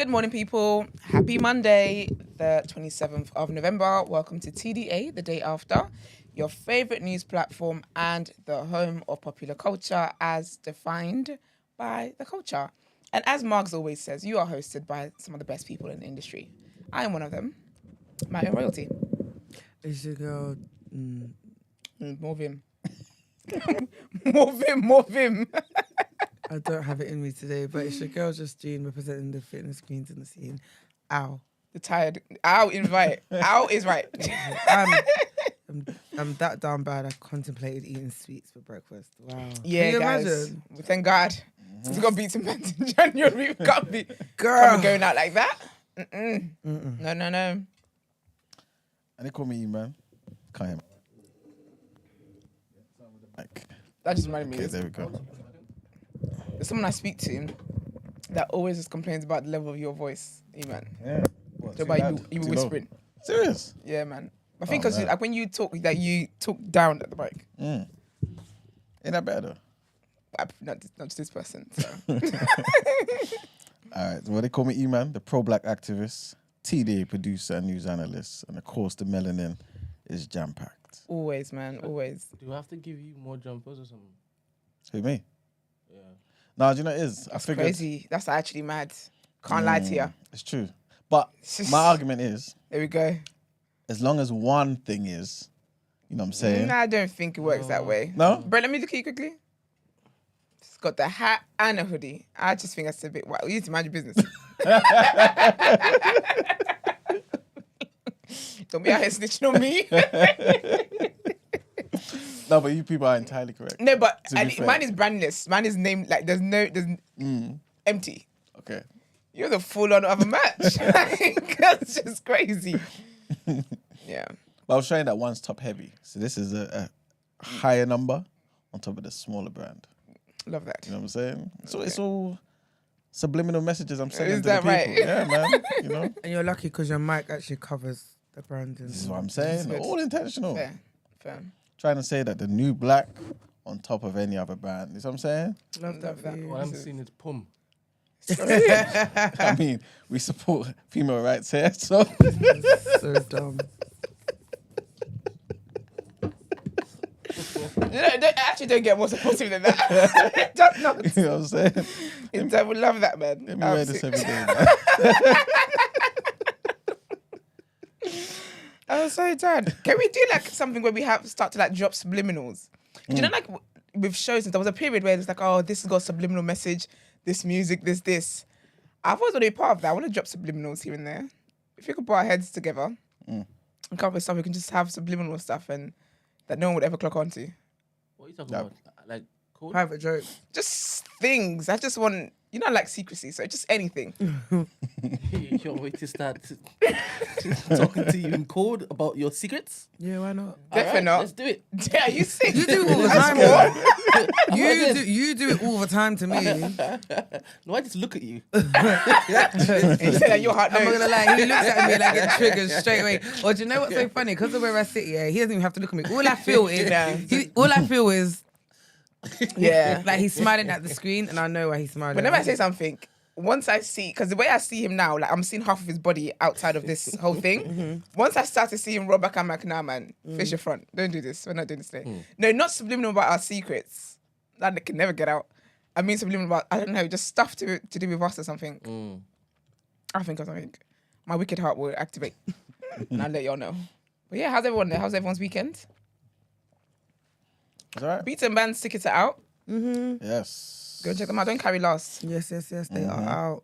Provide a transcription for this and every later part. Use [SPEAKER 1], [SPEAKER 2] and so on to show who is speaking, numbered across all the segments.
[SPEAKER 1] Good morning, people. Happy Monday, the 27th of November. Welcome to TDA, the day after, your favorite news platform and the home of popular culture as defined by the culture. And as Margs always says, you are hosted by some of the best people in the industry. I am one of them, my own royalty.
[SPEAKER 2] It's your girl.
[SPEAKER 1] More vim. More vim.
[SPEAKER 2] I don't have it in me today, but it's your girl Justine representing the fitness queens in the scene. Ow.
[SPEAKER 1] The tired. Ow is right. Ow is right.
[SPEAKER 2] I'm that down bad. I contemplated eating sweets for breakfast. Wow.
[SPEAKER 1] Yeah,
[SPEAKER 2] Can you
[SPEAKER 1] guys.
[SPEAKER 2] imagine?
[SPEAKER 1] Thank God. We've got to beat some men in January. We can't be going out like that. No.
[SPEAKER 3] And they call me man. Can't hear me.
[SPEAKER 1] That just reminded me.
[SPEAKER 3] Okay, there we go.
[SPEAKER 1] There's someone I speak to that always just complains about the level of your voice, man.
[SPEAKER 3] Yeah. What,
[SPEAKER 1] So about you
[SPEAKER 3] Too
[SPEAKER 1] whispering.
[SPEAKER 3] low? Serious?
[SPEAKER 1] Yeah, man. I think
[SPEAKER 3] Oh,
[SPEAKER 1] because
[SPEAKER 3] man.
[SPEAKER 1] like when you talk, that you talk down at the mic.
[SPEAKER 3] Ain't that better?
[SPEAKER 1] Not to this person. So.
[SPEAKER 3] All right. Well, they call me E-Man, the pro-black activist, TDA producer and news analyst. And of course, the melanin is jam-packed.
[SPEAKER 1] Always, man. Always.
[SPEAKER 4] Do I have to give you more jumpers or something?
[SPEAKER 3] Who, me?
[SPEAKER 4] Yeah.
[SPEAKER 3] No, do you know what it is?
[SPEAKER 1] That's crazy. That's actually mad. Can't lie to you.
[SPEAKER 3] It's true. But my argument is,
[SPEAKER 1] There we go.
[SPEAKER 3] as long as one thing is, you know what I'm saying?
[SPEAKER 1] I don't think it works that way.
[SPEAKER 3] No?
[SPEAKER 1] Brett, let me look at you quickly. It's got the hat and a hoodie. I just think that's a bit wild. You need to mind your business. Don't be out here snitching on me.
[SPEAKER 3] No, but you people are entirely correct.
[SPEAKER 1] No, but
[SPEAKER 3] To be fair.
[SPEAKER 1] mine is brandless. Mine is named like there's empty.
[SPEAKER 3] Okay.
[SPEAKER 1] You're the full on of a match. Like, that's just crazy. Yeah.
[SPEAKER 3] But I was showing that one's top heavy. So this is a higher number on top of the smaller brand.
[SPEAKER 1] Love that.
[SPEAKER 3] You know what I'm saying? So it's all subliminal messages I'm sending
[SPEAKER 1] Is
[SPEAKER 3] to the
[SPEAKER 1] that
[SPEAKER 3] people.
[SPEAKER 1] right?
[SPEAKER 3] Yeah, man. You know?
[SPEAKER 2] And you're lucky because your mic actually covers the brand.
[SPEAKER 3] This is what I'm saying.
[SPEAKER 1] good.
[SPEAKER 3] All intentional.
[SPEAKER 1] Fair.
[SPEAKER 3] Trying to say that the new black on top of any other brand. You know what I'm saying?
[SPEAKER 2] Love that for you.
[SPEAKER 4] All I'm seeing is pum.
[SPEAKER 3] I mean, we support female rights here, so
[SPEAKER 2] So dumb.
[SPEAKER 1] Don't get more supportive than that. Don't not.
[SPEAKER 3] you know what I'm saying?
[SPEAKER 1] I would love that, man.
[SPEAKER 3] Let me wear this every day, man.
[SPEAKER 1] I'm so tired. Can we do like something where we start to like drop subliminals? Do you know, like with shows, there was a period where it's like, oh, this has got a subliminal message, this music, this. I've always want to be part of that. I want to drop subliminals here and there. If we could put our heads together and come up with stuff, we can just have subliminal stuff and that no one would ever clock onto.
[SPEAKER 4] What are you talking about? Like code?
[SPEAKER 2] Private jokes.
[SPEAKER 1] Just things. I just want, I like secrecy, so just anything.
[SPEAKER 4] Your way to start talking to you in code about your secrets?
[SPEAKER 2] Yeah, why not?
[SPEAKER 1] Definitely not.
[SPEAKER 4] Let's do it.
[SPEAKER 1] Yeah, you see.
[SPEAKER 2] You do it all the time.
[SPEAKER 1] That's
[SPEAKER 2] You do it all the time to me.
[SPEAKER 4] No, I just look at you.
[SPEAKER 1] You say that your heart knows.
[SPEAKER 2] I'm not gonna lie, he looks at me like it triggers straight away. Or do you know what's so funny? Because of where I sit, yeah, he doesn't even have to look at me. All I feel is,
[SPEAKER 1] Yeah.
[SPEAKER 2] like he's smiling at the screen, and I know why he's smiling.
[SPEAKER 1] Whenever I say something, once I see, because the way I see him now, like I'm seeing half of his body outside of this whole thing. Once I start to see him roll back, I'm like, nah, man, fish your front. Don't do this. We're not doing this today. No, not subliminal about our secrets. That can never get out. I mean subliminal about, I don't know, just stuff to do with us or something. I think of something. My wicked heart will activate. And I'll let y'all know. But yeah, how's everyone there? How's everyone's weekend?
[SPEAKER 3] It's all right.
[SPEAKER 1] Beats and Bands tickets are out.
[SPEAKER 3] Yes.
[SPEAKER 1] Go check them out. Don't carry last.
[SPEAKER 2] Yes, they are out.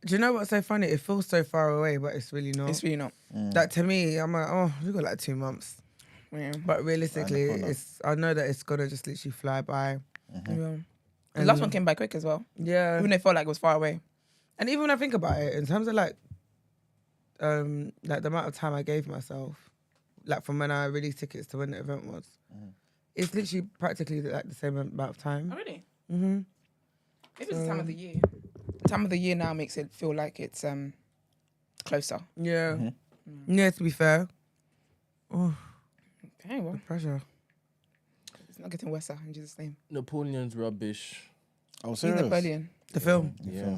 [SPEAKER 2] Do you know what's so funny? It feels so far away, but it's really not.
[SPEAKER 1] It's really not.
[SPEAKER 2] Like to me, I'm like, oh, we've got like 2 months.
[SPEAKER 1] Yeah.
[SPEAKER 2] But realistically,
[SPEAKER 3] Right in the corner.
[SPEAKER 2] I know that it's gonna just literally fly by.
[SPEAKER 1] Yeah. The last one came by quick as well.
[SPEAKER 2] Yeah.
[SPEAKER 1] Even though it felt like it was far away.
[SPEAKER 2] And even when I think about it, in terms of like the amount of time I gave myself, like from when I released tickets to when the event was, it's literally practically like the same amount of time.
[SPEAKER 1] Oh, really? Mm-hmm. Maybe it's the time of the year. The time of the year now makes it feel like it's closer.
[SPEAKER 2] Yeah. Yeah, to be fair. Oh,
[SPEAKER 1] Okay, well,
[SPEAKER 2] pressure.
[SPEAKER 1] it's not getting worse in Jesus' name.
[SPEAKER 4] Napoleon's rubbish.
[SPEAKER 3] Oh,
[SPEAKER 1] He's
[SPEAKER 3] serious?
[SPEAKER 1] Napoleon.
[SPEAKER 2] The film.
[SPEAKER 4] Yeah.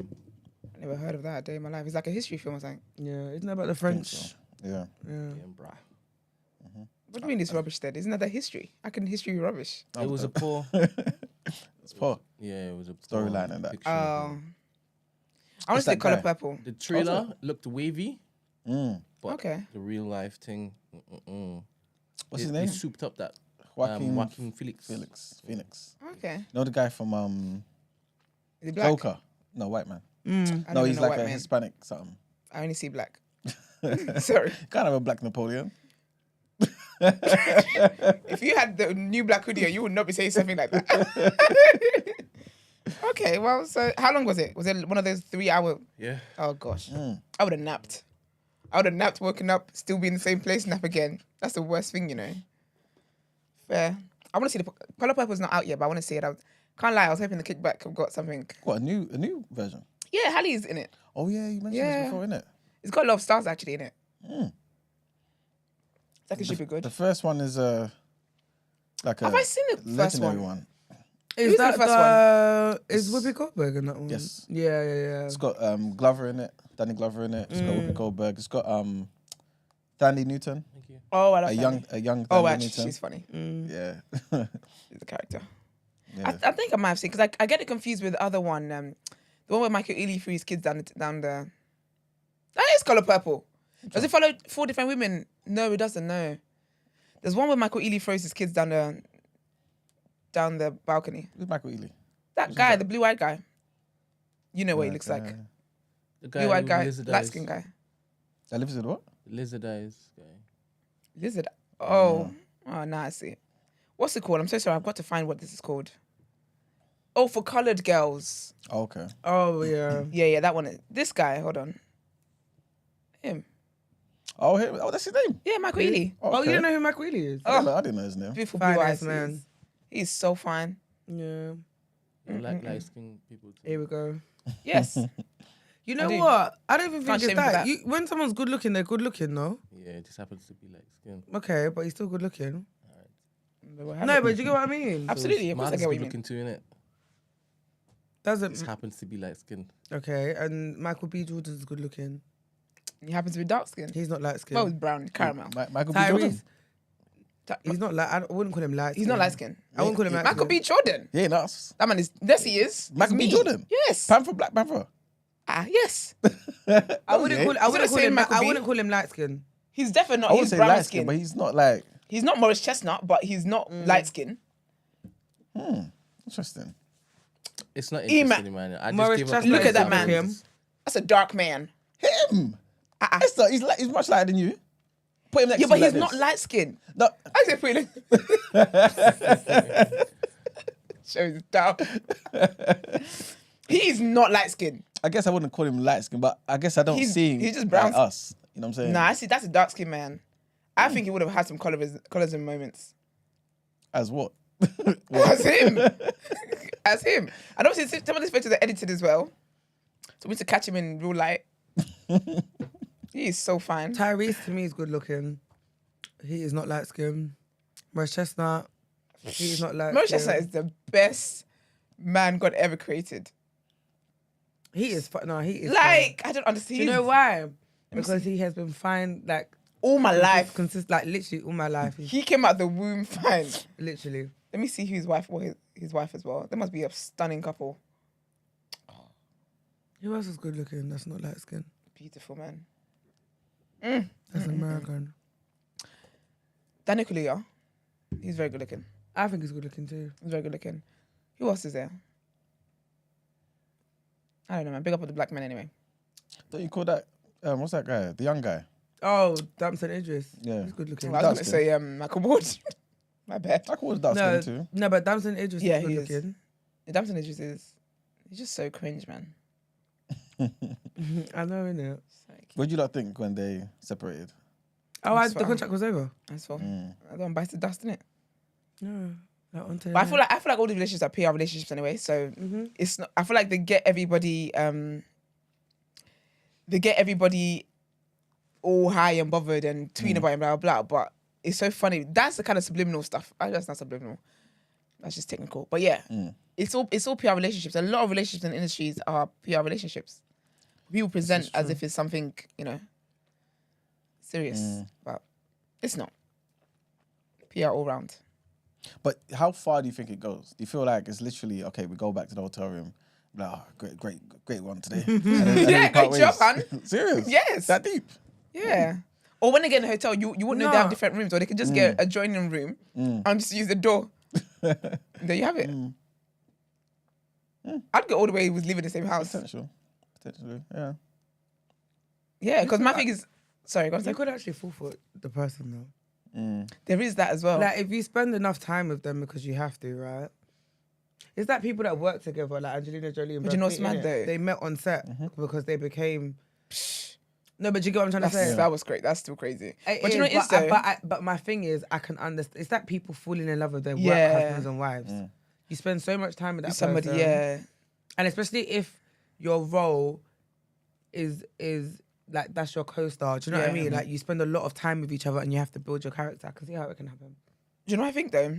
[SPEAKER 1] Never heard of that a day in my life. It's like a history film or something.
[SPEAKER 2] Yeah, isn't that about the
[SPEAKER 3] I think
[SPEAKER 2] French?
[SPEAKER 3] so. Yeah.
[SPEAKER 2] Yeah.
[SPEAKER 4] Yeah, bruh.
[SPEAKER 1] What do you mean it's rubbish then? Isn't that the history? How can history be rubbish?
[SPEAKER 4] It was a poor.
[SPEAKER 3] It's poor.
[SPEAKER 4] Yeah, it was a
[SPEAKER 3] Storyline and that.
[SPEAKER 4] picture.
[SPEAKER 1] I want to
[SPEAKER 3] It's
[SPEAKER 1] say
[SPEAKER 3] that
[SPEAKER 1] Colour
[SPEAKER 3] guy.
[SPEAKER 1] Purple.
[SPEAKER 4] The trailer looked wavy,
[SPEAKER 3] Mm.
[SPEAKER 4] but
[SPEAKER 1] Okay.
[SPEAKER 4] the real life thing.
[SPEAKER 3] What's his
[SPEAKER 4] They
[SPEAKER 3] name?
[SPEAKER 4] souped up that
[SPEAKER 3] Joaquin
[SPEAKER 4] Phoenix.
[SPEAKER 3] Phoenix.
[SPEAKER 1] Okay.
[SPEAKER 3] You know the guy from
[SPEAKER 1] Is it black?
[SPEAKER 3] Joker? No, white man.
[SPEAKER 1] I
[SPEAKER 3] No,
[SPEAKER 1] don't
[SPEAKER 3] he's
[SPEAKER 1] know
[SPEAKER 3] like
[SPEAKER 1] white
[SPEAKER 3] a
[SPEAKER 1] man.
[SPEAKER 3] Hispanic something.
[SPEAKER 1] I only see black. Sorry.
[SPEAKER 3] Kind of a black Napoleon.
[SPEAKER 1] If you had the new black hoodie, on, you would not be saying something like that. Okay, well, so how long was it? Was it one of those 3 hour?
[SPEAKER 4] Yeah.
[SPEAKER 1] Oh gosh,
[SPEAKER 3] Mm.
[SPEAKER 1] I would have napped. Woken up, still be in the same place, nap again. That's the worst thing, you know. Fair. I want to see the Colour Purple's not out yet, but I want to see it. Can't lie, I was hoping the kickback have got something.
[SPEAKER 3] What, a new version?
[SPEAKER 1] Yeah, Hallie's in it.
[SPEAKER 3] Oh yeah, you mentioned
[SPEAKER 1] Yeah.
[SPEAKER 3] this before, innit?
[SPEAKER 1] It's got a lot of stars actually in it.
[SPEAKER 3] Mm.
[SPEAKER 1] That should be good.
[SPEAKER 3] The first one is like a
[SPEAKER 1] Have I seen the first
[SPEAKER 3] legendary
[SPEAKER 1] one?
[SPEAKER 3] one.
[SPEAKER 2] Is
[SPEAKER 1] Who's
[SPEAKER 2] that
[SPEAKER 1] the first
[SPEAKER 2] Is Whoopi Goldberg in that one?
[SPEAKER 3] Yes.
[SPEAKER 2] Yeah, yeah.
[SPEAKER 3] It's got Glover in it, Danny Glover in it. It's got Whoopi Goldberg. It's got Thandie Newton,
[SPEAKER 4] Thank you.
[SPEAKER 1] Oh, I love
[SPEAKER 3] a young Thandie
[SPEAKER 1] Oh, actually,
[SPEAKER 3] Newton.
[SPEAKER 1] she's funny.
[SPEAKER 3] Yeah.
[SPEAKER 1] She's a character.
[SPEAKER 3] Yeah.
[SPEAKER 1] I think I might have seen because I get it confused with the other one, the one where Michael Ealy threw his kids down the. That is Colour Purple. Does it follow 4 different women? No, it doesn't. No. There's one where Michael Ealy throws his kids down the balcony.
[SPEAKER 3] Who's Michael Ealy?
[SPEAKER 1] That guy, the blue-eyed guy. You know what he looks like.
[SPEAKER 4] The guy
[SPEAKER 1] Blue-eyed
[SPEAKER 4] with
[SPEAKER 1] guy,
[SPEAKER 4] lizard eyes.
[SPEAKER 1] light-skinned guy.
[SPEAKER 3] That lives with what?
[SPEAKER 4] Lizard eyes guy.
[SPEAKER 1] Lizard. Oh, now I see it. What's it called? I'm so sorry. I've got to find what this is called. Oh, for coloured girls.
[SPEAKER 3] Oh, okay.
[SPEAKER 2] Oh yeah.
[SPEAKER 1] Yeah, that one. This guy. Hold on. Him.
[SPEAKER 3] Oh, that's his name.
[SPEAKER 1] Yeah, Michael Ealy.
[SPEAKER 2] Oh,
[SPEAKER 3] Okay.
[SPEAKER 2] you don't know who Mike Wheatley is?
[SPEAKER 3] I didn't know his name.
[SPEAKER 1] Beautiful
[SPEAKER 2] Fine
[SPEAKER 1] blue
[SPEAKER 2] ass
[SPEAKER 1] eyes,
[SPEAKER 2] man.
[SPEAKER 1] man. He's so fine.
[SPEAKER 2] Yeah.
[SPEAKER 4] I like light skinned people too.
[SPEAKER 2] Here we go.
[SPEAKER 1] Yes.
[SPEAKER 2] You know
[SPEAKER 1] do.
[SPEAKER 2] what? I don't even
[SPEAKER 1] Can't
[SPEAKER 2] think it's
[SPEAKER 1] shame you for
[SPEAKER 2] that.
[SPEAKER 1] that.
[SPEAKER 2] When someone's good looking, they're good looking, no?
[SPEAKER 4] Yeah, it just happens to be light skin.
[SPEAKER 2] Okay, but he's still good looking.
[SPEAKER 1] No,
[SPEAKER 2] No, but do you get what I mean?
[SPEAKER 1] Absolutely, of course I get what you mean.
[SPEAKER 4] looking too, innit?
[SPEAKER 2] Doesn't.
[SPEAKER 4] Just happens to be light skinned.
[SPEAKER 2] Okay, and Michael B. Jordan's good looking.
[SPEAKER 1] He happens to be dark skinned.
[SPEAKER 2] He's not light skinned.
[SPEAKER 1] Well, he's brown, caramel.
[SPEAKER 3] Michael B. Jordan.
[SPEAKER 2] Tyrese. He's not like. I wouldn't call him light.
[SPEAKER 1] He's not light skinned.
[SPEAKER 2] I wouldn't call him light.
[SPEAKER 1] Michael B. Jordan.
[SPEAKER 3] Yeah, that's
[SPEAKER 1] That man is. Yes, he is.
[SPEAKER 3] Michael
[SPEAKER 1] It's
[SPEAKER 3] B.
[SPEAKER 1] me.
[SPEAKER 3] Jordan.
[SPEAKER 1] Yes.
[SPEAKER 3] Black Panther.
[SPEAKER 1] Yes.
[SPEAKER 2] I wouldn't call. I
[SPEAKER 1] He's
[SPEAKER 2] wouldn't
[SPEAKER 1] the
[SPEAKER 2] call
[SPEAKER 1] same
[SPEAKER 2] him.
[SPEAKER 1] Michael
[SPEAKER 2] I
[SPEAKER 1] B.
[SPEAKER 2] wouldn't call him light skinned.
[SPEAKER 1] He's definitely not.
[SPEAKER 3] I wouldn't
[SPEAKER 1] He's
[SPEAKER 3] say
[SPEAKER 1] brown
[SPEAKER 3] light skin,
[SPEAKER 1] skin.
[SPEAKER 3] but he's not like.
[SPEAKER 1] He's not Morris Chestnut, but he's not light skin.
[SPEAKER 3] Interesting.
[SPEAKER 4] It's not
[SPEAKER 1] E-man.
[SPEAKER 4] interesting, man. I just
[SPEAKER 2] Morris
[SPEAKER 4] gave up.
[SPEAKER 2] Chestnut
[SPEAKER 1] Look
[SPEAKER 2] is
[SPEAKER 1] at that
[SPEAKER 2] good
[SPEAKER 1] man.
[SPEAKER 2] looking.
[SPEAKER 1] That's a dark man.
[SPEAKER 3] Him. It's not, he's much lighter than you. Put him next
[SPEAKER 1] Yeah,
[SPEAKER 3] to
[SPEAKER 1] but
[SPEAKER 3] me
[SPEAKER 1] he's
[SPEAKER 3] like
[SPEAKER 1] not
[SPEAKER 3] this.
[SPEAKER 1] light skin.
[SPEAKER 3] No,
[SPEAKER 1] I say put him. Shows down. He is not light skin.
[SPEAKER 3] I guess I wouldn't call him light skin, but I guess I don't see
[SPEAKER 1] he's just brown
[SPEAKER 3] like us. You know what I'm saying?
[SPEAKER 1] Nah, I see. That's a dark skin man. I think he would have had some colors and moments.
[SPEAKER 3] As what?
[SPEAKER 1] As him. As him. And obviously, some of these pictures are edited as well. So we need to catch him in real light. He is so fine.
[SPEAKER 2] Tyrese to me is good looking. He is not light skinned. Morris Chestnut. He is not light
[SPEAKER 1] Morris
[SPEAKER 2] skinned.
[SPEAKER 1] Chestnut is the best man God ever created.
[SPEAKER 2] He is. No, he is.
[SPEAKER 1] Like, I don't understand.
[SPEAKER 2] Do you know why? Because he has been fine, like
[SPEAKER 1] All my life.
[SPEAKER 2] like literally all my life.
[SPEAKER 1] He came out the womb fine.
[SPEAKER 2] Literally.
[SPEAKER 1] Let me see who his wife, his wife as well. They must be a stunning couple.
[SPEAKER 2] Who else is good looking? That's not light skin.
[SPEAKER 1] Beautiful, man.
[SPEAKER 2] That's American.
[SPEAKER 1] Daniel Kaluuya. He's very good looking.
[SPEAKER 2] I think he's good looking too.
[SPEAKER 1] He's very good looking. Who else is there? I don't know, man. Big up on the black men anyway.
[SPEAKER 3] Don't you call that? What's that guy? The young guy.
[SPEAKER 2] Oh, Damson Idris.
[SPEAKER 3] Yeah.
[SPEAKER 2] He's good looking.
[SPEAKER 1] Well, I was going to
[SPEAKER 3] Dark
[SPEAKER 1] say Michael Ward. My bad.
[SPEAKER 3] I call it dark
[SPEAKER 2] No,
[SPEAKER 3] skin too.
[SPEAKER 2] no, but Damson Idris
[SPEAKER 1] Yeah,
[SPEAKER 2] is good
[SPEAKER 1] he is.
[SPEAKER 2] looking.
[SPEAKER 1] Damson Idris is. He's just so cringe, man.
[SPEAKER 2] I know, innit?
[SPEAKER 3] What did you lot think when they separated?
[SPEAKER 2] Oh,
[SPEAKER 1] That's
[SPEAKER 2] the
[SPEAKER 1] fine.
[SPEAKER 2] contract was over.
[SPEAKER 1] That's all. I don't bite the dust in it.
[SPEAKER 2] No. Like, onto
[SPEAKER 1] But I feel like all the relationships are PR relationships anyway. So it's not. I feel like they get everybody. They get everybody all high and bothered and tweeting about it, blah blah blah. But it's so funny. That's the kind of subliminal stuff. That's not subliminal. That's just technical. But yeah, it's all PR relationships. A lot of relationships in industries are PR relationships. People present as if it's something, serious, but it's not. PR all round.
[SPEAKER 3] But how far do you think it goes? Do you feel like it's literally, okay, we go back to the hotel room, like, oh, great one today. And then
[SPEAKER 1] Yeah, great job, man.
[SPEAKER 3] Serious?
[SPEAKER 1] Yes.
[SPEAKER 3] That deep?
[SPEAKER 1] Yeah. Or when they get in a hotel, you wouldn't know they have different rooms, or they could just get a adjoining room and just use the door. There you have it. I'd go all the way with living in the same house.
[SPEAKER 3] Potentially, yeah.
[SPEAKER 1] Yeah, because my thing is, sorry, go on.
[SPEAKER 2] You could actually fall for the person though.
[SPEAKER 1] There is that as well.
[SPEAKER 2] Like if you spend enough time with them because you have to, right? It's like people that work together, like Angelina Jolie and
[SPEAKER 1] But you
[SPEAKER 2] Brad
[SPEAKER 1] know
[SPEAKER 2] Pitt,
[SPEAKER 1] what's mad
[SPEAKER 2] innit?
[SPEAKER 1] though?
[SPEAKER 2] They met on set because they became. No, but you get what I'm trying to say.
[SPEAKER 1] That was great. That's still crazy.
[SPEAKER 2] It
[SPEAKER 1] But you know
[SPEAKER 2] is,
[SPEAKER 1] what it is though?
[SPEAKER 2] but my thing is, I can understand. It's like people falling in love with their work
[SPEAKER 1] Yeah.
[SPEAKER 2] husbands and wives. You spend so much time with that
[SPEAKER 1] Somebody,
[SPEAKER 2] person.
[SPEAKER 1] yeah.
[SPEAKER 2] And especially if your role is like that's your co-star. Do you know what I
[SPEAKER 1] Yeah.
[SPEAKER 2] mean? Like you spend a lot of time with each other and you have to build your character. I can see how it can happen.
[SPEAKER 1] Do you know what I think though?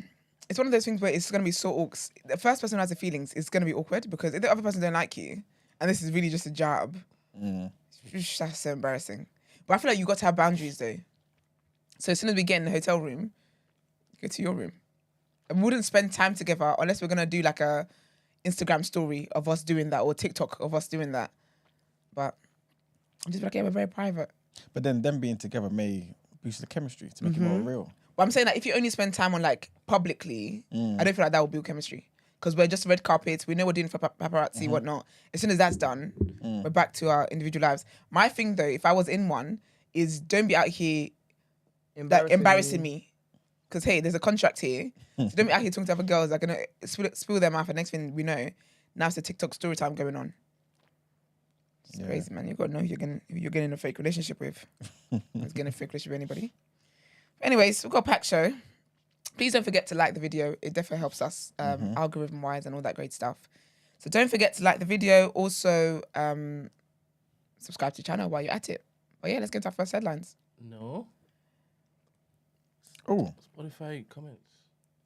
[SPEAKER 1] It's one of those things where it's going to be so awkward. The first person who has the feelings is going to be awkward because if the other person don't like you, and this is really just a jab, that's so embarrassing. But I feel like you got to have boundaries though. So as soon as we get in the hotel room, go to your room. And we wouldn't spend time together unless we're going to do like a Instagram story of us doing that or TikTok of us doing that. But I'm just like, yeah, we're very private.
[SPEAKER 3] But then them being together may boost the chemistry to make it more real.
[SPEAKER 1] But I'm saying that if you only spend time on like publicly, I don't feel like that will build chemistry. Because we're just red carpets, we know we're doing for paparazzi, whatnot. As soon as that's done, we're back to our individual lives. My thing though, if I was in one, is don't be out here embarrassing me. Because hey, there's a contract here. So don't be out here talking to other girls that are going to spill their mouth, and next thing we know, now it's a TikTok story time going on. It's crazy, man. You've got to know who you're getting a fake relationship with. It's getting a fake relationship with anybody. Anyways, we've got a packed show. Please don't forget to like the video. It definitely helps us algorithm-wise and all that great stuff. So don't forget to like the video. Also, subscribe to the channel while you're at it. But yeah, let's get to our first headlines.
[SPEAKER 4] No.
[SPEAKER 3] Oh.
[SPEAKER 4] Spotify comments.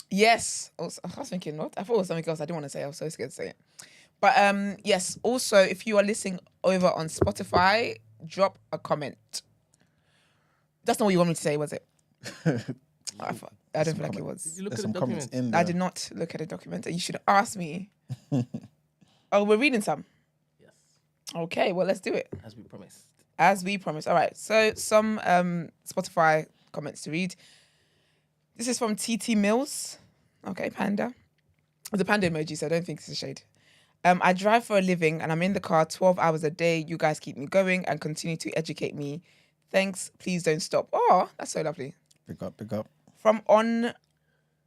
[SPEAKER 1] Yes. I was thinking, what? I thought it was something else I didn't want to say. I was so scared to say it. But yes, also, if you are listening over on Spotify, drop a comment. That's not what you want me to say, was it? I don't feel like it was.
[SPEAKER 4] Did you look
[SPEAKER 3] There's
[SPEAKER 4] at
[SPEAKER 3] some
[SPEAKER 4] the
[SPEAKER 3] comments
[SPEAKER 4] document?
[SPEAKER 3] in there.
[SPEAKER 1] I did not look at the document. You should ask me. Oh, we're reading some.
[SPEAKER 4] Yes,
[SPEAKER 1] Okay, well, let's do it.
[SPEAKER 4] as we promised.
[SPEAKER 1] As we promised. All right. So some Spotify comments to read. This is from TT Mills. Okay, panda. It's a panda emoji, so I don't think it's a shade. I drive for a living and I'm in the car 12 hours a day. You guys keep me going and continue to educate me. Thanks. Please don't stop. Oh, that's so lovely.
[SPEAKER 3] Big up.
[SPEAKER 1] From One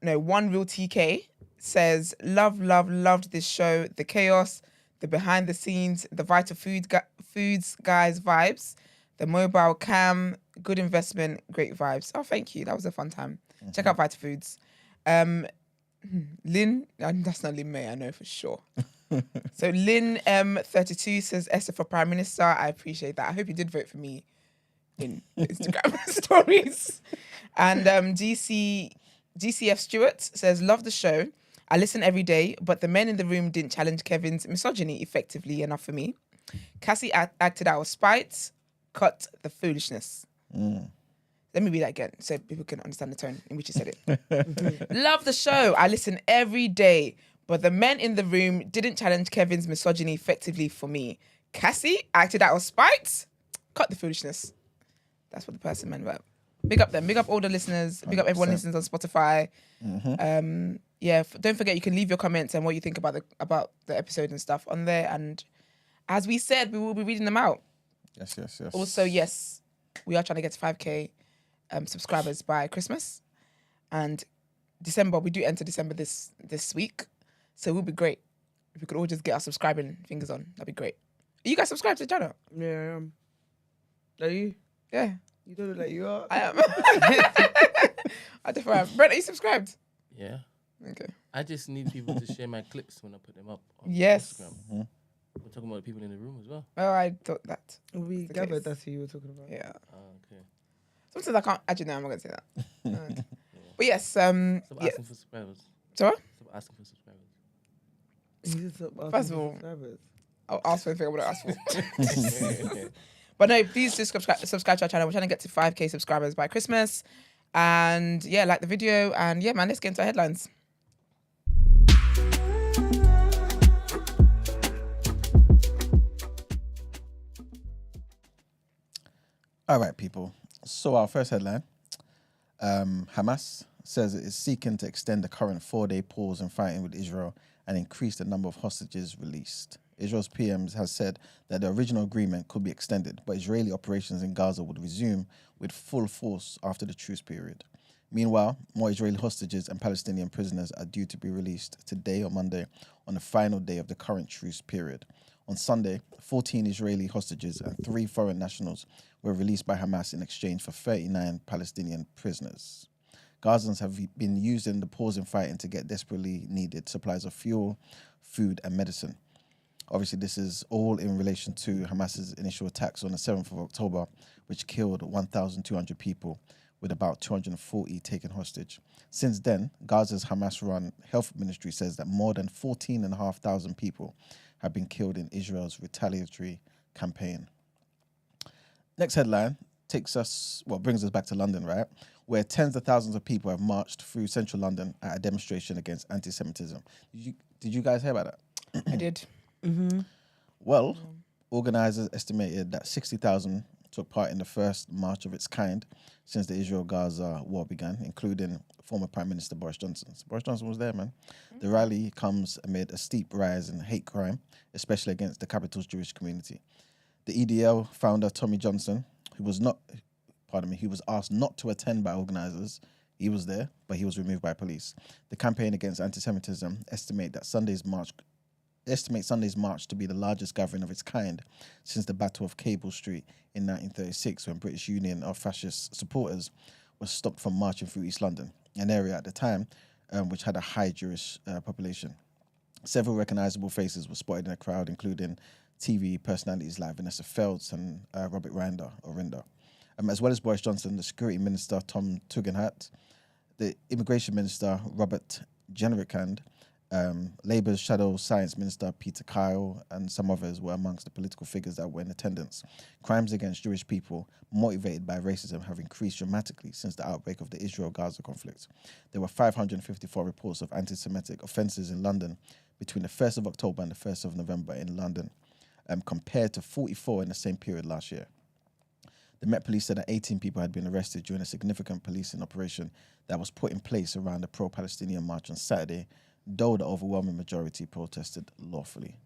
[SPEAKER 1] Real TK says, loved this show. The chaos, the behind the scenes, the Vital Foods guys vibes, the mobile cam, good investment, great vibes. Oh, thank you. That was a fun time. Check out Vital Foods. Lynn, that's not Lynn May, I know for sure. So Lynn M32 says, Esther for Prime Minister. I appreciate that. I hope you did vote for me in Instagram stories. And GCF Stewart says, love the show. I listen every day, but the men in the room didn't challenge Kevin's misogyny effectively enough for me. Cassie acted out of spite, cut the foolishness. Let me read that again so people can understand the tone in which you said it. Love the show. I listen every day, but the men in the room didn't challenge Kevin's misogyny effectively for me. Cassie acted out of spite, cut the foolishness. That's what the person meant. But big up them. Big up all the listeners. Big up everyone who listens on Spotify. Don't forget you can leave your comments and what you think about the episode and stuff on there. And as we said, we will be reading them out.
[SPEAKER 3] Yes.
[SPEAKER 1] Also, yes, we are trying to get to 5K subscribers by Christmas. And December, we do enter December this week. So it would be great if we could all just get our subscribing fingers on. That'd be great. Are you guys subscribed to the channel?
[SPEAKER 2] Yeah, I am. Are you?
[SPEAKER 1] Yeah.
[SPEAKER 2] You don't look like you are.
[SPEAKER 1] I am. I definitely am. Brent, are you subscribed?
[SPEAKER 4] Yeah.
[SPEAKER 1] Okay.
[SPEAKER 4] I just need people to share my clips when I put them up on
[SPEAKER 1] Yes.
[SPEAKER 4] Instagram. We're talking about the people in the room as well.
[SPEAKER 1] Oh, I thought that.
[SPEAKER 2] We
[SPEAKER 1] the
[SPEAKER 2] gathered,
[SPEAKER 1] case.
[SPEAKER 2] that's who you were talking about.
[SPEAKER 1] Yeah.
[SPEAKER 4] Okay.
[SPEAKER 1] Sometimes I can't. Actually, no, I'm not going to say that. But yes.
[SPEAKER 4] Stop
[SPEAKER 1] Yeah.
[SPEAKER 4] asking for subscribers.
[SPEAKER 1] Sorry?
[SPEAKER 4] Stop asking for subscribers.
[SPEAKER 2] You just stop asking
[SPEAKER 1] First
[SPEAKER 2] for
[SPEAKER 1] of all,
[SPEAKER 2] subscribers.
[SPEAKER 1] I'll ask for anything I want to ask for. But no, please just subscribe to our channel. We're trying to get to 5K subscribers by Christmas. And yeah, like the video. And yeah, man, let's get into our headlines.
[SPEAKER 3] All right, people. So our first headline, Hamas says it is seeking to extend the current 4-day pause in fighting with Israel and increase the number of hostages released. Israel's PM has said that the original agreement could be extended, but Israeli operations in Gaza would resume with full force after the truce period. Meanwhile, more Israeli hostages and Palestinian prisoners are due to be released today or Monday on the final day of the current truce period. On Sunday, 14 Israeli hostages and 3 foreign nationals were released by Hamas in exchange for 39 Palestinian prisoners. Gazans have been using the pause in fighting to get desperately needed supplies of fuel, food, and medicine. Obviously, this is all in relation to Hamas's initial attacks on the 7th of October, which killed 1,200 people, with about 240 taken hostage. Since then, Gaza's Hamas-run health ministry says that more than 14,500 people have been killed in Israel's retaliatory campaign. Next headline brings us back to London, right? Where tens of thousands of people have marched through central London at a demonstration against anti-Semitism. Did you guys hear about that?
[SPEAKER 1] I did.
[SPEAKER 3] Well, organisers estimated that 60,000 took part in the first march of its kind since the Israel-Gaza war began, including former Prime Minister Boris Johnson. So Boris Johnson was there, man. The rally comes amid a steep rise in hate crime, especially against the capital's Jewish community. The EDL founder, Tommy Johnson, who was asked not to attend by organisers. He was there, but he was removed by police. The campaign against anti-Semitism estimates Sunday's march to be the largest gathering of its kind since the Battle of Cable Street in 1936, when British Union of Fascist supporters was stopped from marching through East London, an area at the time which had a high Jewish population. Several recognisable faces were spotted in the crowd, including TV personalities like Vanessa Feltz and Robert Rinder. As well as Boris Johnson, the Security Minister Tom Tugendhat, the Immigration Minister Robert Jenrickand, Labour's Shadow Science Minister Peter Kyle, and some others were amongst the political figures that were in attendance. Crimes against Jewish people motivated by racism have increased dramatically since the outbreak of the Israel-Gaza conflict. There were 554 reports of anti-Semitic offences in London between the 1st of October and the 1st of November in London, compared to 44 in the same period last year. The Met Police said that 18 people had been arrested during a significant policing operation that was put in place around the pro-Palestinian march on Saturday, though the overwhelming majority protested lawfully.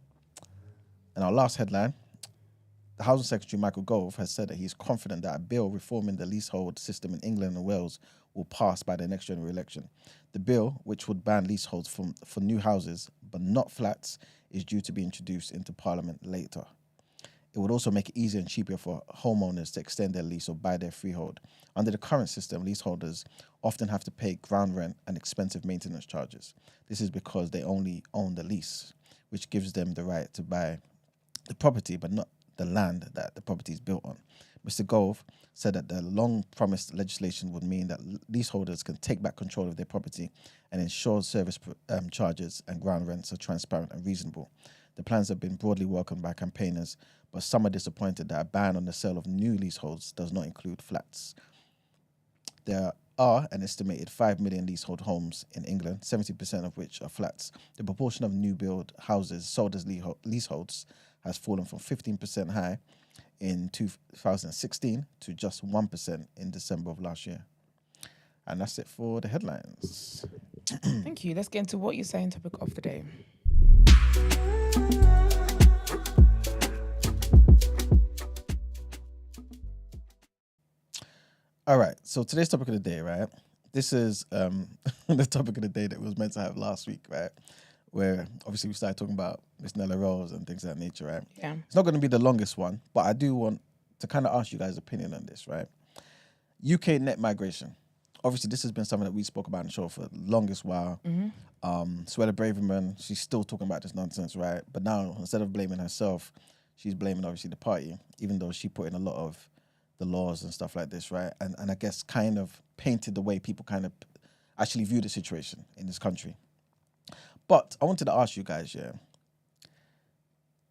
[SPEAKER 3] And our last headline, the Housing Secretary Michael Gove has said that he's confident that a bill reforming the leasehold system in England and Wales will pass by the next general election. The bill, which would ban leaseholds for new houses but not flats, is due to be introduced into Parliament later. It would also make it easier and cheaper for homeowners to extend their lease or buy their freehold. Under the current system, leaseholders often have to pay ground rent and expensive maintenance charges. This is because they only own the lease, which gives them the right to buy the property but not the land that the property is built on. Mr. Gove said that the long-promised legislation would mean that leaseholders can take back control of their property and ensure service charges and ground rents are transparent and reasonable. The plans have been broadly welcomed by campaigners, but some are disappointed that a ban on the sale of new leaseholds does not include flats. There are an estimated 5 million leasehold homes in England, 70% of which are flats. The proportion of new build houses sold as leaseholds has fallen from 15% high in 2016 to just 1% in December of last year. And that's it for the headlines.
[SPEAKER 1] Thank you. Let's get into what you're saying topic of the day.
[SPEAKER 3] All right, so today's topic of the day, right? This is the topic of the day that we was meant to have last week, right? Where obviously we started talking about Miss Nella Rose and things of that nature, right?
[SPEAKER 1] Yeah.
[SPEAKER 3] It's not going to be the longest one, but I do want to kind of ask you guys' opinion on this, right? UK net migration. Obviously, this has been something that we spoke about in the show for the longest while. Suella Braverman, she's still talking about this nonsense, right? But now, instead of blaming herself, she's blaming, obviously, the party, even though she put in a lot of the laws and stuff like this, right? And I guess kind of painted the way people kind of actually view the situation in this country. But I wanted to ask you guys, yeah,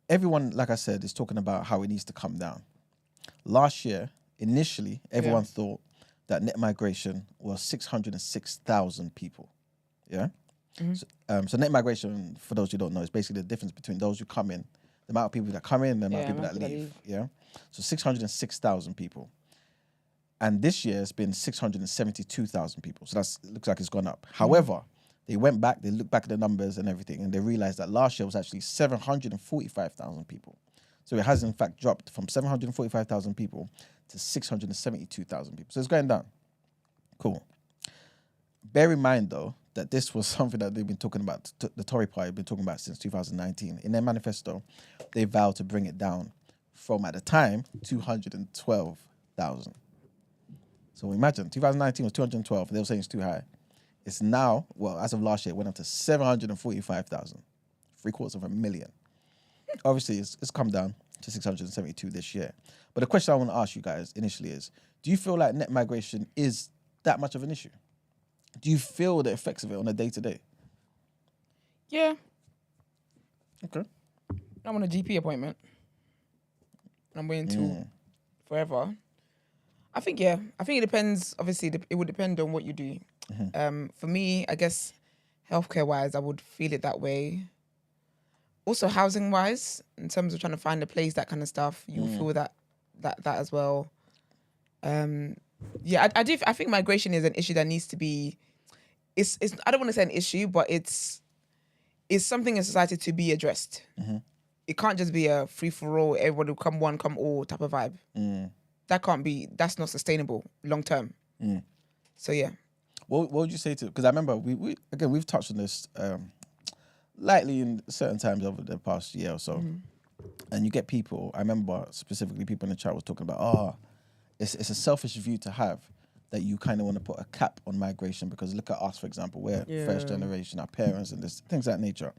[SPEAKER 3] everyone, like I said, is talking about how it needs to come down. Last year, initially, everyone thought that net migration was 606,000 people. Yeah? So net migration, for those who don't know, is basically the difference between those who come in, the amount of people that come in, and the amount of people that leave. Yeah? So 606,000 people. And this year it's been 672,000 people. So it looks like it's gone up. However, they went back, they looked back at the numbers and everything, and they realized that last year was actually 745,000 people. So it has in fact dropped from 745,000 people to 672,000 people. So it's going down. Cool. Bear in mind though, that this was something that they've been talking about, the Tory party have been talking about since 2019. In their manifesto, they vowed to bring it down from, at the time, 212,000. So imagine, 2019 was 212, they were saying it's too high. It's now, well, as of last year, it went up to 745,000, 750,000. Obviously, it's come down to 672 this year. But the question I want to ask you guys initially is, do you feel like net migration is that much of an issue? Do you feel the effects of it on a day-to-day?
[SPEAKER 1] Yeah.
[SPEAKER 3] Okay.
[SPEAKER 1] I'm on a GP appointment. I'm waiting till forever. I think it depends. Obviously, it would depend on what you do. For me, I guess, healthcare-wise, I would feel it that way. Also, housing-wise, in terms of trying to find a place, that kind of stuff, you feel that as well. Yeah, I think migration is an issue that needs to be. It's. I don't want to say an issue, but it's something in society to be addressed. It can't just be a free for all, everybody will come one, come all type of vibe. That can't be. That's not sustainable long term. So yeah.
[SPEAKER 3] What would you say to? Because I remember we've touched on this lightly in certain times over the past year or so, and you get people. I remember specifically people in the chat was talking about, it's a selfish view to have that you kind of want to put a cap on migration because look at us, for example, we're first generation, our parents and this things of that nature.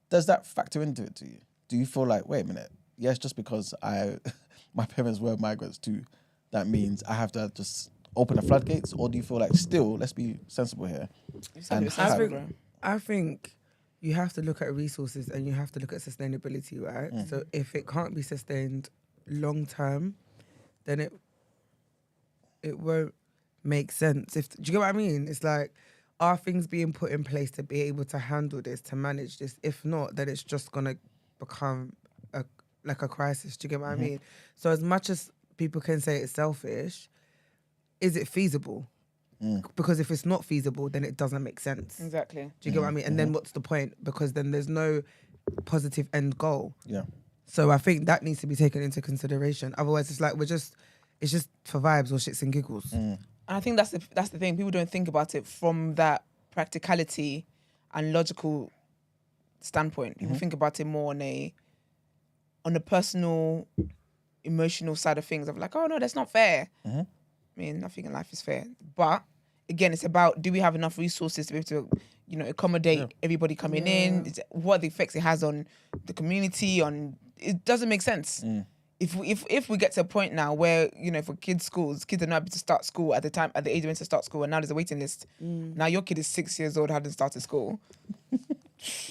[SPEAKER 3] Does that factor into it to you? Do you feel like, wait a minute, yes, just because my parents were migrants too, that means I have to just open the floodgates, or do you feel like still, let's be sensible here?
[SPEAKER 2] I think you have to look at resources and you have to look at sustainability, right? So if it can't be sustained long term, then it won't make sense. Do you get what I mean? It's like, are things being put in place to be able to handle this, to manage this? If not, then it's just gonna become a crisis. Do you get what I mean? So as much as people can say it's selfish, is it feasible? Because if it's not feasible, then it doesn't make sense.
[SPEAKER 1] Exactly.
[SPEAKER 2] Do you get what I mean? And then what's the point? Because then there's no positive end goal.
[SPEAKER 3] Yeah.
[SPEAKER 2] So I think that needs to be taken into consideration. Otherwise, it's like it's just for vibes or shits and giggles.
[SPEAKER 1] And I think that's the thing. People don't think about it from that practicality and logical standpoint. People think about it more on a personal, emotional side of things. Of like, oh no, that's not fair. I mean, nothing in life is fair. But again, it's about, do we have enough resources to be able to, accommodate everybody coming in? What the effects it has on the community? It doesn't make sense. If we get to a point now where, for kids' schools, kids are not able to start school at the age when to start school, and now there's a waiting list. Now your kid is 6 years old, hasn't started school.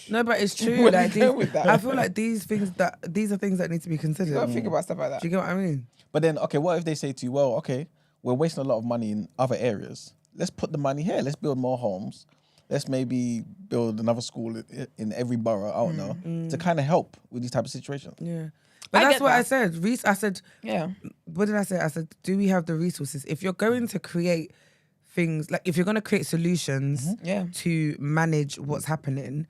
[SPEAKER 2] No, but it's true. Like I feel like these are things that need to be considered.
[SPEAKER 1] You gotta think about stuff like that.
[SPEAKER 2] Do you get what I mean?
[SPEAKER 3] But then, okay, what if they say to you, well, okay, we're wasting a lot of money in other areas. Let's put the money here. Let's build more homes. Let's maybe build another school in every borough, I don't know, to kind of help with these type of situations.
[SPEAKER 2] Yeah. But that's what I said. I said,
[SPEAKER 1] yeah.
[SPEAKER 2] What did I say? I said, do we have the resources? If you're going to create things, like if you're going to create solutions to manage what's happening,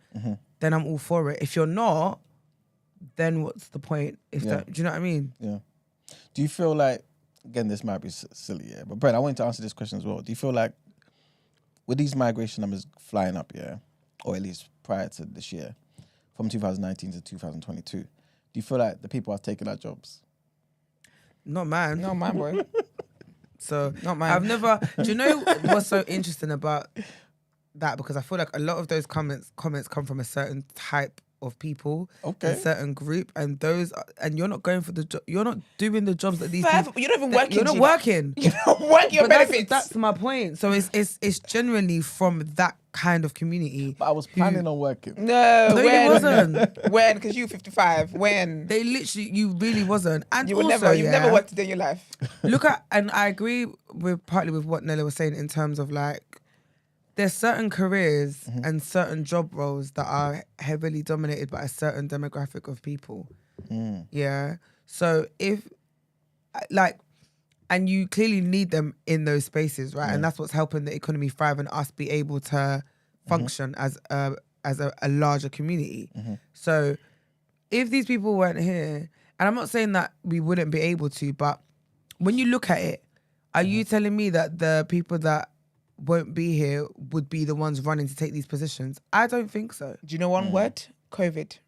[SPEAKER 2] then I'm all for it. If you're not, then what's the point? Do you know what I mean?
[SPEAKER 3] Yeah. Do you feel like, again, this might be silly, but Brent, I want you to answer this question as well. Do you feel like with these migration numbers flying up, or at least prior to this year, from 2019 to 2022, do you feel like the people are taking our jobs?
[SPEAKER 2] Not mine.
[SPEAKER 1] Not mine, boy.
[SPEAKER 2] So
[SPEAKER 1] not mine.
[SPEAKER 2] I've never. Do you know what's so interesting about that? Because I feel like a lot of those comments come from a certain type of people, a certain group, and you're not going for the job. You're not doing the jobs that these people.
[SPEAKER 1] You're not even working.
[SPEAKER 2] You're not working.
[SPEAKER 1] You're not working your benefits.
[SPEAKER 2] That's my point. So it's generally from that kind of community.
[SPEAKER 3] But I was planning on working.
[SPEAKER 1] No,
[SPEAKER 2] No,
[SPEAKER 1] when?
[SPEAKER 2] you wasn't.
[SPEAKER 1] When? Because you 55. When?
[SPEAKER 2] They literally, you really wasn't. And
[SPEAKER 1] You would
[SPEAKER 2] also,
[SPEAKER 1] never. You've never worked a day in your life.
[SPEAKER 2] Look at, and I agree with partly with what Nella was saying in terms of like, there's certain careers and certain job roles that are heavily dominated by a certain demographic of people. Yeah. So if, like, and you clearly need them in those spaces, right? And that's what's helping the economy thrive and us be able to function as a larger community. So if these people weren't here, and I'm not saying that we wouldn't be able to, but when you look at it, are you telling me that the people that won't be here would be the ones running to take these positions? I don't think so.
[SPEAKER 1] Do you know one word? COVID.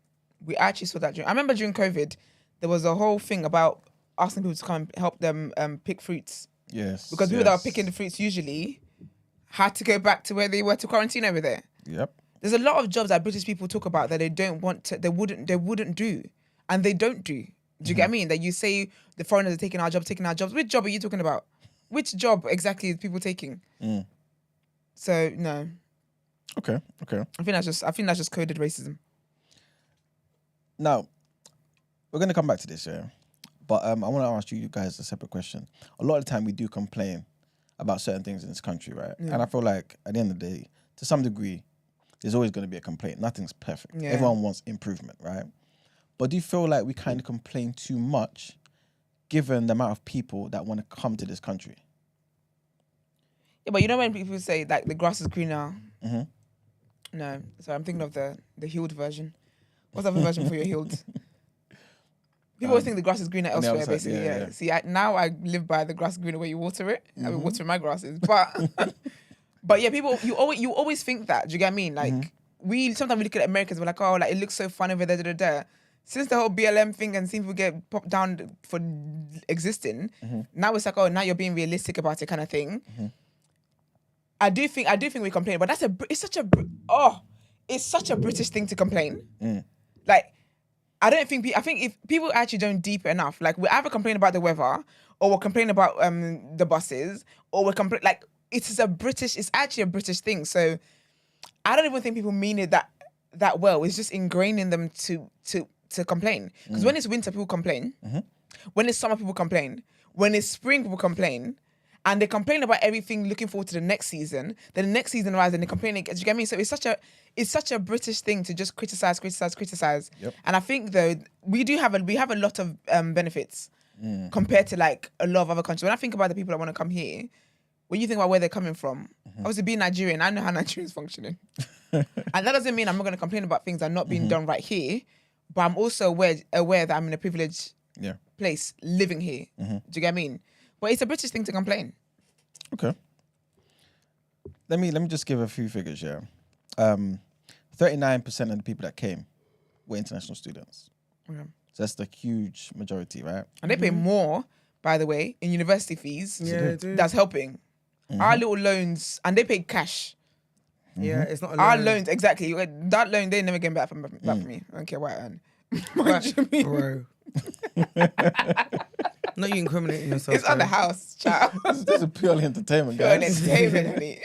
[SPEAKER 1] We actually saw that. I remember during COVID, there was a whole thing about asking people to come and help them pick fruits.
[SPEAKER 3] Yes.
[SPEAKER 1] Because people that were picking the fruits usually had to go back to where they were to quarantine over there.
[SPEAKER 3] Yep.
[SPEAKER 1] There's a lot of jobs that British people talk about that they don't want to, they wouldn't do. And they don't do. Do you get what I mean? That you say the foreigners are taking our jobs. Which job are you talking about? Which job exactly is people taking? So no.
[SPEAKER 3] Okay.
[SPEAKER 1] I think that's just coded racism.
[SPEAKER 3] Now, we're going to come back to this, yeah? But I want to ask you guys a separate question. A lot of the time we do complain about certain things in this country, right?
[SPEAKER 1] Yeah.
[SPEAKER 3] And I feel like at the end of the day, to some degree, there's always going to be a complaint. Nothing's perfect.
[SPEAKER 1] Yeah.
[SPEAKER 3] Everyone wants improvement, right? But do you feel like we kind of complain too much given the amount of people that want to come to this country?
[SPEAKER 1] Yeah, but you know when people say like the grass is greener? No. So I'm thinking of the healed version. What's the other version for your healed? People always think the grass is greener elsewhere,
[SPEAKER 3] side,
[SPEAKER 1] basically.
[SPEAKER 3] yeah.
[SPEAKER 1] See, now I live by the grass is greener where you water it. I've been watering my grasses. But yeah, people, you always think that. Do you get what I mean? Like, sometimes we look at Americans, we're like, oh, like it looks so fun over there, Since the whole BLM thing and seeing people get popped down for existing, now it's like, oh, now you're being realistic about it kind of thing. I do think we complain, but it's such a British thing to complain. Like, I think if people actually don't deep enough, like we either complain about the weather, or we're complaining about the buses, or we're like it's actually a British thing. So I don't even think people mean it that well. It's just ingrained in them to complain. Because when it's winter, people complain. When it's summer, people complain. When it's spring, people complain. And they complain about everything, looking forward to the next season. Then the next season arrives and they complain again. Do you get me? So it's such a British thing to just criticize.
[SPEAKER 3] Yep.
[SPEAKER 1] And I think though we have a lot of benefits compared to like a lot of other countries. When I think about the people that want to come here, when you think about where they're coming from, obviously being Nigerian, I know how Nigerians functioning, and that doesn't mean I'm not going to complain about things that are not being done right here. But I'm also aware that I'm in a privileged place living here. Do you get what I mean? But it's a British thing to complain.
[SPEAKER 3] Okay. Let me just give a few figures here. 39% of the people that came were international students.
[SPEAKER 1] Okay.
[SPEAKER 3] So that's the huge majority, right?
[SPEAKER 1] And they pay more, by the way, in university fees.
[SPEAKER 2] Yeah, they do.
[SPEAKER 1] That's helping. Our little loans, and they pay cash.
[SPEAKER 2] Yeah, it's not a
[SPEAKER 1] Our
[SPEAKER 2] loan.
[SPEAKER 1] loans, exactly. That loan, they never get back from me. I don't care what I earn. What do you mean?
[SPEAKER 2] Bro. Not you incriminating yourself.
[SPEAKER 1] It's on the house, child.
[SPEAKER 3] This is purely entertainment,
[SPEAKER 1] Pure
[SPEAKER 3] guys.
[SPEAKER 1] entertainment, honey.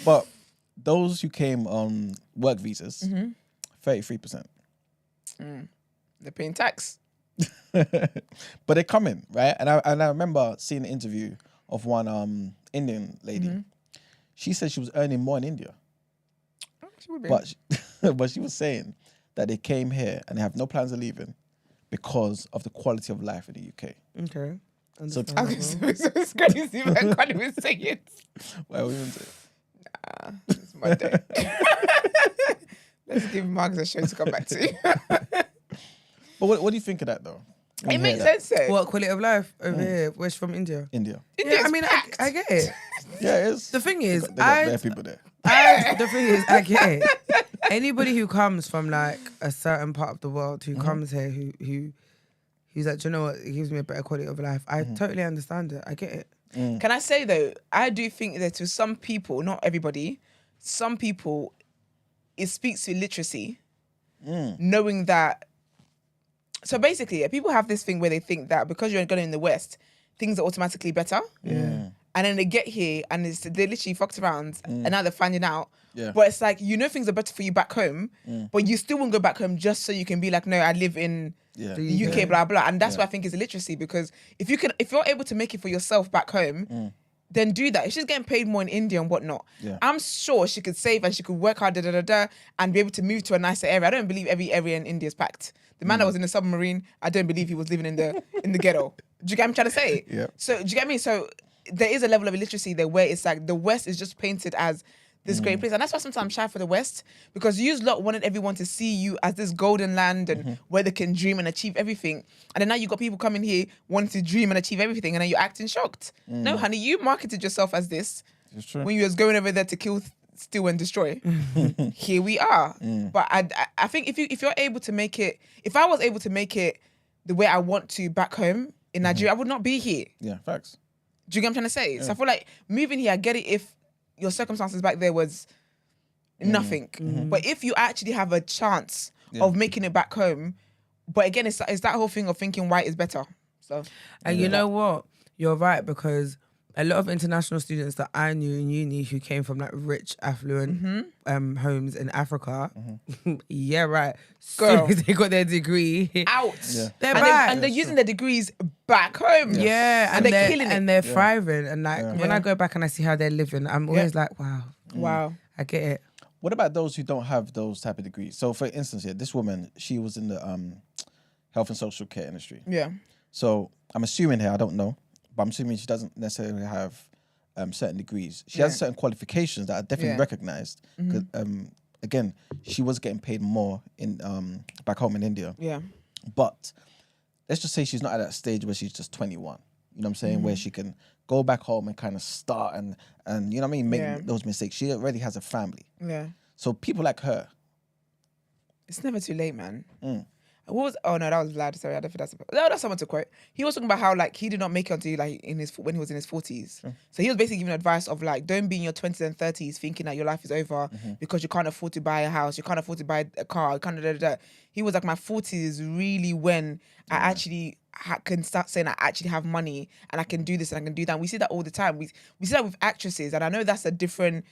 [SPEAKER 3] But those who came on work visas, 33%.
[SPEAKER 1] They're paying tax.
[SPEAKER 3] But they're coming, right? And I remember seeing an interview of one Indian lady. She said she was earning more in India.
[SPEAKER 1] Oh, she would be.
[SPEAKER 3] But she was saying that they came here and they have no plans of leaving because of the quality of life in the UK.
[SPEAKER 2] Okay.
[SPEAKER 3] So
[SPEAKER 1] It's crazy, man. I can't even say it.
[SPEAKER 3] why would you say?
[SPEAKER 1] It's my day. Let's give Marks a show to come back to.
[SPEAKER 3] But what do you think of that, though? When
[SPEAKER 1] It
[SPEAKER 3] you
[SPEAKER 1] makes
[SPEAKER 3] hear that?
[SPEAKER 1] sense, though.
[SPEAKER 2] What quality of life over here? Where's from India?
[SPEAKER 3] India.
[SPEAKER 2] Yeah, I mean, I get it.
[SPEAKER 3] Yeah, it is.
[SPEAKER 2] The thing is,
[SPEAKER 3] They got bare people there.
[SPEAKER 2] the thing is, I get it. Anybody who comes from like a certain part of the world, who comes here, who's like, do you know what, it gives me a better quality of life. I totally understand it. I get it.
[SPEAKER 1] Can I say though, I do think that to some people, not everybody, some people, it speaks to literacy, knowing that. So basically, people have this thing where they think that because you're going in the West, things are automatically better.
[SPEAKER 2] Yeah.
[SPEAKER 1] and then they get here and they literally fucked around, and now they're finding out.
[SPEAKER 3] Yeah.
[SPEAKER 1] But it's like, things are better for you back home, but you still won't go back home just so you can be like, no, I live in
[SPEAKER 3] Yeah.
[SPEAKER 1] the UK, blah blah. And that's what I think is illiteracy, because if you're able to make it for yourself back home, then do that. If she's getting paid more in India and whatnot, I'm sure she could save and she could work hard, and be able to move to a nicer area. I don't believe every area in India is packed. The man that was in the submarine, I don't believe he was living in the ghetto. Do you get what I'm trying to say?
[SPEAKER 3] Yeah.
[SPEAKER 1] So do you get me? So there is a level of illiteracy there where it's like the West is just painted as this great place. And that's why sometimes I'm shy for the West, because you lot wanted everyone to see you as this golden land and where they can dream and achieve everything. And then now you got people coming here wanting to dream and achieve everything, and then you're acting shocked. No, honey, you marketed yourself as this
[SPEAKER 3] It's true.
[SPEAKER 1] when you was going over there to kill, steal, and destroy. Here we are. But I think if you're able to make it, if I was able to make it the way I want to back home in Nigeria, I would not be here.
[SPEAKER 3] Yeah, facts.
[SPEAKER 1] Do you get what I'm trying to say? So I feel like moving here, I get it if your circumstances back there was nothing. But if you actually have a chance of making it back home, but again, it's that whole thing of thinking white is better. So,
[SPEAKER 2] And you know what? You're right, because a lot of international students that I knew in uni who came from like rich, affluent homes in Africa, yeah, right.
[SPEAKER 1] Girl.
[SPEAKER 2] So they got their degree.
[SPEAKER 1] out.
[SPEAKER 3] Yeah.
[SPEAKER 2] They're
[SPEAKER 1] and,
[SPEAKER 2] back.
[SPEAKER 1] they're using their degrees back home.
[SPEAKER 2] Yeah,
[SPEAKER 1] And they're killing it.
[SPEAKER 2] and they're thriving. And like when
[SPEAKER 1] Yeah.
[SPEAKER 2] I go back and I see how they're living, I'm always like, wow,
[SPEAKER 1] Wow.
[SPEAKER 2] I get it.
[SPEAKER 3] What about those who don't have those type of degrees? So, for instance, here, this woman, she was in the health and social care industry.
[SPEAKER 1] Yeah.
[SPEAKER 3] So, I'm assuming here, I don't know, but I'm assuming she doesn't necessarily have certain degrees. She has certain qualifications that are definitely recognized. 'Cause, again, she was getting paid more in back home in India.
[SPEAKER 1] Yeah.
[SPEAKER 3] But let's just say she's not at that stage where she's just 21. You know what I'm saying? Where she can go back home and kind of start and you know what I mean, make those mistakes. She already has a family.
[SPEAKER 1] Yeah.
[SPEAKER 3] So people like her.
[SPEAKER 1] It's never too late, man. What was? Oh no, that was Vlad. Sorry, I don't think that's someone to quote. He was talking about how like he did not make it until like when he was in his 40s. So he was basically giving advice of like, don't be in your 20s and 30s thinking that your life is over because you can't afford to buy a house, you can't afford to buy a car, you can't. He was like, my 40s is really when I actually can start saying I actually have money and I can do this and I can do that. And we see that all the time. We see that with actresses, and I know that's a different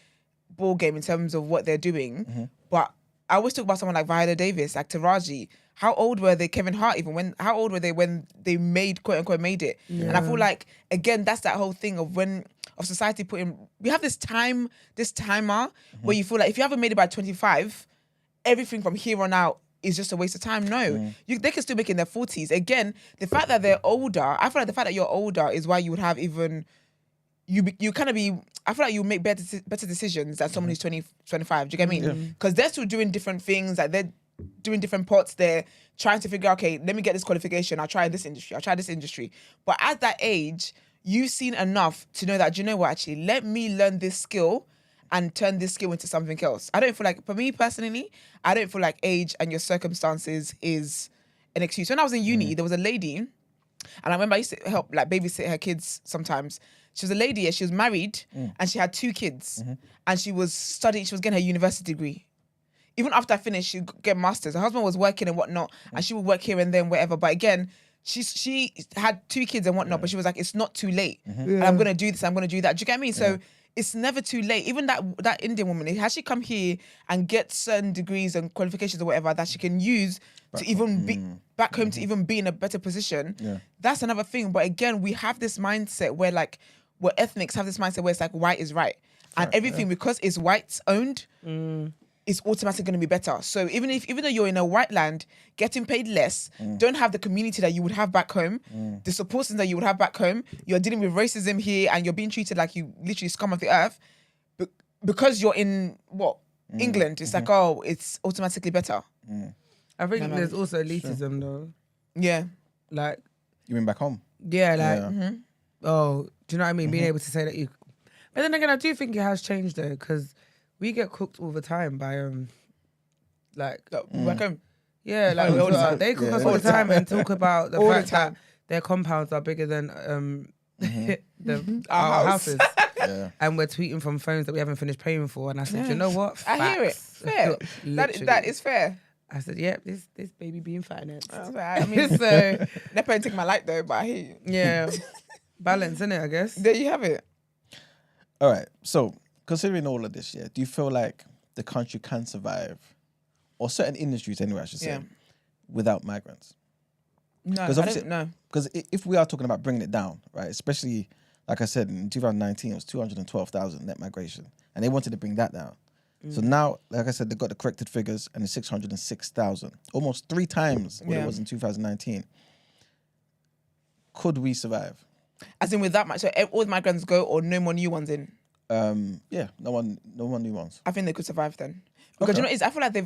[SPEAKER 1] ball game in terms of what they're doing, but I always talk about someone like Viola Davis, like Taraji. How old were they? Kevin Hart, even how old were they when they made, quote unquote, made it? And I feel like, again, that's that whole thing of society we have this timer where you feel like if you haven't made it by 25, everything from here on out is just a waste of time. No, they can still make it in their 40s. Again, the fact that they're older, I feel like the fact that you're older is why you would have even, you kind of be, I feel like you make better decisions than someone who's 20, 25. Do you get what I mean? Because they're still doing different things, like they're doing different pots. They're trying to figure out, okay, let me get this qualification. I'll try this industry. But at that age, you've seen enough to know that, do you know what, actually, let me learn this skill and turn this skill into something else. I don't feel like, for me personally, I don't feel like age and your circumstances is an excuse. When I was in uni, there was a lady, and I remember I used to help like babysit her kids sometimes. She was a lady, she was married, and she had 2 kids, and she was studying, she was getting her university degree. Even after I finished, she'd get masters. Her husband was working and whatnot, and she would work here and then wherever. But again, she had 2 kids and whatnot, but she was like, it's not too late. And I'm gonna do this, I'm gonna do that. Do you get me? So it's never too late. Even that Indian woman, has she come here and get certain degrees and qualifications or whatever that she can use to even be back home, to even be in a better position? That's another thing. But again, we have this mindset where like, we're ethnics have this mindset where it's like white is right. And everything, because it's whites owned, it's automatically going to be better. So even though you're in a white land, getting paid less, don't have the community that you would have back home, the support system that you would have back home, you're dealing with racism here and you're being treated like you literally scum of the earth, because you're in England, it's like, oh, it's automatically better.
[SPEAKER 2] I think there's also elitism though.
[SPEAKER 1] Yeah.
[SPEAKER 2] Like,
[SPEAKER 3] You mean back home?
[SPEAKER 2] yeah, like, oh, do you know what I mean? Being able to say that you... But then again, I do think it has changed though, because we get cooked all the time by, like...
[SPEAKER 1] Back home.
[SPEAKER 2] Yeah, like
[SPEAKER 1] all the time.
[SPEAKER 2] they cook us all the time and talk about the
[SPEAKER 1] All the
[SPEAKER 2] fact
[SPEAKER 1] time.
[SPEAKER 2] that their compounds are bigger than our
[SPEAKER 1] Our
[SPEAKER 2] houses.
[SPEAKER 3] Yeah.
[SPEAKER 2] And we're tweeting from phones that we haven't finished paying for. And I said, you know what?
[SPEAKER 1] I hear it.
[SPEAKER 2] Facts.
[SPEAKER 1] Fair. that
[SPEAKER 2] Literally.
[SPEAKER 1] is fair.
[SPEAKER 2] I said, yep, this baby being financed.
[SPEAKER 1] I mean, so never take my light though, but I hear you.
[SPEAKER 2] Yeah. Balance, innit, I guess?
[SPEAKER 1] There you have it.
[SPEAKER 3] All right. So, considering all of this, do you feel like the country can survive, or certain industries anyway, I should say, without migrants?
[SPEAKER 1] No, I don't know.
[SPEAKER 3] Because if we are talking about bringing it down, right, especially, like I said, in 2019, it was 212,000 net migration, and they wanted to bring that down. So now, like I said, they've got the corrected figures, and it's 606,000, almost 3 times what it was in 2019. Could we survive?
[SPEAKER 1] As in with that much, so all the migrants go or no more new ones in?
[SPEAKER 3] No one new ones.
[SPEAKER 1] I think they could survive then. Because you know,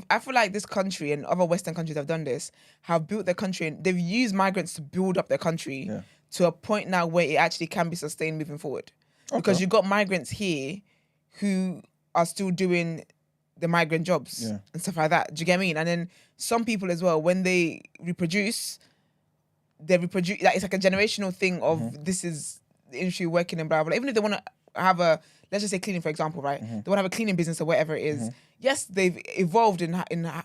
[SPEAKER 1] I feel like this country and other Western countries have done this, have built their country and they've used migrants to build up their country to a point now where it actually can be sustained moving forward. Because you've got migrants here who are still doing the migrant jobs and stuff like that. Do you get me? And then some people as well, when they reproduce, like it's like a generational thing of this is the industry working and blah blah. Even if they want to have let's just say cleaning, for example, right? They want to have a cleaning business or whatever it is. Yes, they've evolved in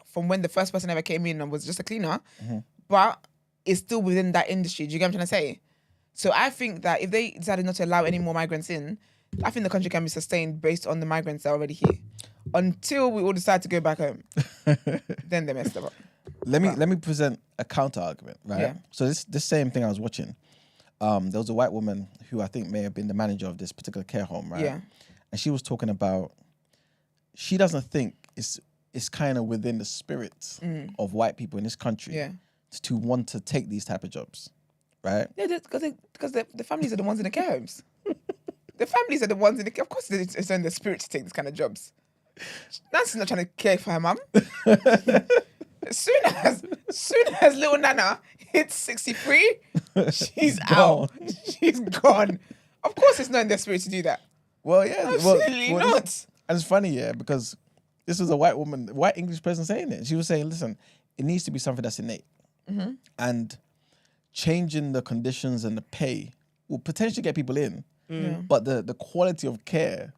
[SPEAKER 1] from when the first person ever came in and was just a cleaner, but it's still within that industry. Do you get what I'm trying to say? So I think that if they decided not to allow any more migrants in, I think the country can be sustained based on the migrants that are already here. Until we all decide to go back home, then they messed up.
[SPEAKER 3] Let me present a counter argument, right?
[SPEAKER 1] Yeah.
[SPEAKER 3] So this same thing I was watching, there was a white woman who I think may have been the manager of this particular care home, right?
[SPEAKER 1] Yeah.
[SPEAKER 3] And she was talking about she doesn't think it's kind of within the spirit of white people in this country to want to take these type of jobs, right?
[SPEAKER 1] Yeah, because the families are the ones in the care homes. The families are the ones in the care. Of course, it's in the spirit to take these kind of jobs. Nancy's not trying to care for her mum. As soon as little Nana hits 63, she's out. She's gone. Of course, it's not in their spirit to do that.
[SPEAKER 3] Well, yeah,
[SPEAKER 1] Absolutely not.
[SPEAKER 3] And it's funny, because this was a white English person saying it. She was saying, listen, it needs to be something that's innate. And changing the conditions and the pay will potentially get people in, but the quality of care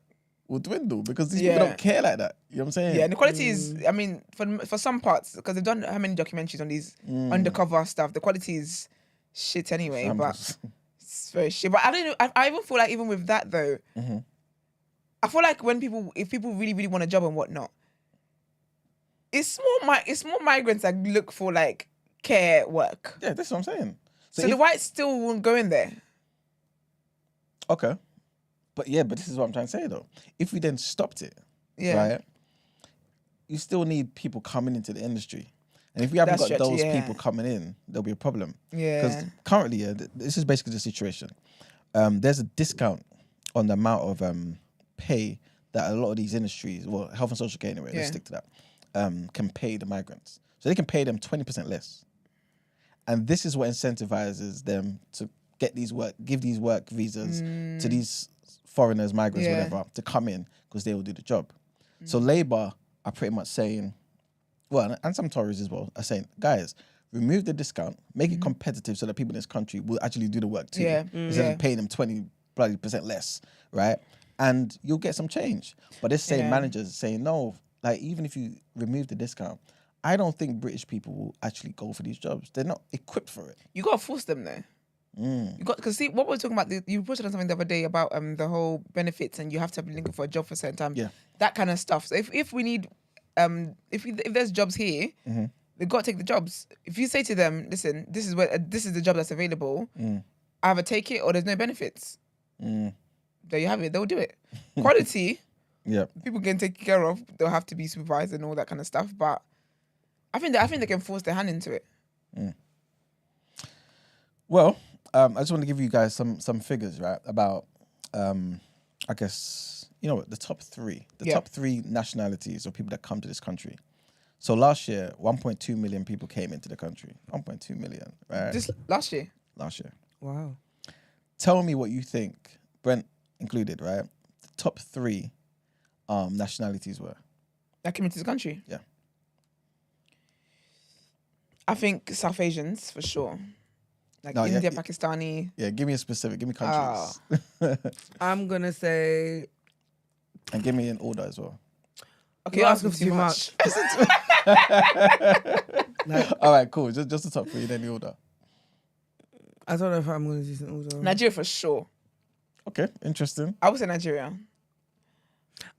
[SPEAKER 3] will dwindle because these people don't care like that. You know what I'm saying?
[SPEAKER 1] Yeah, and the quality is, I mean, for some parts, because they've done how many documentaries on these undercover stuff, the quality is shit anyway, but it's very shit. But I don't know, I even feel like even with that though, I feel like if people really, really want a job and whatnot, it's more migrants that look for like care work.
[SPEAKER 3] Yeah, that's what I'm saying.
[SPEAKER 1] So the whites still won't go in there.
[SPEAKER 3] Okay. But this is what I'm trying to say though. If we then stopped it, right, you still need people coming into the industry. And if we haven't got those people coming in, there'll be a problem. Yeah. Because currently, this is basically the situation. There's a discount on the amount of pay that a lot of these industries, well, health and social care anyway, let's stick to that, can pay the migrants. So they can pay them 20% less. And this is what incentivizes them to give these work visas to these foreigners, migrants, whatever, to come in because they will do the job. So Labour are pretty much saying, well, and some Tories as well, are saying, guys, remove the discount, make it competitive so that people in this country will actually do the work too. Instead of paying them 20% less, right? And you'll get some change. But this same managers saying, no, like even if you remove the discount, I don't think British people will actually go for these jobs. They're not equipped for it.
[SPEAKER 1] You got to force them there. You got, because see what we're talking about. You posted on something the other day about the whole benefits and you have to be looking for a job for a certain time. Yeah, that kind of stuff. So if we need, if there's jobs here, they've got to take the jobs. If you say to them, listen, this is the job that's available. Either take it or there's no benefits. There you have it. They'll do it. Quality. People can take care of. They'll have to be supervised and all that kind of stuff. But I think they can force their hand into it.
[SPEAKER 3] Well, I just want to give you guys some figures, right, about, I guess, the top three. Top three nationalities of people that come to this country. So last year, 1.2 million people came into the country. 1.2 million, right?
[SPEAKER 1] Just last year?
[SPEAKER 3] Last year.
[SPEAKER 2] Wow.
[SPEAKER 3] Tell me what you think, Brent included, right? The top three nationalities were.
[SPEAKER 1] That came into the country?
[SPEAKER 3] Yeah.
[SPEAKER 1] I think South Asians, for sure. Like India, Pakistani.
[SPEAKER 3] Yeah, give me countries.
[SPEAKER 2] I'm going to say...
[SPEAKER 3] And give me an order as well.
[SPEAKER 1] Okay, you're asking too much.
[SPEAKER 3] All right, cool. Just the top three in any order.
[SPEAKER 2] I don't know if I'm going to do an order.
[SPEAKER 1] Nigeria for sure.
[SPEAKER 3] Okay, interesting.
[SPEAKER 1] I would say Nigeria.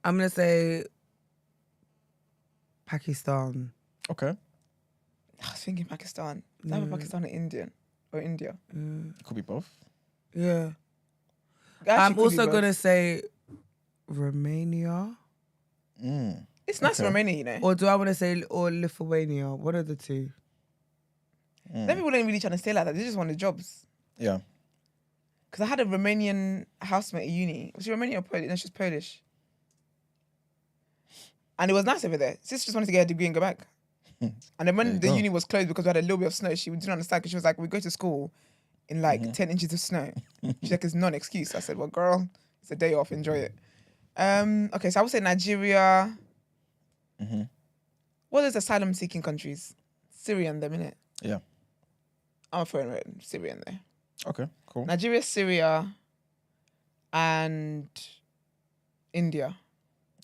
[SPEAKER 2] I'm gonna say Pakistan.
[SPEAKER 3] Okay.
[SPEAKER 1] I was thinking Pakistan. Is either Pakistan or Indian or India?
[SPEAKER 3] Could be both.
[SPEAKER 2] Yeah.
[SPEAKER 1] Actually,
[SPEAKER 2] I'm
[SPEAKER 1] could be
[SPEAKER 2] also
[SPEAKER 1] both.
[SPEAKER 2] gonna say Romania.
[SPEAKER 1] It's nice in Romania, you know.
[SPEAKER 2] Or do I want to say or Lithuania? What are the two?
[SPEAKER 1] Then people ain't really trying to stay like that. They just want the jobs.
[SPEAKER 3] Yeah.
[SPEAKER 1] Because I had a Romanian housemate at uni. Was she Romanian or Polish? No, she's Polish. And it was nice over there. Sister just wanted to get a degree and go back. And then when the uni was closed because we had a little bit of snow, she didn't understand because she was like, we go to school in like 10 inches of snow. She's like, it's not an excuse. I said, well, girl, it's a day off. Enjoy it. Okay, so I would say Nigeria. What is asylum-seeking countries? Syria and them, innit?
[SPEAKER 3] Yeah.
[SPEAKER 1] I'm throwing Syria in there.
[SPEAKER 3] Okay, cool.
[SPEAKER 1] Nigeria, Syria, and India.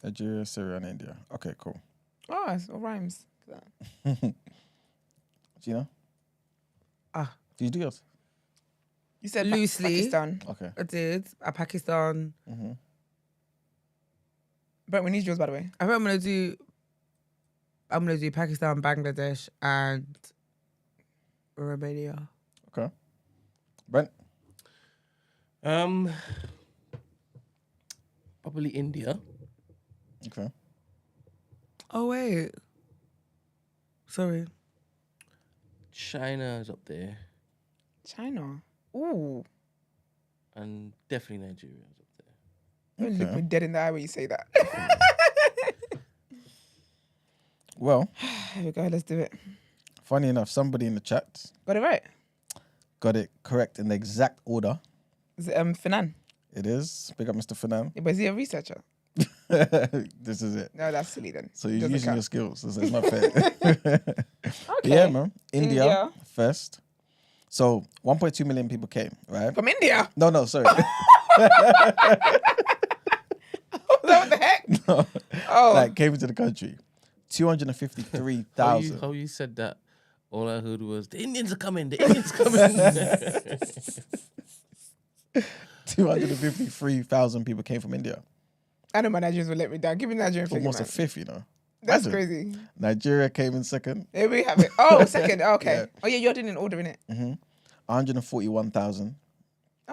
[SPEAKER 3] Nigeria, Syria, and India. Okay, cool.
[SPEAKER 1] Oh, it all rhymes.
[SPEAKER 3] Gina?
[SPEAKER 2] Ah.
[SPEAKER 3] Do you do yours?
[SPEAKER 1] You said
[SPEAKER 2] Loosely.
[SPEAKER 1] Pakistan.
[SPEAKER 3] Okay.
[SPEAKER 2] I did. Pakistan.
[SPEAKER 1] But we need yours, by the way.
[SPEAKER 2] I think I'm gonna do Pakistan, Bangladesh, and Romania.
[SPEAKER 3] Okay. Brent?
[SPEAKER 4] Probably India.
[SPEAKER 3] Okay.
[SPEAKER 2] Oh wait. Sorry.
[SPEAKER 4] China is up there.
[SPEAKER 1] China. Ooh.
[SPEAKER 4] And definitely Nigeria is up there.
[SPEAKER 1] Don't look me dead in the eye when you say that.
[SPEAKER 3] Well,
[SPEAKER 1] Here we go. Let's do it.
[SPEAKER 3] funny enough, somebody in the chat
[SPEAKER 1] Got it right.
[SPEAKER 3] got it correct in the exact order.
[SPEAKER 1] Is it Fanan?
[SPEAKER 3] It is. Big up Mr. Fanan.
[SPEAKER 1] Yeah, but is he a researcher?
[SPEAKER 3] This is it.
[SPEAKER 1] No, that's silly then.
[SPEAKER 3] So you're
[SPEAKER 1] Doesn't
[SPEAKER 3] using your
[SPEAKER 1] count.
[SPEAKER 3] skills. So it's not fair.
[SPEAKER 1] Okay.
[SPEAKER 3] Yeah, man. India,
[SPEAKER 1] India.
[SPEAKER 3] first. So 1.2 million people came, right?
[SPEAKER 1] From India?
[SPEAKER 3] No, sorry.
[SPEAKER 1] What the heck?
[SPEAKER 3] No.
[SPEAKER 1] Oh.
[SPEAKER 3] Like came into the country. 253,000.
[SPEAKER 4] How you said that? All I heard was the Indians are coming. The Indians are coming.
[SPEAKER 3] 253,000 people came from India.
[SPEAKER 1] I know my Nigerians will let me down. Give me Nigerian figure,
[SPEAKER 3] Almost
[SPEAKER 1] man.
[SPEAKER 3] a fifth, you know.
[SPEAKER 1] That's
[SPEAKER 3] Imagine.
[SPEAKER 1] crazy.
[SPEAKER 3] Nigeria came in second.
[SPEAKER 1] Here we have it. Oh, second. Okay.
[SPEAKER 3] Yeah.
[SPEAKER 1] Oh, yeah, you're doing an order, innit?
[SPEAKER 3] 141,000.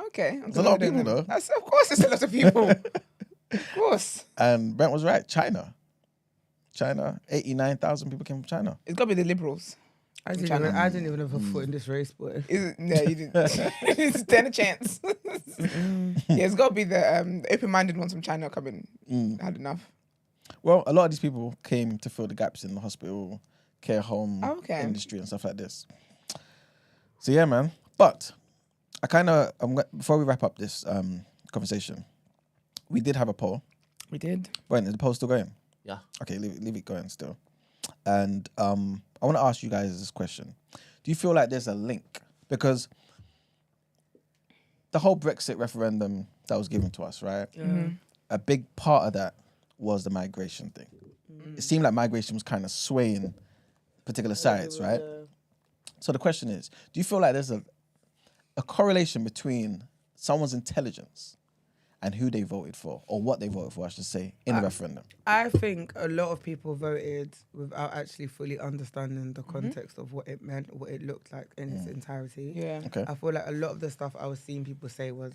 [SPEAKER 1] Okay.
[SPEAKER 3] It's a lot of people, though.
[SPEAKER 1] That's, of course, it's a lot of people. Of course.
[SPEAKER 3] And Brent was right. China, 89,000 people came from China.
[SPEAKER 1] It's got to be the liberals.
[SPEAKER 2] I didn't even have a foot in this race, boy.
[SPEAKER 1] Is it? No, you didn't. Stand a chance. Yeah, it's got to be the open-minded ones from China coming. Had enough.
[SPEAKER 3] Well, a lot of these people came to fill the gaps in the hospital, care home
[SPEAKER 1] Okay.
[SPEAKER 3] industry and stuff like this. So yeah, man. But before we wrap up this conversation, we did have a poll.
[SPEAKER 1] We did.
[SPEAKER 3] Brent, is the poll still going?
[SPEAKER 4] Yeah.
[SPEAKER 3] Okay, leave it going still. And I want to ask you guys this question. Do you feel like there's a link? Because the whole Brexit referendum that was given to us, right? A big part of that was the migration thing. It seemed like migration was kind of swaying particular sides, right? So the question is, do you feel like there's a correlation between someone's intelligence and who they voted for, or what they voted for, I should say, in the referendum?
[SPEAKER 2] I think a lot of people voted without actually fully understanding the context of what it meant, what it looked like in its entirety.
[SPEAKER 1] Yeah.
[SPEAKER 3] Okay.
[SPEAKER 2] I feel like a lot of the stuff I was seeing people say was,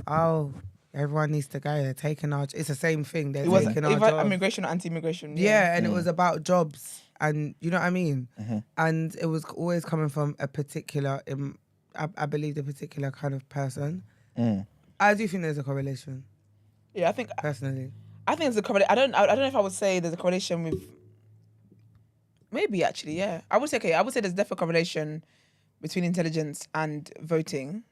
[SPEAKER 2] oh, everyone needs to go. They're taking our... It's the same thing. They're
[SPEAKER 1] It was
[SPEAKER 2] taking our jobs.
[SPEAKER 1] immigration or anti-immigration.
[SPEAKER 2] Yeah, and it was about jobs. And you know what I mean? And it was always coming from a particular... I believe the particular kind of person. I do think there's a correlation,
[SPEAKER 1] Yeah, I think
[SPEAKER 2] personally.
[SPEAKER 1] there's a correlation. I don't know if I would say there's a correlation with. Maybe actually, yeah. I would say there's definitely a correlation between intelligence and voting.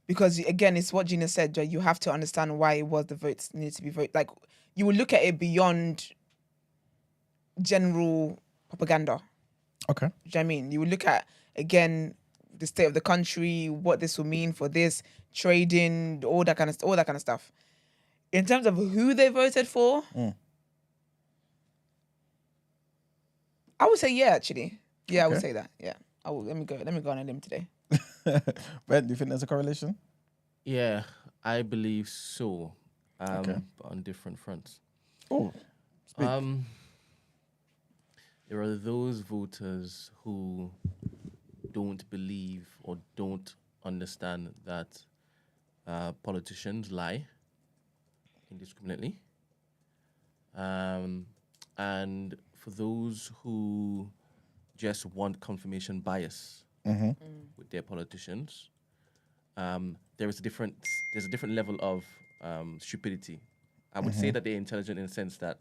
[SPEAKER 1] Because again, it's what Gina said. You have to understand why it was the votes needed to be voted. Like you will look at it beyond general propaganda.
[SPEAKER 3] Okay.
[SPEAKER 1] Do you know what I mean? You would look at again the state of the country, what this will mean for this trading, all that kind of stuff. In terms of who they voted for, I would say yeah. Actually, yeah, I would say that. Yeah, I will. Let me go on a limb today.
[SPEAKER 3] Brent, do you think there's a correlation?
[SPEAKER 4] Yeah, I believe so.
[SPEAKER 3] Okay.
[SPEAKER 4] but on different fronts.
[SPEAKER 3] Oh, speak.
[SPEAKER 4] There are those voters who don't believe or don't understand that politicians lie indiscriminately. And for those who just want confirmation bias with their politicians, there's a different level of stupidity. I would say that they're intelligent in the sense that,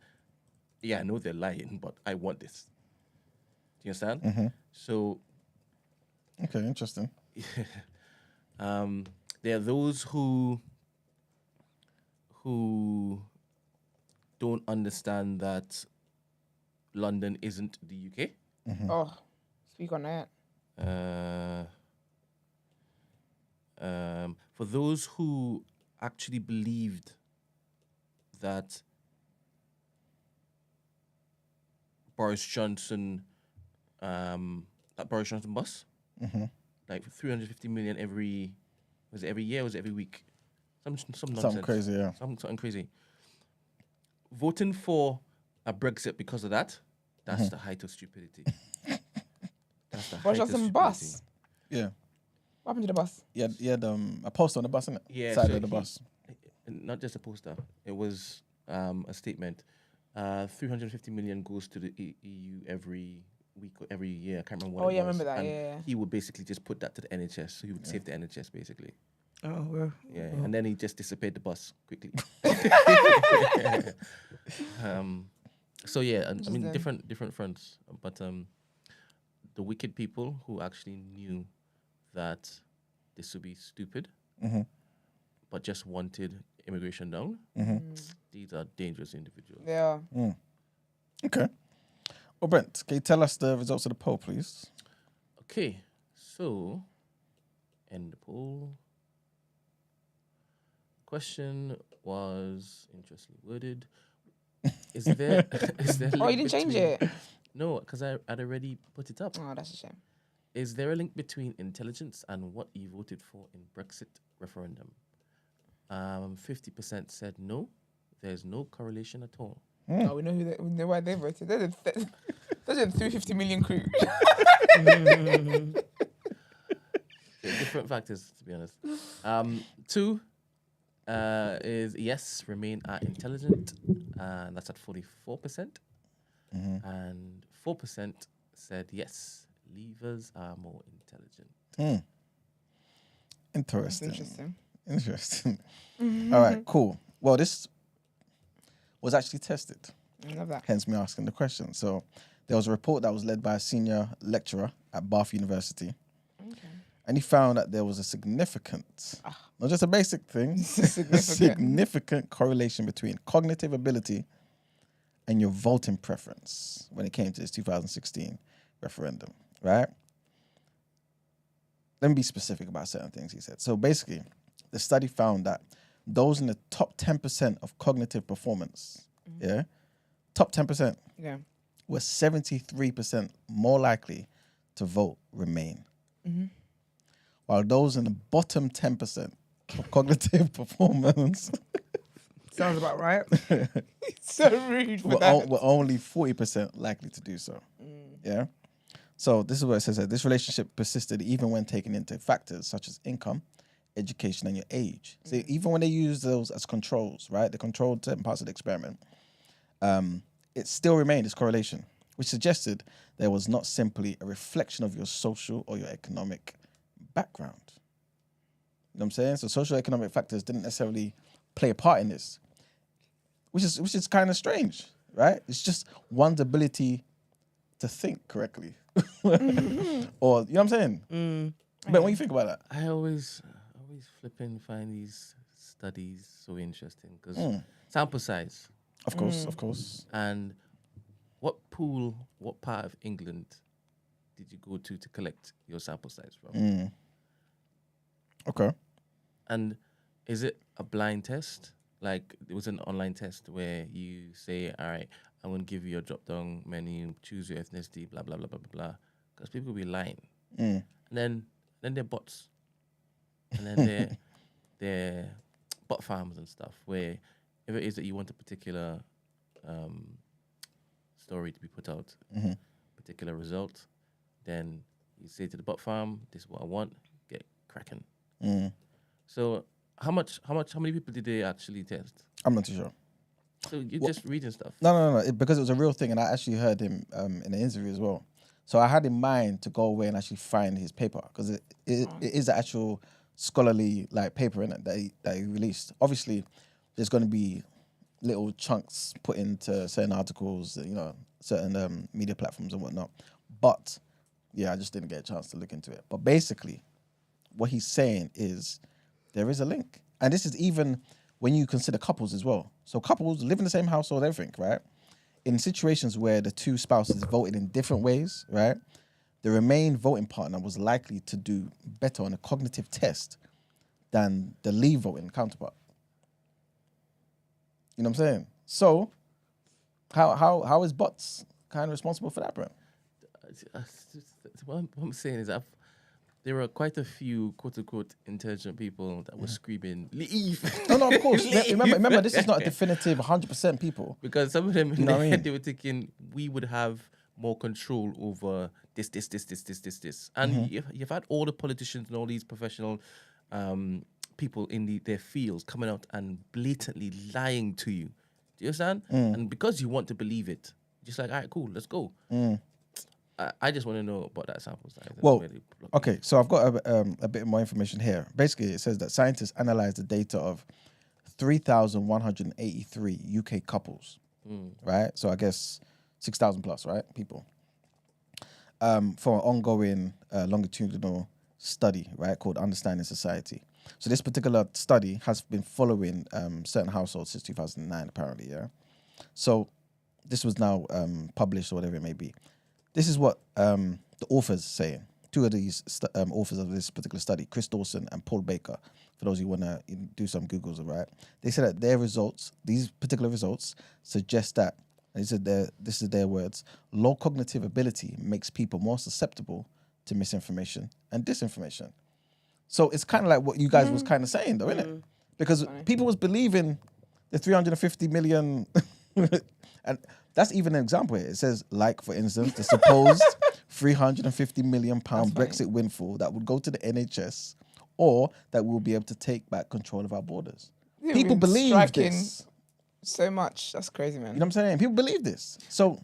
[SPEAKER 4] yeah, I know they're lying, but I want this. Do you understand? So
[SPEAKER 3] Okay, interesting.
[SPEAKER 4] there are those who don't understand that London isn't the UK.
[SPEAKER 1] Oh, speak on that.
[SPEAKER 4] For those who actually believed that Boris Johnson bus, like 350 million every year, or was it every week? Some nonsense.
[SPEAKER 3] Something crazy, yeah.
[SPEAKER 4] Something crazy. Voting for a Brexit because of that, that's the height of stupidity. That's the
[SPEAKER 1] Boris
[SPEAKER 4] height of
[SPEAKER 1] Johnson
[SPEAKER 4] stupidity.
[SPEAKER 1] bus.
[SPEAKER 3] Yeah.
[SPEAKER 1] What happened to the bus?
[SPEAKER 3] You had a poster on the bus, innit?
[SPEAKER 4] Yeah,
[SPEAKER 3] Side
[SPEAKER 4] so
[SPEAKER 3] of the bus.
[SPEAKER 4] Not just a poster. It was a statement. 350 million goes to the EU every week or every year. I can't remember what
[SPEAKER 1] Oh,
[SPEAKER 4] it
[SPEAKER 1] yeah, I
[SPEAKER 4] was.
[SPEAKER 1] remember that,
[SPEAKER 4] And
[SPEAKER 1] yeah.
[SPEAKER 4] he would basically just put that to the NHS. So he would save the NHS, basically.
[SPEAKER 2] Oh, well.
[SPEAKER 4] Yeah, and then he just dissipated the bus quickly. So yeah, I mean
[SPEAKER 1] Interesting.
[SPEAKER 4] different fronts, but the wicked people who actually knew that this would be stupid, but just wanted immigration down. These are dangerous individuals.
[SPEAKER 1] Yeah.
[SPEAKER 3] Okay. Well, Brent, can you tell us the results of the poll, please?
[SPEAKER 4] Okay, so end the poll. Question was interestingly worded. Is there a
[SPEAKER 1] Oh,
[SPEAKER 4] link
[SPEAKER 1] you didn't change
[SPEAKER 4] between-
[SPEAKER 1] it?
[SPEAKER 4] No, because I'd already put it up.
[SPEAKER 1] Oh, that's a shame.
[SPEAKER 4] Is there a link between intelligence and what you voted for in Brexit referendum? 50% said no. There's no correlation at all.
[SPEAKER 1] Oh, we know why they voted. They're the 350 million crew.
[SPEAKER 4] Different factors, to be honest. 2 is yes, remain are intelligent. That's at 44%. And 4% said yes, leavers are more intelligent.
[SPEAKER 3] Interesting.
[SPEAKER 1] Interesting.
[SPEAKER 3] All right, cool. Well, this was actually tested,
[SPEAKER 1] I love that.
[SPEAKER 3] hence me asking the question. So there was a report that was led by a senior lecturer at Bath University. And he found that there was a significant, not just a basic thing, a significant correlation between cognitive ability and your voting preference when it came to this 2016 referendum, right? Let me be specific about certain things, he said. So basically, the study found that those in the top 10% of cognitive performance, top 10%, were 73% more likely to vote Remain. While those in the bottom 10% of cognitive performance
[SPEAKER 2] Sounds about right.
[SPEAKER 1] So rude for that.
[SPEAKER 3] were only 40% likely to do so. Yeah. So this is what it says here. This relationship persisted even when taking into factors such as income, education, and your age. So even when they use those as controls, right? The controlled certain parts of the experiment, it still remained this correlation, which suggested there was not simply a reflection of your social or your economic background. You know what I'm saying? So social economic factors didn't necessarily play a part in this, which is kind of strange, right? It's just one's ability to think correctly. Or, you know what I'm saying? But when you think about that,
[SPEAKER 4] I always flipping find these studies so interesting because sample size
[SPEAKER 3] of course.
[SPEAKER 4] and what part of England did you go to collect your sample size from?
[SPEAKER 3] Okay.
[SPEAKER 4] And is it a blind test? Like it was an online test where you say, all right, I'm going to give you a drop-down menu, choose your ethnicity, blah, blah, blah, blah, blah, blah. Because people will be lying. And then they're bots. And then they're bot farms and stuff where if it is that you want a particular story to be put out, particular result, then you say to the bot farm, "This is what I want. Get cracking." So how many people did they actually test?
[SPEAKER 3] I'm not too sure.
[SPEAKER 4] So you're just reading stuff.
[SPEAKER 3] No. Because it was a real thing, and I actually heard him in an interview as well. So I had in mind to go away and actually find his paper because it is an actual scholarly like paper in it that he released. Obviously, there's going to be little chunks put into certain articles, you know, certain media platforms and whatnot. But yeah, I just didn't get a chance to look into it. But basically, what he's saying is there is a link, and this is even when you consider couples as well. So couples live in the same household, everything, right? In situations where the two spouses voted in different ways, right? The remaining voting partner was likely to do better on a cognitive test than the leave voting counterpart. You know what I'm saying? So, how is bots kind of responsible for that, bro?
[SPEAKER 4] What I'm saying is there are quite a few quote-unquote intelligent people that were screaming, "Leave!"
[SPEAKER 3] No, of course. Remember, this is not a definitive 100% people.
[SPEAKER 4] Because some of them in their head, they were thinking, we would have more control over this. And you've had all the politicians and all these professional people in their fields coming out and blatantly lying to you. Do you understand? And because you want to believe it, just like, all right, cool, let's go. I just want to know about that sample size.
[SPEAKER 3] Well, okay, so I've got a bit more information here. Basically, it says that scientists analyzed the data of 3,183 UK couples, right? So I guess 6,000 plus, right, people, for an ongoing longitudinal study, right, called Understanding Society. So this particular study has been following certain households since 2009, apparently, yeah? So this was now published or whatever it may be. This is what the authors saying. Two of these authors of this particular study, Chris Dawson and Paul Baker, for those who want to do some Googles, right? They said that their results, these particular results, suggest that, and this is their words, low cognitive ability makes people more susceptible to misinformation and disinformation. So it's kind of like what you guys was kind of saying, though, isn't it? Because people was believing the 350 million... And that's even an example here. It says, like, for instance, the supposed £350 million Brexit windfall that would go to the NHS or that we'll be able to take back control of our borders. People believe this.
[SPEAKER 1] So much. That's crazy, man.
[SPEAKER 3] You know what I'm saying? People believe this. So,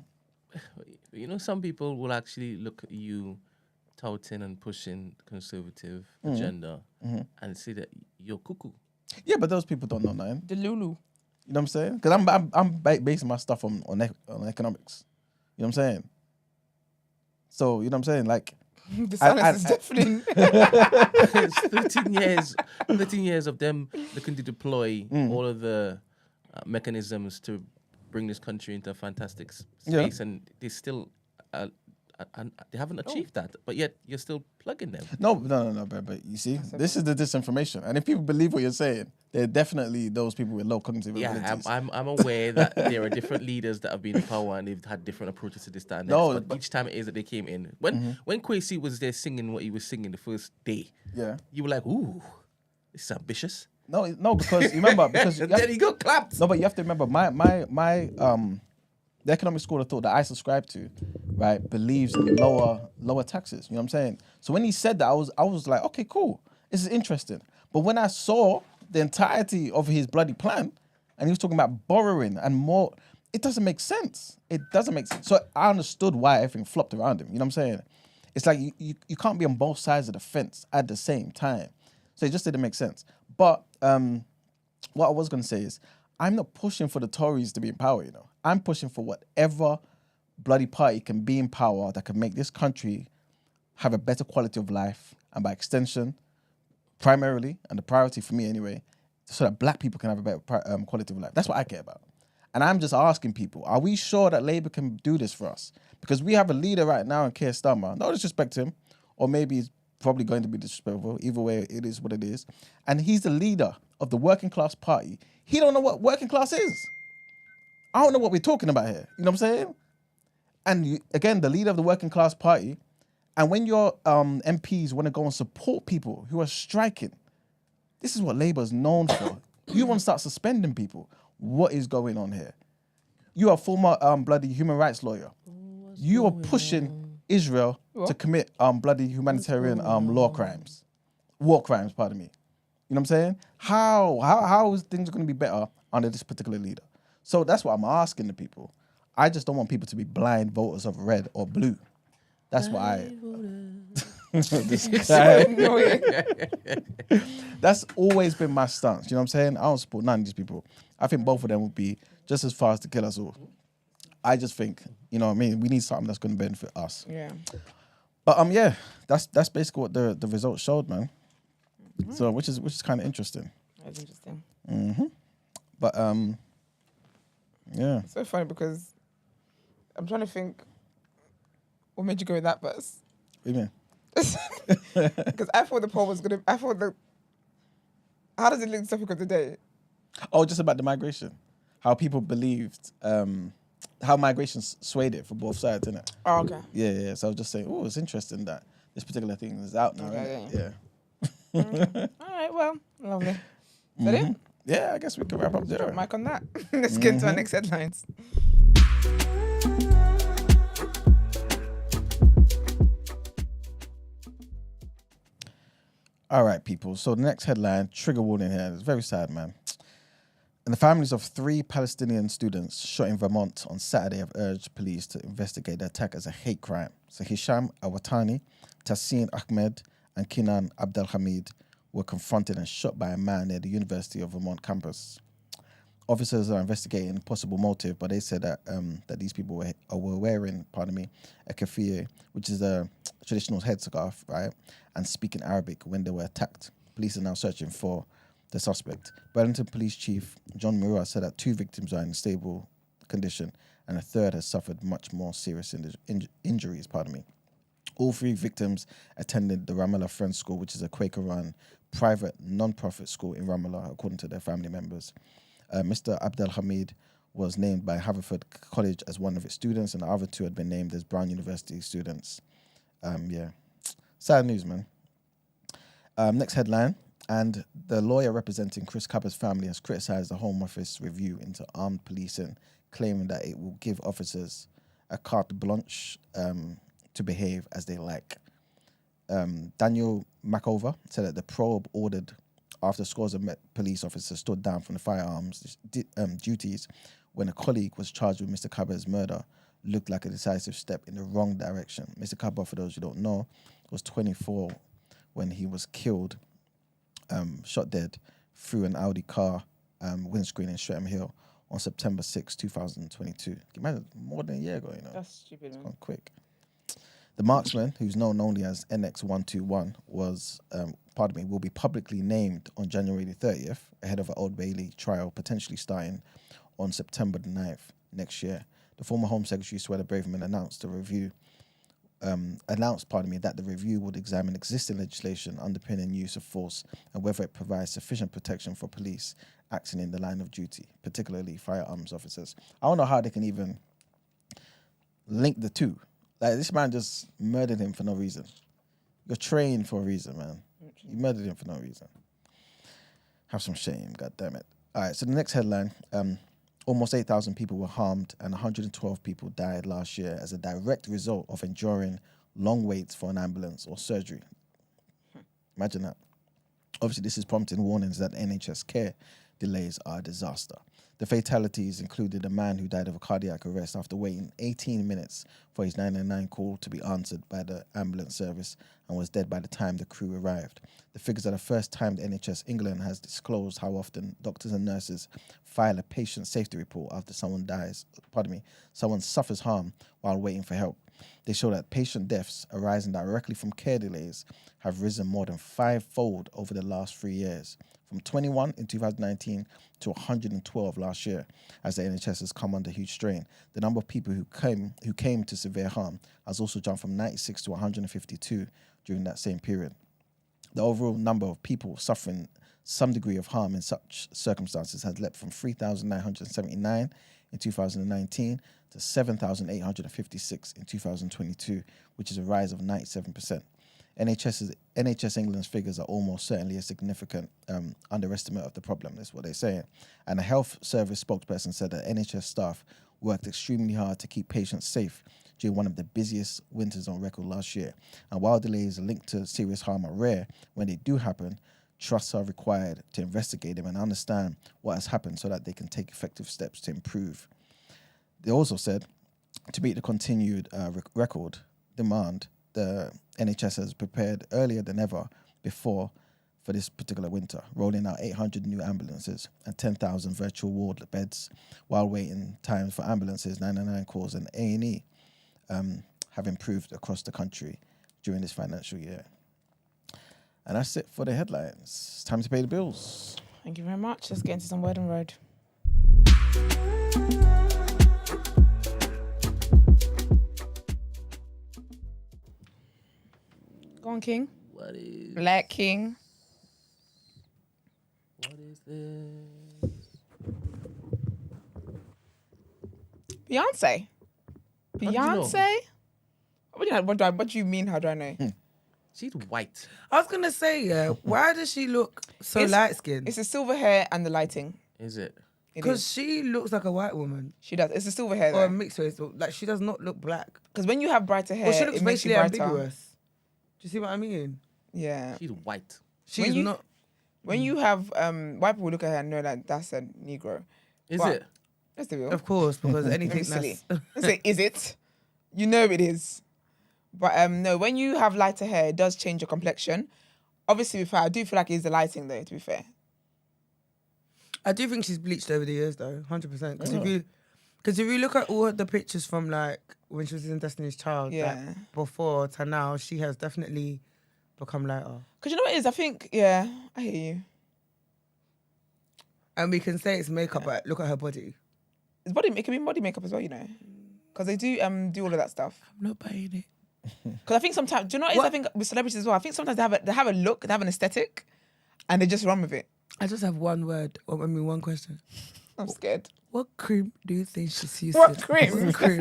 [SPEAKER 4] you know, some people will actually look at you touting and pushing conservative agenda and say that you're cuckoo.
[SPEAKER 3] Yeah, but those people don't know nothing.
[SPEAKER 1] The Lulu.
[SPEAKER 3] You know what I'm saying? Because I'm basing my stuff on economics. You know what I'm saying? So, you know what I'm saying? Like,
[SPEAKER 1] the silence is deafening.
[SPEAKER 4] It's 13 years of them looking to deploy all of the mechanisms to bring this country into a fantastic space, and they still they haven't achieved that, but yet you're still plugging them.
[SPEAKER 3] No, but you see, this is the disinformation. And if people believe what you're saying, they're definitely those people with low cognitive abilities.
[SPEAKER 4] I'm aware that there are different leaders that have been in power and they've had different approaches to this, that, and next. But each time it is that they came in, when Kwesi was there singing what he was singing the first day, you were like, ooh, this is ambitious.
[SPEAKER 3] No, because you remember, because
[SPEAKER 4] then he got clapped.
[SPEAKER 3] No, but you have to remember, my the economic school of thought that I subscribe to, right, believes in lower taxes. You know what I'm saying? So when he said that, I was like, okay, cool, this is interesting. But when I saw the entirety of his bloody plan, and he was talking about borrowing and more, it doesn't make sense. It doesn't make sense. So I understood why everything flopped around him. You know what I'm saying? It's like you can't be on both sides of the fence at the same time. So it just didn't make sense. But what I was going to say is, I'm not pushing for the Tories to be in power, you know. I'm pushing for whatever bloody party can be in power that can make this country have a better quality of life, and by extension, primarily, and the priority for me anyway, so that black people can have a better quality of life. That's what I care about. And I'm just asking people, are we sure that Labour can do this for us? Because we have a leader right now in Keir Starmer, no disrespect to him, or maybe he's probably going to be disrespectful. Either way, it is what it is. And he's the leader of the working class party. He don't know what working class is. I don't know what we're talking about here. You know what I'm saying? And again, the leader of the working class party, and when your MPs want to go and support people who are striking, this is what Labour is known for. You want to start suspending people. What is going on here? You are a former bloody human rights lawyer. You are pushing Israel to commit bloody humanitarian war crimes, pardon me. You know what I'm saying? How is things going to be better under this particular leader? So that's what I'm asking the people. I just don't want people to be blind voters of red or blue. That's why this guy. That's always been my stance. You know what I'm saying? I don't support none of these people. I think both of them would be just as fast to kill us all. I just think, you know what I mean? We need something that's going to benefit us.
[SPEAKER 1] Yeah.
[SPEAKER 3] But yeah, that's basically what the results showed, man. So which is kind of interesting.
[SPEAKER 1] That's interesting.
[SPEAKER 3] But yeah.
[SPEAKER 1] It's so funny because I'm trying to think what made you go with that bus?
[SPEAKER 3] What do you mean?
[SPEAKER 1] Because I thought the poll was gonna. How does it link to the topic of the day?
[SPEAKER 3] Oh, just about the migration. How people believed, how migration swayed it for both sides, innit?
[SPEAKER 1] Oh, okay.
[SPEAKER 3] Yeah. So I was just saying, oh, it's interesting that this particular thing is out now,
[SPEAKER 1] Okay,
[SPEAKER 3] innit?
[SPEAKER 1] All right. Well, lovely. Is that it?
[SPEAKER 3] Yeah, I guess we can wrap up there.
[SPEAKER 1] Drop mic on that. Let's get to our next headlines.
[SPEAKER 3] All right, people. So the next headline, trigger warning here. It's very sad, man. And the families of 3 Palestinian students shot in Vermont on Saturday have urged police to investigate the attack as a hate crime. So Hisham Awatani, Tassin Ahmed, and Kinan Abdelhamid were confronted and shot by a man near the University of Vermont campus. Officers are investigating possible motive, but they said that that these people were wearing, a keffiyeh, which is a traditional headscarf, right, and speaking Arabic when they were attacked. Police are now searching for the suspect. Burlington Police Chief John Murrah said that 2 victims are in stable condition and a third has suffered much more serious injuries. All 3 victims attended the Ramallah Friends School, which is a Quaker-run private non-profit school in Ramallah, according to their family members. Mr. Abdelhamid was named by Haverford College as one of its students, and the other 2 had been named as Brown University students. Sad news, man. Next headline. And the lawyer representing Chris Kaba's family has criticised the Home Office review into armed policing, claiming that it will give officers a carte blanche to behave as they like. Daniel Makover said that the probe ordered after scores of police officers stood down from the firearms duties when a colleague was charged with Mr. Kaba's murder looked like a decisive step in the wrong direction. Mr. Kaba, for those who don't know, was 24 when he was killed, shot dead through an Audi car windscreen in Streatham Hill on September 6, 2022. Can you imagine? More than a year ago, you know.
[SPEAKER 1] That's stupid, man.
[SPEAKER 3] It's gone quick. The marksman, who's known only as NX121, will be publicly named on January the 30th ahead of an Old Bailey trial potentially starting on September the 9th next year. The former Home Secretary, Suella Braverman, announced that the review would examine existing legislation underpinning use of force and whether it provides sufficient protection for police acting in the line of duty, particularly firearms officers. I don't know how they can even link the two. Like, this man just murdered him for no reason. You're trained for a reason, man. You murdered him for no reason. Have some shame, God damn it. All right, so the next headline, almost 8,000 people were harmed and 112 people died last year as a direct result of enduring long waits for an ambulance or surgery. Imagine that. Obviously, this is prompting warnings that NHS care delays are a disaster. The fatalities included a man who died of a cardiac arrest after waiting 18 minutes for his 999 call to be answered by the ambulance service and was dead by the time the crew arrived. The figures are the first time the NHS England has disclosed how often doctors and nurses file a patient safety report after someone suffers harm while waiting for help. They show that patient deaths arising directly from care delays have risen more than 5-fold over the last 3 years, from 21 in 2019 to 112 last year, as the NHS has come under huge strain. The number of people who came to severe harm has also jumped from 96 to 152 during that same period. The overall number of people suffering some degree of harm in such circumstances has leapt from 3,979 in 2019 to 7,856 in 2022, which is a rise of 97%. NHS England's figures are almost certainly a significant underestimate of the problem, is what they're saying. And a health service spokesperson said that NHS staff worked extremely hard to keep patients safe during one of the busiest winters on record last year. And while delays linked to serious harm are rare, when they do happen, trusts are required to investigate them and understand what has happened so that they can take effective steps to improve. They also said, to meet the continued record demand, the NHS has prepared earlier than ever before for this particular winter, rolling out 800 new ambulances and 10,000 virtual ward beds, while waiting times for ambulances, 999 calls and A&E have improved across the country during this financial year. And that's it for the headlines. It's time to pay the bills.
[SPEAKER 1] Thank you very much. Let's get into some word on road. Go on, King.
[SPEAKER 4] What is
[SPEAKER 1] Black King.
[SPEAKER 4] this?
[SPEAKER 1] Beyonce.
[SPEAKER 4] do you know?
[SPEAKER 1] Beyonce? What do you mean? How do I know?
[SPEAKER 4] She's white.
[SPEAKER 2] I was gonna say, yeah. Why does she look so
[SPEAKER 1] It's-
[SPEAKER 2] light skinned?
[SPEAKER 1] It's the silver hair and the lighting.
[SPEAKER 4] Is it?
[SPEAKER 1] It
[SPEAKER 2] Because
[SPEAKER 1] is.
[SPEAKER 2] she looks like a white woman
[SPEAKER 1] She does. It's the silver hair
[SPEAKER 2] or a
[SPEAKER 1] though.
[SPEAKER 2] mixed race. Like she does not look black.
[SPEAKER 1] Because when you have brighter hair,
[SPEAKER 2] Well, she looks
[SPEAKER 1] it makes you
[SPEAKER 2] basically
[SPEAKER 1] brighter.
[SPEAKER 2] ambiguous. Do you see what I mean?
[SPEAKER 1] Yeah.
[SPEAKER 4] She's white.
[SPEAKER 2] She's
[SPEAKER 1] you-
[SPEAKER 2] not.
[SPEAKER 1] When you have white people look at her and know that that's a Negro.
[SPEAKER 4] Is
[SPEAKER 1] But-
[SPEAKER 4] it?
[SPEAKER 1] That's the real.
[SPEAKER 2] Of course, because anything
[SPEAKER 1] Silly.
[SPEAKER 2] that's
[SPEAKER 1] Say, is it? You know it is. But no, when you have lighter hair, it does change your complexion. Obviously, with her, I do feel like it's the lighting though, to be fair.
[SPEAKER 2] I do think she's bleached over the years, though, 100%. Because if you look at all the pictures from like when she was in Destiny's Child,
[SPEAKER 1] Yeah.
[SPEAKER 2] like, before to now, she has definitely become lighter.
[SPEAKER 1] Because you know what it is? I think, yeah, I hear you.
[SPEAKER 2] And we can say it's makeup, but look at her body.
[SPEAKER 1] It's body, it can be body makeup as well, you know. Because they do all of that stuff.
[SPEAKER 2] I'm not buying it.
[SPEAKER 1] Because I think sometimes, do you know what it is? I think with celebrities as well, I think sometimes they have a look, they have an aesthetic, and they just run with it.
[SPEAKER 2] I just have one word, one question.
[SPEAKER 1] I'm scared.
[SPEAKER 2] What cream do you think she's using?
[SPEAKER 1] What cream?
[SPEAKER 2] What cream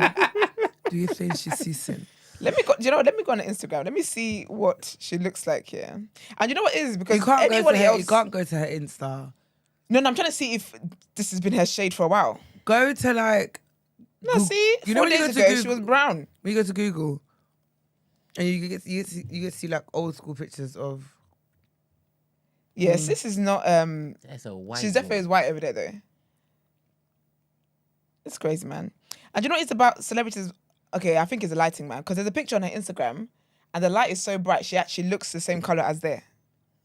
[SPEAKER 2] do you think she's using?
[SPEAKER 1] Let me go. Do you know what? Let me go on Instagram. Let me see what she looks like here. And you know what it is? Because
[SPEAKER 2] You can't
[SPEAKER 1] anybody else.
[SPEAKER 2] You can't go to her Insta.
[SPEAKER 1] No, I'm trying to see if this has been her shade for a while.
[SPEAKER 2] Go to like.
[SPEAKER 1] No, see,
[SPEAKER 2] You know
[SPEAKER 1] 4
[SPEAKER 2] when you
[SPEAKER 1] days
[SPEAKER 2] go to
[SPEAKER 1] ago she was brown.
[SPEAKER 2] When you go to Google, and you get to see like old school pictures of.
[SPEAKER 1] Yes, this is not.
[SPEAKER 4] That's a white.
[SPEAKER 1] She's definitely is white over there though. It's crazy, man. And do you know what it's about celebrities? Okay, I think it's the lighting, man. Because there's a picture on her Instagram, and the light is so bright, she actually looks the same color as there.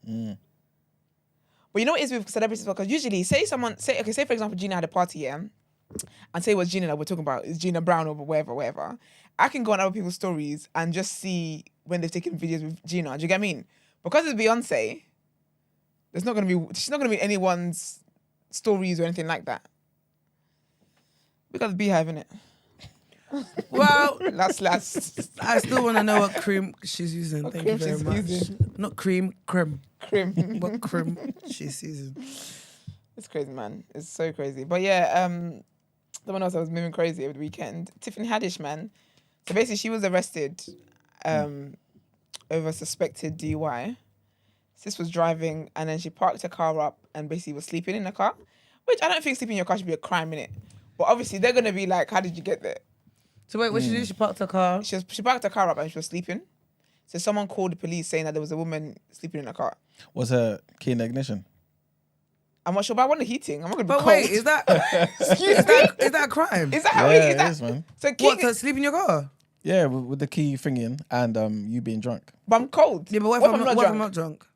[SPEAKER 1] But you know what it is with celebrities? Because usually, say for example, Gina had a party, yeah, and say it was Gina that we're talking about, is Gina Brown or whatever. I can go on other people's stories and just see when they've taken videos with Gina. Do you get what I mean? Because it's Beyonce, she's not gonna be anyone's stories or anything like that. We got the beehive in it.
[SPEAKER 2] Well,
[SPEAKER 1] last.
[SPEAKER 2] I still want to know what cream she's using.
[SPEAKER 1] What
[SPEAKER 2] Thank
[SPEAKER 1] cream
[SPEAKER 2] you very
[SPEAKER 1] she's
[SPEAKER 2] much.
[SPEAKER 1] using.
[SPEAKER 2] Not cream.
[SPEAKER 1] Cream.
[SPEAKER 2] What cream she's using?
[SPEAKER 1] It's crazy, man. It's so crazy. But yeah, someone else that was moving crazy over the weekend, Tiffany Haddish, man. So basically, she was arrested over suspected DUI. Sis was driving, and then she parked her car up and basically was sleeping in the car, which I don't think sleeping in your car should be a crime, innit? But obviously, they're going to be like, how did you get there?
[SPEAKER 2] So wait, what she do? She parked her car.
[SPEAKER 1] She parked her car up and she was sleeping. So someone called the police saying that there was a woman sleeping in a car.
[SPEAKER 3] Was her key in the ignition?
[SPEAKER 1] I'm not sure, but I want the heating. I'm not going to be
[SPEAKER 2] But
[SPEAKER 1] cold.
[SPEAKER 2] wait, is that is that a crime?
[SPEAKER 1] Is that how
[SPEAKER 3] Yeah,
[SPEAKER 1] is
[SPEAKER 3] it
[SPEAKER 1] that?
[SPEAKER 3] is, man.
[SPEAKER 1] So
[SPEAKER 2] What, to sleep in your car?
[SPEAKER 3] Yeah, with the key thingy and you being drunk.
[SPEAKER 1] But I'm cold.
[SPEAKER 2] Yeah, but what
[SPEAKER 1] What
[SPEAKER 2] if I'm not drunk?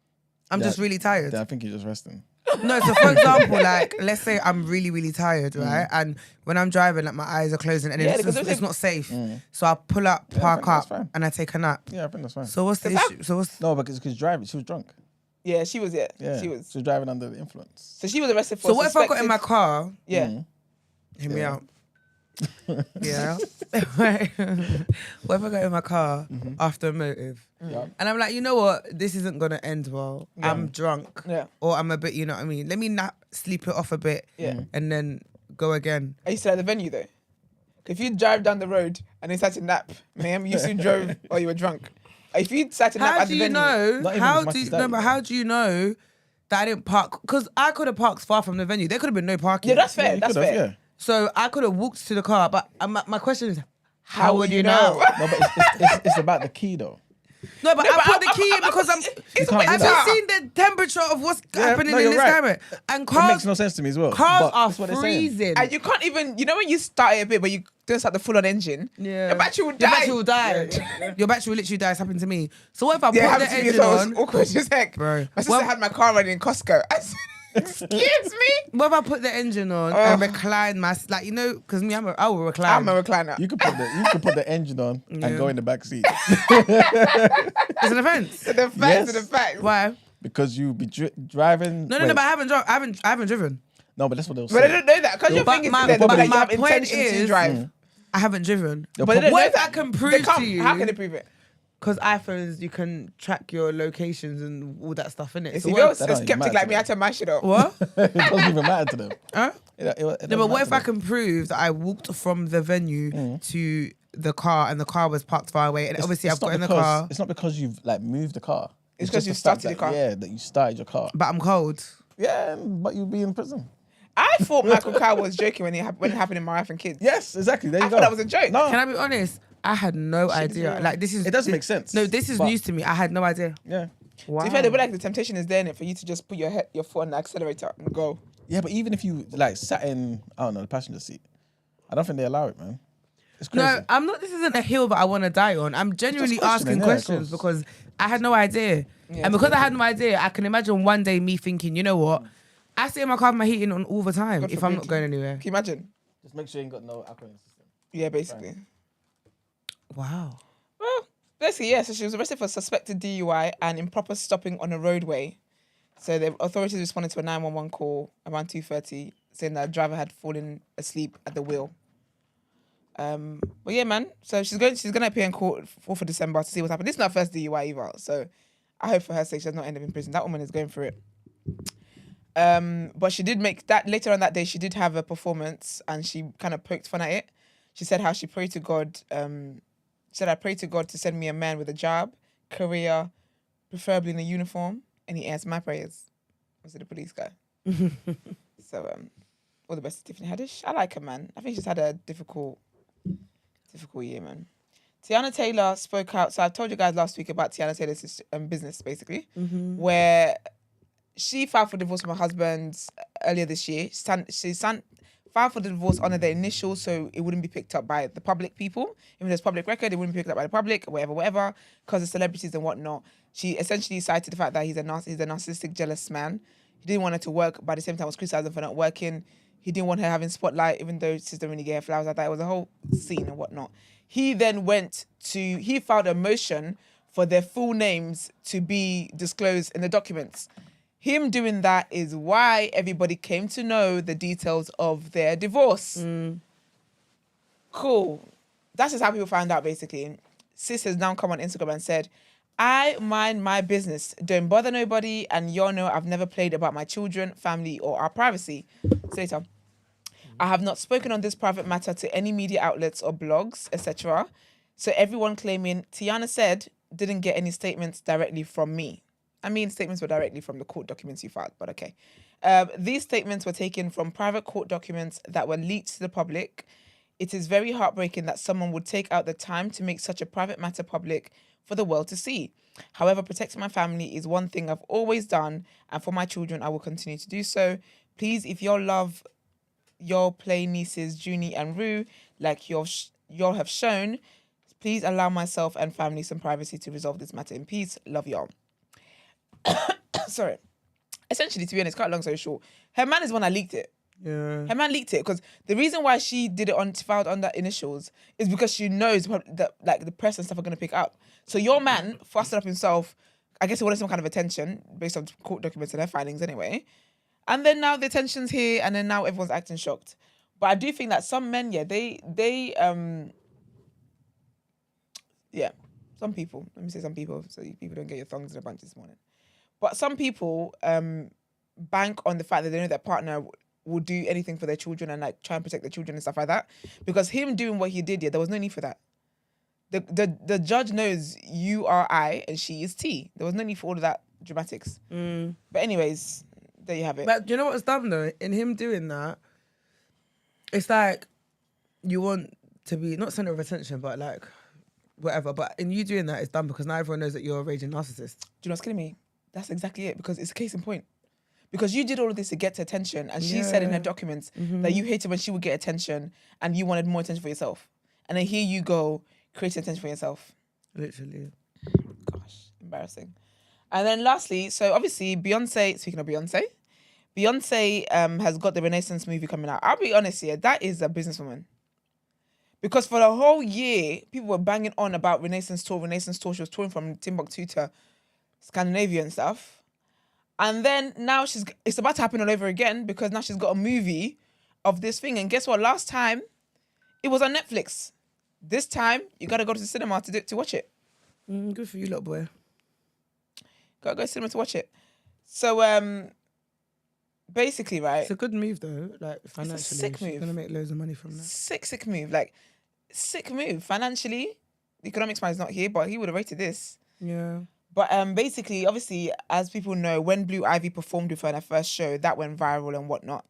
[SPEAKER 2] I'm just really tired.
[SPEAKER 3] Then I think you're just resting.
[SPEAKER 2] No, so for example, like, let's say I'm really, really tired, right? And when I'm driving, like, my eyes are closing and
[SPEAKER 1] Yeah,
[SPEAKER 2] it's,
[SPEAKER 1] because
[SPEAKER 2] it's not safe. So I pull up,
[SPEAKER 3] I
[SPEAKER 2] park
[SPEAKER 3] think that's
[SPEAKER 2] up,
[SPEAKER 3] fine.
[SPEAKER 2] and I take a nap.
[SPEAKER 3] Yeah, I think that's fine.
[SPEAKER 2] So what's the
[SPEAKER 1] Is that-
[SPEAKER 2] issue? So what's...
[SPEAKER 3] No, because driving, she was drunk.
[SPEAKER 1] Yeah, she was. Yeah,
[SPEAKER 3] Yeah,
[SPEAKER 1] she was.
[SPEAKER 3] She was driving under the influence.
[SPEAKER 1] So she was arrested for.
[SPEAKER 2] So what if I got in my
[SPEAKER 1] suspected-
[SPEAKER 2] car?
[SPEAKER 1] Yeah.
[SPEAKER 2] Hear me
[SPEAKER 3] Yeah.
[SPEAKER 2] out. Yeah. What if I got in my car after a motive?
[SPEAKER 3] Yeah.
[SPEAKER 2] And I'm like, you know what? This isn't going to end well. I'm drunk.
[SPEAKER 1] Yeah.
[SPEAKER 2] Or I'm a bit, you know what I mean? Let me nap, sleep it off a bit.
[SPEAKER 1] Yeah.
[SPEAKER 2] And then go again.
[SPEAKER 1] Are you still at the venue though? If you drive down the road and it's such a nap, ma'am, you still drove or you were drunk. If you sat to nap
[SPEAKER 2] How
[SPEAKER 1] at
[SPEAKER 2] do
[SPEAKER 1] the
[SPEAKER 2] you
[SPEAKER 1] venue,
[SPEAKER 2] know?
[SPEAKER 3] Not even
[SPEAKER 2] How
[SPEAKER 3] as much
[SPEAKER 2] do you
[SPEAKER 3] as that,
[SPEAKER 2] no, but how do you know that I didn't park? Because I could have parked far from the venue. There could have been no parking.
[SPEAKER 1] yeah, that's fair.
[SPEAKER 3] you
[SPEAKER 1] That's
[SPEAKER 3] could've,
[SPEAKER 1] fair.
[SPEAKER 3] yeah.
[SPEAKER 2] So I could have walked to the car. But my question is,
[SPEAKER 1] How
[SPEAKER 2] how
[SPEAKER 1] would
[SPEAKER 2] would
[SPEAKER 1] you
[SPEAKER 2] you
[SPEAKER 1] know?
[SPEAKER 2] know?
[SPEAKER 3] No, but it's about the key though.
[SPEAKER 2] No, but
[SPEAKER 1] No,
[SPEAKER 2] I
[SPEAKER 1] but
[SPEAKER 2] put the key in because I'm.
[SPEAKER 1] It's
[SPEAKER 3] can't do
[SPEAKER 2] Have
[SPEAKER 3] that.
[SPEAKER 2] you seen the temperature of what's happening
[SPEAKER 3] no,
[SPEAKER 2] in
[SPEAKER 3] you're
[SPEAKER 2] this
[SPEAKER 3] right.
[SPEAKER 2] climate? And
[SPEAKER 3] It
[SPEAKER 2] cars,
[SPEAKER 3] makes no sense to me as well.
[SPEAKER 2] cars
[SPEAKER 3] but
[SPEAKER 2] are
[SPEAKER 3] that's what they're saying.
[SPEAKER 2] freezing.
[SPEAKER 1] And you can't even, you know, when you start it a bit, but you don't start the full-on engine.
[SPEAKER 2] Yeah.
[SPEAKER 1] The battery will
[SPEAKER 2] Your
[SPEAKER 1] die.
[SPEAKER 2] battery will die. Your battery will literally die. It's happened to me. So what if I
[SPEAKER 1] Yeah, it
[SPEAKER 2] put
[SPEAKER 1] happened
[SPEAKER 2] the
[SPEAKER 1] to me as
[SPEAKER 2] engine
[SPEAKER 1] well. It
[SPEAKER 2] on?
[SPEAKER 1] was awkward as heck.
[SPEAKER 2] Bro.
[SPEAKER 1] My sister
[SPEAKER 2] Well-
[SPEAKER 1] had my car running in Costco. I said, excuse me?
[SPEAKER 2] What if I put the engine on and recline my like because me I will recline.
[SPEAKER 1] I'm a recliner.
[SPEAKER 3] You could put the engine on and go in the back seat
[SPEAKER 2] It's an offence.
[SPEAKER 1] The facts
[SPEAKER 3] Yes.
[SPEAKER 1] are the facts.
[SPEAKER 2] Why?
[SPEAKER 3] because you be driving.
[SPEAKER 2] No,
[SPEAKER 3] wait,
[SPEAKER 2] but I haven't driven.
[SPEAKER 3] No, but that's what they'll
[SPEAKER 1] But I
[SPEAKER 3] say.
[SPEAKER 1] don't know that. Because your
[SPEAKER 2] But
[SPEAKER 1] thing is
[SPEAKER 2] my-
[SPEAKER 1] in there,
[SPEAKER 2] but
[SPEAKER 1] like you
[SPEAKER 2] my
[SPEAKER 1] have
[SPEAKER 2] point
[SPEAKER 1] intention to
[SPEAKER 2] is-
[SPEAKER 1] drive.
[SPEAKER 2] I haven't driven.
[SPEAKER 3] They'll
[SPEAKER 1] But they don't
[SPEAKER 3] probably-
[SPEAKER 1] know
[SPEAKER 2] What if I
[SPEAKER 1] that.
[SPEAKER 2] can
[SPEAKER 1] They
[SPEAKER 2] prove
[SPEAKER 1] can't.
[SPEAKER 2] to you?
[SPEAKER 1] How can they prove it?
[SPEAKER 2] Because iPhones, you can track your locations and all that stuff in it.
[SPEAKER 1] If
[SPEAKER 2] So
[SPEAKER 1] you
[SPEAKER 2] what
[SPEAKER 1] go
[SPEAKER 2] if-
[SPEAKER 3] That don't even
[SPEAKER 1] skeptic
[SPEAKER 3] matter
[SPEAKER 1] like
[SPEAKER 3] to
[SPEAKER 1] me, I
[SPEAKER 3] them.
[SPEAKER 1] had to mash it up.
[SPEAKER 2] What?
[SPEAKER 3] it doesn't even matter to them.
[SPEAKER 2] Huh?
[SPEAKER 3] It
[SPEAKER 2] No,
[SPEAKER 3] doesn't
[SPEAKER 2] but what
[SPEAKER 3] matter
[SPEAKER 2] if
[SPEAKER 3] to
[SPEAKER 2] I
[SPEAKER 3] them.
[SPEAKER 2] can prove that I walked from the venue to the car and the car was parked far away and obviously I've
[SPEAKER 3] not
[SPEAKER 2] got in the
[SPEAKER 3] because-
[SPEAKER 2] car,
[SPEAKER 3] It's not because you've like moved the car.
[SPEAKER 1] It's 'cause
[SPEAKER 3] just
[SPEAKER 1] you
[SPEAKER 3] the fact
[SPEAKER 1] started the
[SPEAKER 3] that-
[SPEAKER 1] car.
[SPEAKER 3] Yeah, that you started your car.
[SPEAKER 2] but I'm cold.
[SPEAKER 3] Yeah, but you'll be in prison.
[SPEAKER 1] I thought Michael Kyle was joking when it happened in My Wife and Kids.
[SPEAKER 3] Yes, exactly. There you
[SPEAKER 1] I
[SPEAKER 3] go.
[SPEAKER 1] thought that was a joke.
[SPEAKER 3] No,
[SPEAKER 2] Can I be honest? I had no idea.
[SPEAKER 1] real.
[SPEAKER 2] Like this is
[SPEAKER 3] It doesn't make sense,
[SPEAKER 2] No, this is
[SPEAKER 3] but-
[SPEAKER 2] news to me. I had no idea.
[SPEAKER 3] yeah,
[SPEAKER 2] Wow.
[SPEAKER 1] To be fair, they were like the temptation is there in it for you to just put your foot on the accelerator and go.
[SPEAKER 3] yeah. But even if you like sat in, I don't know, the passenger seat, I don't think they allow it, man. It's crazy.
[SPEAKER 2] No, I'm not. This isn't a hill that I want to die on. I'm genuinely
[SPEAKER 3] questioning,
[SPEAKER 2] asking
[SPEAKER 3] yeah, of
[SPEAKER 2] questions
[SPEAKER 3] course.
[SPEAKER 2] because I had no idea,
[SPEAKER 1] Yeah,
[SPEAKER 2] and because I had no idea, I can imagine one day me thinking, you know what? I stay in my car with my heating on all the time
[SPEAKER 1] God
[SPEAKER 2] if I'm
[SPEAKER 1] forbid.
[SPEAKER 2] not going anywhere.
[SPEAKER 1] Can you imagine?
[SPEAKER 3] Just make sure you ain't got no alcohol in the system.
[SPEAKER 1] Yeah, basically.
[SPEAKER 2] Wow.
[SPEAKER 1] Well, basically, yeah. So she was arrested for suspected DUI and improper stopping on a roadway. So the authorities responded to a 911 call around 2:30, saying that a driver had fallen asleep at the wheel. But yeah, man. So she's gonna appear in court 4th of December to see what's happened. This is not her first DUI either. So I hope for her sake she does not end up in prison. That woman is going through it. But she did make that later on that day. She did have a performance and she kind of poked fun at it. She said how she prayed to God. She said, I pray to God to send me a man with a job, career, preferably in a uniform, and he answered my prayers. Was it the police guy? So, all the best to Tiffany Haddish. I like her, man. I think she's had a difficult year, man. DUITeyana Taylor spoke out. So I told you guys last week about DUITeyana Taylor's business, basically, where she filed for divorce from her husband earlier this year. She filed for the divorce under the initials so it wouldn't be picked up by the public people. Even though it's public record, it wouldn't be picked up by the public, whatever, because of celebrities and whatnot. She essentially cited the fact that he's a narcissistic, jealous man. He didn't want her to work, but at the same time was criticizing for not working. He didn't want her having spotlight, even though she didn't really get her flowers like that. It was a whole scene and whatnot. He then he filed a motion for their full names to be disclosed in the documents. Him doing that is why everybody came to know the details of their divorce. Cool. That's just how people find out, basically. Sis has now come on Instagram and said, I mind my business. Don't bother nobody. And y'all know I've never played about my children, family, or our privacy. Later. I have not spoken on this private matter to any media outlets or blogs, etc. So everyone claiming Tiana said didn't get any statements directly from me. I mean, statements were directly from the court documents you filed, but okay. These statements were taken from private court documents that were leaked to the public. It is very heartbreaking that someone would take out the time to make such a private matter public for the world to see. However, protecting my family is one thing I've always done, and for my children, I will continue to do so. Please, if y'all love your play nieces, Junie and Rue, like y'all have shown, please allow myself and family some privacy to resolve this matter in peace. Love y'all. Sorry. Essentially, to be honest, quite long story short, her man is one that leaked it.
[SPEAKER 2] Yeah.
[SPEAKER 1] Her man leaked it because the reason why she did it filed under initials is because she knows that like the press and stuff are going to pick up. So your man fussed up himself. I guess he wanted some kind of attention based on court documents and her findings anyway. And then now the attention's here, and then now everyone's acting shocked. But I do think that some men, some people. Let me say some people, so you people don't get your thongs in a bunch this morning. But some people bank on the fact that they know their partner will do anything for their children and like try and protect their children and stuff like that. Because him doing what he did, there was no need for that. The judge knows you are I and she is T. There was no need for all of that dramatics. But anyways, there you have it.
[SPEAKER 2] But do you know what's dumb though? In him doing that, it's like you want to be not center of attention, but like whatever. But in you doing that, it's dumb because now everyone knows that you're a raging narcissist.
[SPEAKER 1] Do you know what's killing me? That's exactly it, because it's a case in point. Because you did all of this to get to attention, and she said in her documents that you hated when she would get attention and you wanted more attention for yourself. And then here you go, creating attention for yourself.
[SPEAKER 2] Literally.
[SPEAKER 1] Gosh, embarrassing. And then lastly, so obviously Beyonce, speaking of Beyonce has got the Renaissance movie coming out. I'll be honest here, that is a businesswoman. Because for the whole year, people were banging on about Renaissance tour. She was touring from Timbuktu to Scandinavia and stuff. And then now it's about to happen all over again because now she's got a movie of this thing. And guess what? Last time, it was on Netflix. This time, you got to go to the cinema to watch it.
[SPEAKER 2] Good for you, little boy.
[SPEAKER 1] Got to go to the cinema to watch it. So, basically, right?
[SPEAKER 2] It's a good move, though. Like, financially.
[SPEAKER 1] It's a sick move.
[SPEAKER 2] She's going to make loads of money from that.
[SPEAKER 1] Sick move. Like, sick move. Financially, the economics man is not here, but he would have rated this.
[SPEAKER 2] Yeah.
[SPEAKER 1] But basically, obviously, as people know, when Blue Ivy performed with her in her first show, that went viral and whatnot.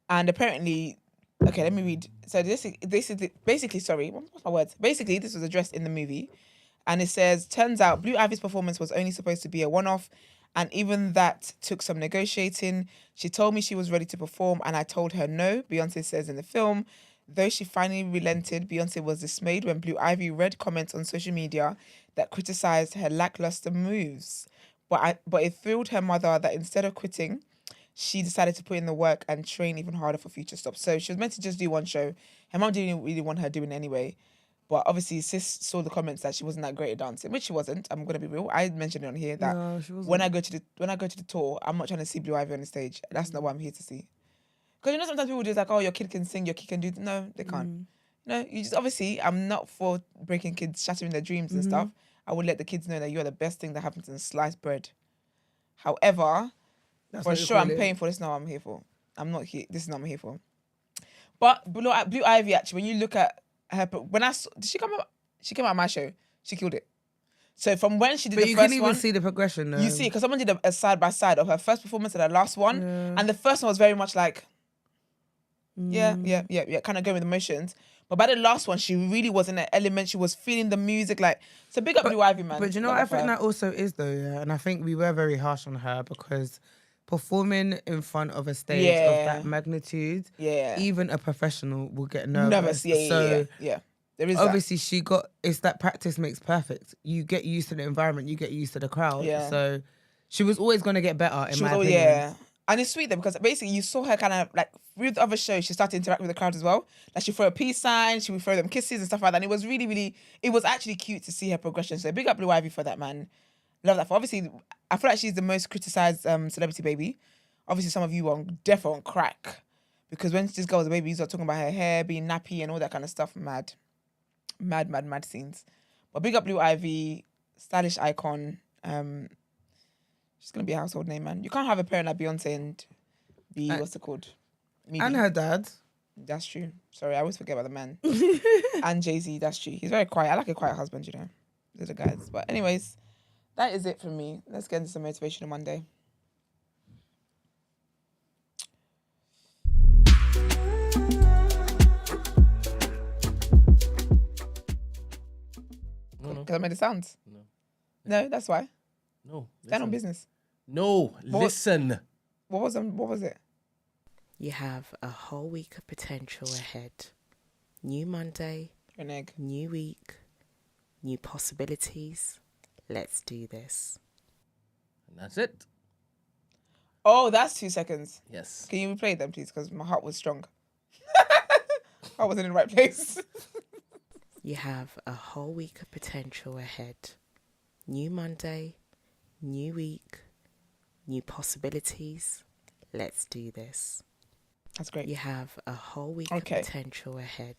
[SPEAKER 1] And apparently, okay, let me read. So this is basically, sorry, what's my words? Basically, this was addressed in the movie. And it says, turns out Blue Ivy's performance was only supposed to be a one-off. And even that took some negotiating. She told me she was ready to perform and I told her no, Beyonce says in the film. Though she finally relented, Beyonce was dismayed when Blue Ivy read comments on social media that criticized her lackluster moves. But it thrilled her mother that instead of quitting, she decided to put in the work and train even harder for future stops. So she was meant to just do one show. Her mom didn't really want her doing it anyway. But obviously, sis saw the comments that she wasn't that great at dancing, which she wasn't. I'm gonna be real. I mentioned it on here that
[SPEAKER 2] No, she wasn't.
[SPEAKER 1] when I go to the tour, I'm not trying to see Blue Ivy on the stage. That's not what I'm here to see. Because you know sometimes people just like, oh, your kid can sing, your kid can do. No, they can't. No, you just obviously I'm not for breaking kids, shattering their dreams and stuff. I would let the kids know that you're the best thing that happens in sliced bread. However,
[SPEAKER 2] That's
[SPEAKER 1] for
[SPEAKER 2] what you
[SPEAKER 1] sure
[SPEAKER 2] call
[SPEAKER 1] I'm
[SPEAKER 2] it.
[SPEAKER 1] paying for this. Now I'm here for. I'm not here. This is not what I'm here for. But Blue Ivy actually, when you look at her, did she come out? She came out of my show. She killed it. So from when she did
[SPEAKER 2] But
[SPEAKER 1] the
[SPEAKER 2] you
[SPEAKER 1] first
[SPEAKER 2] can
[SPEAKER 1] one,
[SPEAKER 2] even see the progression, though.
[SPEAKER 1] you see, because someone did a side by side of her first performance and her last one, and the first one was very much like, yeah, kind of going with emotions. But by the last one, she really was in that element. She was feeling the music, like. So big up Blue Ivy, man.
[SPEAKER 2] But you know what I think that also is, though, yeah? And I think we were very harsh on her because performing in front of a stage of that magnitude, even a professional will get nervous.
[SPEAKER 1] Yeah. There is
[SPEAKER 2] obviously it's that practice makes perfect. You get used to the environment, you get used to the crowd.
[SPEAKER 1] Yeah.
[SPEAKER 2] So she was always going to get better, in my opinion.
[SPEAKER 1] Yeah. And it's sweet though, because basically you saw her kind of like, with other shows, she started to interact with the crowd as well. Like she'd throw a peace sign, she would throw them kisses and stuff like that. And it was really, really, it was actually cute to see her progression. So big up Blue Ivy for that, man. Love that. For obviously, I feel like she's the most criticized celebrity baby. Obviously, some of you are definitely on crack. Because when this girl was a baby, you start talking about her hair being nappy and all that kind of stuff. Mad scenes. But big up Blue Ivy, stylish icon. She's gonna be a household name, man. You can't have a parent like Beyonce and be what's it called? Needy.
[SPEAKER 2] And her dad.
[SPEAKER 1] That's true. Sorry, I always forget about the man. And Jay-Z, that's true. He's very quiet. I like a quiet husband, you know. Those are guys. But anyways, that is it for me. Let's get into some Motivational Monday. Because I made the sounds. No, that's why.
[SPEAKER 4] No.
[SPEAKER 1] Stand on business.
[SPEAKER 4] No, listen.
[SPEAKER 1] What was it?
[SPEAKER 5] You have a whole week of potential ahead. New Monday,
[SPEAKER 1] An egg.
[SPEAKER 5] new week, new possibilities. Let's do this.
[SPEAKER 4] And that's it.
[SPEAKER 1] Oh, that's 2 seconds.
[SPEAKER 4] Yes.
[SPEAKER 1] Can you replay them, please? Because my heart was strong. I wasn't in the right place.
[SPEAKER 5] You have a whole week of potential ahead. New Monday, new week, new possibilities. Let's do this.
[SPEAKER 1] That's great.
[SPEAKER 5] You have a whole week of potential ahead.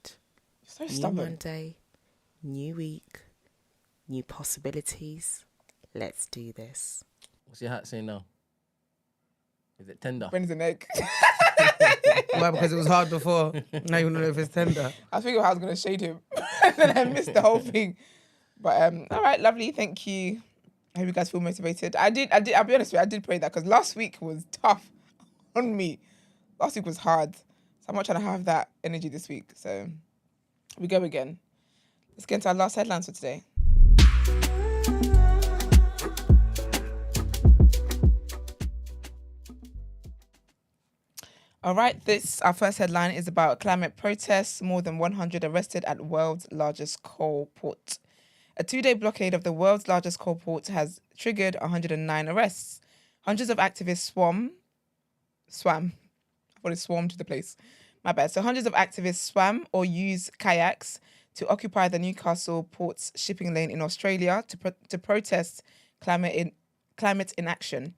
[SPEAKER 1] So
[SPEAKER 5] New
[SPEAKER 1] stubborn.
[SPEAKER 5] Monday, new week, new possibilities. Let's do this.
[SPEAKER 4] What's your heart saying now? Is it tender?
[SPEAKER 1] When is an egg?
[SPEAKER 2] Well, Why? Because it was hard before. Now you want to know if it's tender.
[SPEAKER 1] I was thinking how I was going to shade him. And then I missed the whole thing. But all right, lovely. Thank you. I hope you guys feel motivated. I'll be honest with you, I did pray that because last week was tough on me. Last week was hard. So I'm not trying to have that energy this week. So we go again. Let's get into our last headlines for today. All right, our first headline is about climate protests. More than 100 arrested at world's largest coal port. A 2-day blockade of the world's largest coal port has triggered 109 arrests. Hundreds of activists swam. I thought it swarmed the place. My bad. So hundreds of activists swam or used kayaks to occupy the Newcastle port's shipping lane in Australia to protest climate inaction.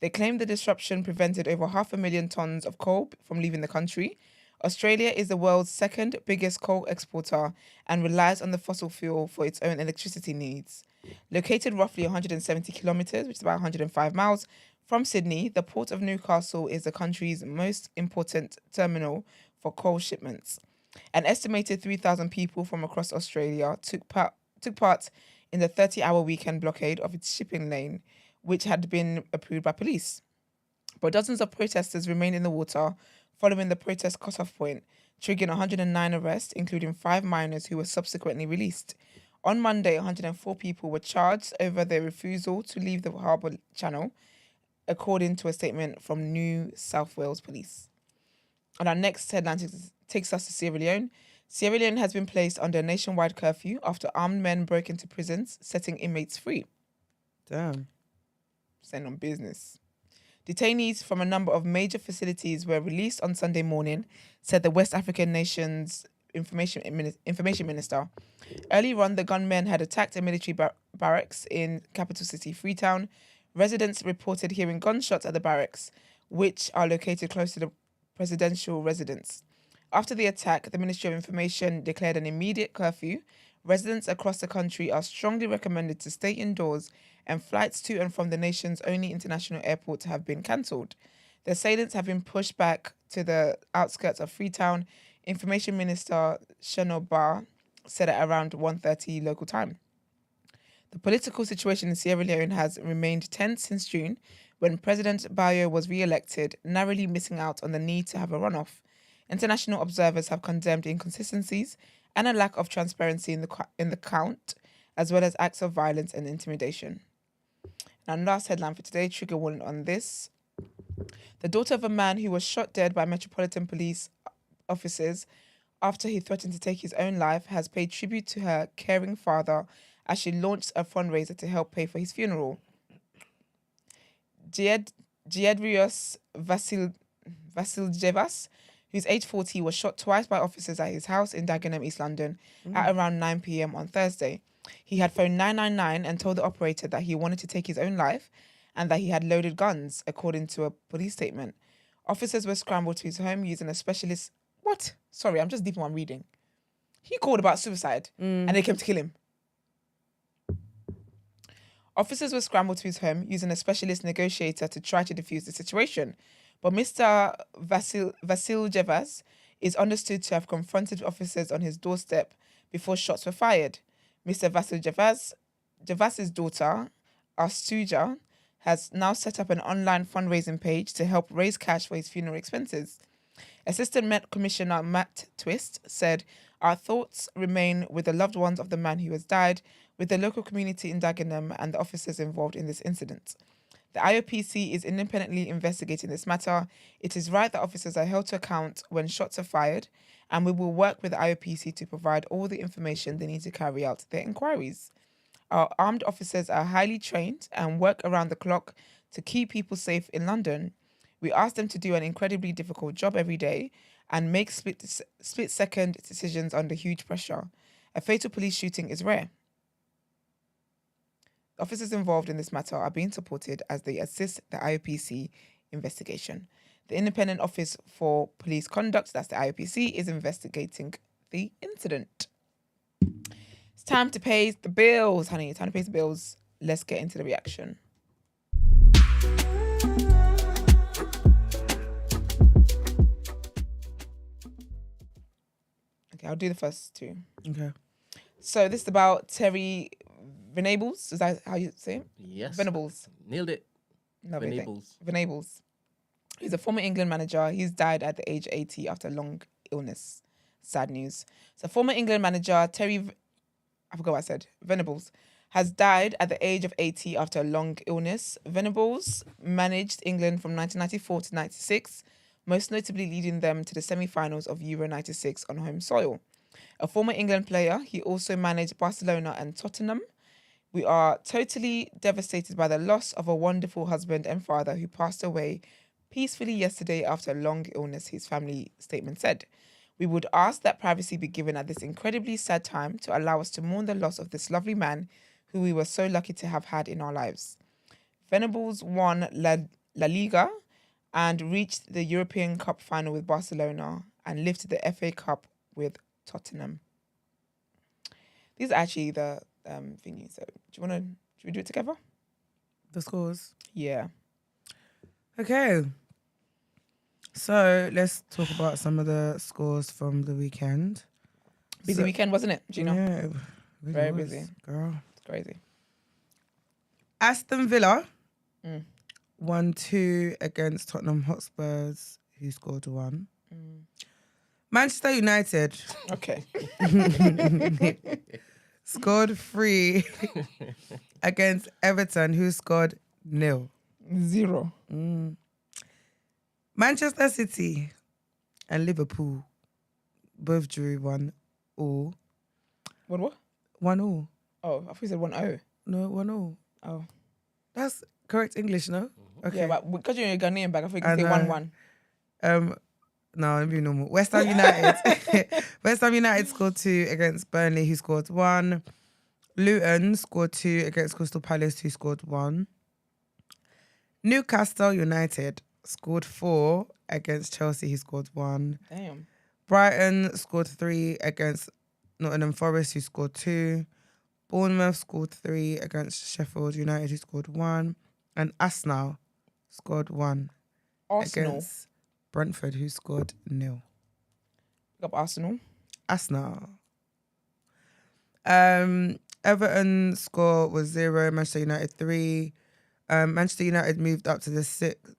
[SPEAKER 1] They claim the disruption prevented over 500,000 tons of coal from leaving the country. Australia is the world's second biggest coal exporter and relies on the fossil fuel for its own electricity needs. Located roughly 170 kilometres, which is about 105 miles, from Sydney, the port of Newcastle is the country's most important terminal for coal shipments. An estimated 3,000 people from across Australia took part in the 30-hour weekend blockade of its shipping lane, which had been approved by police. But dozens of protesters remained in the water following the protest cut-off point, triggering 109 arrests, including 5 minors who were subsequently released. On Monday, 104 people were charged over their refusal to leave the harbour channel, according to a statement from New South Wales Police. And our next headline takes us to Sierra Leone. Sierra Leone has been placed under a nationwide curfew after armed men broke into prisons, setting inmates free.
[SPEAKER 2] Damn.
[SPEAKER 1] Sent on business. Detainees from a number of major facilities were released on Sunday morning, said the West African nation's information minister. Earlier on, the gunmen had attacked a military barracks in capital city Freetown. Residents reported hearing gunshots at the barracks, which are located close to the presidential residence. After the attack, the Ministry of Information declared an immediate curfew. Residents across the country are strongly recommended to stay indoors, and flights to and from the nation's only international airport have been cancelled. The assailants have been pushed back to the outskirts of Freetown, Information Minister Shanoba said at around 1:30 local time. The political situation in Sierra Leone has remained tense since June, when President Bayo was re-elected, narrowly missing out on the need to have a runoff. International observers have condemned inconsistencies and a lack of transparency in the count, as well as acts of violence and intimidation. And last headline for today, trigger warning on this. The daughter of a man who was shot dead by Metropolitan Police officers after he threatened to take his own life has paid tribute to her caring father as she launched a fundraiser to help pay for his funeral. Giedrios Vasiljevas, who's age 40, was shot twice by officers at his house in Dagenham, East London, at around 9 p.m. on Thursday. He had phoned 999 and told the operator that he wanted to take his own life and that he had loaded guns, according to a police statement. Officers were scrambled to his home using a specialist... What? Sorry, I'm just deep in what I'm reading. He called about suicide and they came to kill him. Officers were scrambled to his home using a specialist negotiator to try to defuse the situation. But Mr. Vasiljevas is understood to have confronted officers on his doorstep before shots were fired. Mr. Vasiljevas' daughter, Astuja, has now set up an online fundraising page to help raise cash for his funeral expenses. Assistant Met Commissioner Matt Twist said, "Our thoughts remain with the loved ones of the man who has died, with the local community in Dagenham and the officers involved in this incident. The IOPC is independently investigating this matter. It is right that officers are held to account when shots are fired, and we will work with the IOPC to provide all the information they need to carry out their inquiries. Our armed officers are highly trained and work around the clock to keep people safe in London. We ask them to do an incredibly difficult job every day and make split-second decisions under huge pressure. A fatal police shooting is rare. Officers involved in this matter are being supported as they assist the IOPC investigation. The Independent Office for Police Conduct, that's the IOPC, is investigating the incident." It's time to pay the bills, honey. Time to pay the bills. Let's get into the reaction. Okay, I'll do the first two.
[SPEAKER 2] Okay.
[SPEAKER 1] So this is about Terry Venables. Is that how you say it?
[SPEAKER 4] Yes.
[SPEAKER 1] Venables.
[SPEAKER 4] Nailed it.
[SPEAKER 1] Lovely.
[SPEAKER 4] Venables.
[SPEAKER 1] Venables. He's a former England manager. He's died at the age of 80 after a long illness. Sad news. So former England manager I forgot what I said. Venables has died at the age of 80 after a long illness. Venables managed England from 1994 to 96, most notably leading them to the semi-finals of Euro 96 on home soil. A former England player, he also managed Barcelona and Tottenham. We are totally devastated by the loss of a wonderful husband and father who passed away peacefully yesterday after a long illness, his family statement said. We would ask that privacy be given at this incredibly sad time to allow us to mourn the loss of this lovely man who we were so lucky to have had in our lives. Venables won La Liga and reached the European Cup final with Barcelona and lifted the FA Cup with Tottenham. These are actually the thingies. So should we do it together?
[SPEAKER 2] The scores.
[SPEAKER 1] Yeah.
[SPEAKER 2] Okay. So let's talk about some of the scores from the weekend.
[SPEAKER 1] Busy weekend, wasn't it, Gina?
[SPEAKER 2] Yeah, it really
[SPEAKER 1] Very
[SPEAKER 2] was,
[SPEAKER 1] busy.
[SPEAKER 2] girl.
[SPEAKER 1] It's crazy.
[SPEAKER 2] Aston Villa
[SPEAKER 1] Mm.
[SPEAKER 2] 1-2 against Tottenham Hotspurs, who scored 1. Manchester United
[SPEAKER 1] Okay.
[SPEAKER 2] scored 3 against Everton, who scored 0.
[SPEAKER 1] 0.
[SPEAKER 2] Manchester City and Liverpool both drew 1-1.
[SPEAKER 1] What?
[SPEAKER 2] 1-1.
[SPEAKER 1] Oh, I thought you said 1-0.
[SPEAKER 2] No, 1-1.
[SPEAKER 1] Oh.
[SPEAKER 2] That's correct English, no? Okay.
[SPEAKER 1] Yeah, but because you're a Ghanaian back, I thought you
[SPEAKER 2] I
[SPEAKER 1] could say
[SPEAKER 2] know.
[SPEAKER 1] 1-1.
[SPEAKER 2] No, it'd be normal. West Ham United scored 2 against Burnley, who scored 1. Luton scored 2 against Crystal Palace, who scored 1. Newcastle United scored 4 against Chelsea, who scored 1.
[SPEAKER 1] Damn.
[SPEAKER 2] Brighton scored 3 against Nottingham Forest, who scored 2. Bournemouth scored 3 against Sheffield United, who scored 1. And Arsenal scored 1
[SPEAKER 1] Arsenal.
[SPEAKER 2] against Brentford, who scored 0.
[SPEAKER 1] Pick up Arsenal.
[SPEAKER 2] Arsenal. Everton score was 0. Manchester United 3. Manchester United moved up to the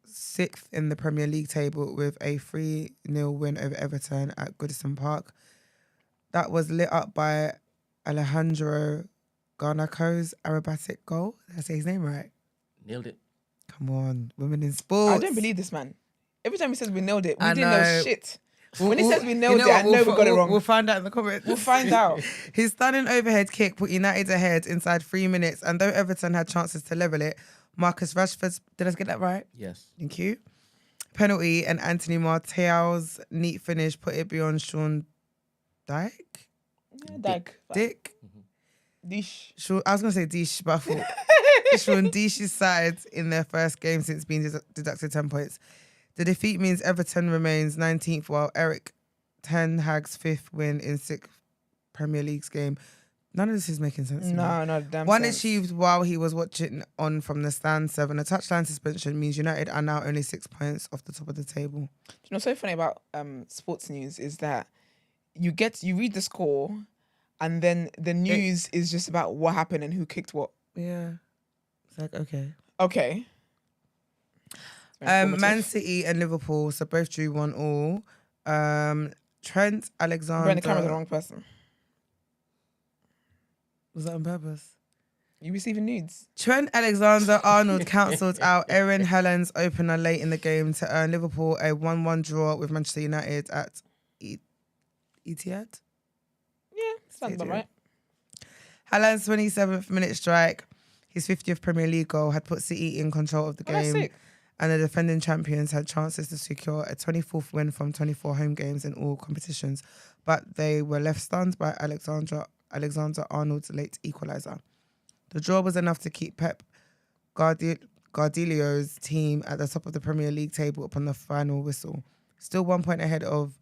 [SPEAKER 2] sixth in the Premier League table with a 3-0 win over Everton at Goodison Park. That was lit up by Alejandro Garnacho's aerobatic goal. Did I say his name right?
[SPEAKER 4] Nailed it.
[SPEAKER 2] Come on, women in sports.
[SPEAKER 1] I don't believe this man. Every time he says we nailed it, we
[SPEAKER 2] I
[SPEAKER 1] didn't know
[SPEAKER 2] know.
[SPEAKER 1] shit. When he says we nailed
[SPEAKER 2] You know
[SPEAKER 1] it,
[SPEAKER 2] what?
[SPEAKER 1] I know we got it wrong.
[SPEAKER 2] We'll find out in the comments.
[SPEAKER 1] We'll find out.
[SPEAKER 2] His stunning overhead kick put United ahead inside 3 minutes, and though Everton had chances to level it, Marcus Rashford's, did I get that right?
[SPEAKER 4] Yes.
[SPEAKER 2] Thank you. Penalty and Anthony Martial's neat finish put it beyond Sean Dyke?
[SPEAKER 1] Yeah, Dag.
[SPEAKER 2] Dick?
[SPEAKER 1] Dish.
[SPEAKER 2] I was going to say Dish, but I thought Sean Dish's side in their first game since being deducted 10 points. The defeat means Everton remains 19th, while Eric Ten Hag's 5th win in 6 Premier League's game. None of this is making sense to me.
[SPEAKER 1] No, not damn
[SPEAKER 2] One
[SPEAKER 1] sense.
[SPEAKER 2] achieved while he was watching on from the stand. 7. A touchline suspension means United are now only 6 points off the top of the table.
[SPEAKER 1] You know, what's so funny about sports news is that you read the score, and then the news is just about what happened and who kicked what.
[SPEAKER 2] Yeah. It's like, okay.
[SPEAKER 1] Okay.
[SPEAKER 2] Man City and Liverpool, so both drew 1-1. Trent Alexander.
[SPEAKER 1] You're in the camera the wrong person.
[SPEAKER 2] Was that on purpose?
[SPEAKER 1] You receiving nudes?
[SPEAKER 2] Trent Alexander-Arnold cancelled out Erin Hellen's opener late in the game to earn Liverpool a 1-1 draw with Manchester United at Etihad.
[SPEAKER 1] Yeah, sounds about right.
[SPEAKER 2] Haaland's 27th minute strike, his 50th Premier League goal, had put City in control of the
[SPEAKER 1] That's
[SPEAKER 2] game.
[SPEAKER 1] sick.
[SPEAKER 2] And the defending champions had chances to secure a 24th win from 24 home games in all competitions. But they were left stunned by Alexander-Arnold's late equaliser. The draw was enough to keep Pep Guardiola's team at the top of the Premier League table upon the final whistle. Still 1 point ahead of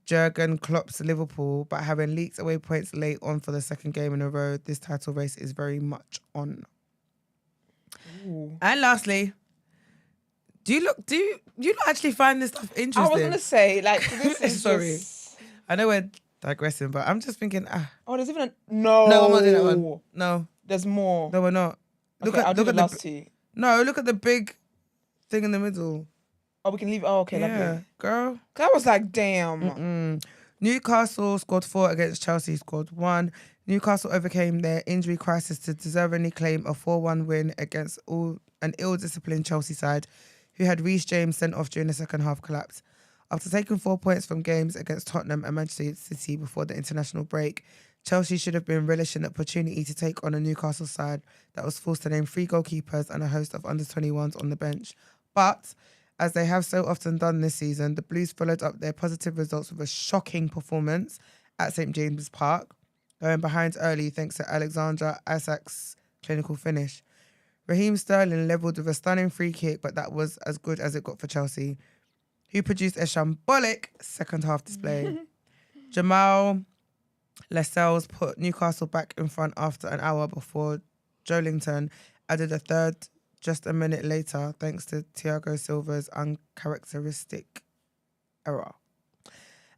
[SPEAKER 2] Jurgen Klopp's Liverpool, but having leaked away points late on for the second game in a row, this title race is very much on.
[SPEAKER 1] Ooh.
[SPEAKER 2] And lastly, do you not actually find this stuff interesting?
[SPEAKER 1] I was gonna say, like, this is
[SPEAKER 2] Sorry.
[SPEAKER 1] just...
[SPEAKER 2] I know we're digressing, but I'm just thinking,
[SPEAKER 1] Oh, there's even no.
[SPEAKER 2] No, I'm not doing that one. No,
[SPEAKER 1] There's more.
[SPEAKER 2] no, we're not.
[SPEAKER 1] I'll do the last two.
[SPEAKER 2] No, look at the big thing in the middle.
[SPEAKER 1] Oh, we can leave. Oh, okay,
[SPEAKER 2] Yeah,
[SPEAKER 1] lovely.
[SPEAKER 2] girl.
[SPEAKER 1] I was like, damn.
[SPEAKER 2] Newcastle scored 4 against Chelsea, scored 1. Newcastle overcame their injury crisis to deservingly claim a 4-1 win against an ill-disciplined Chelsea side who had Reece James sent off during the second half collapse. After taking 4 points from games against Tottenham and Manchester City before the international break, Chelsea should have been relishing the opportunity to take on a Newcastle side that was forced to name 3 goalkeepers and a host of under-21s on the bench. But, as they have so often done this season, the Blues followed up their positive results with a shocking performance at St James's Park, going behind early thanks to Alexander Isak's clinical finish. Raheem Sterling levelled with a stunning free kick, but that was as good as it got for Chelsea, who produced a shambolic second half display. Jermall Lascelles put Newcastle back in front after an hour before Joelinton added a third just a minute later thanks to Thiago Silva's uncharacteristic error.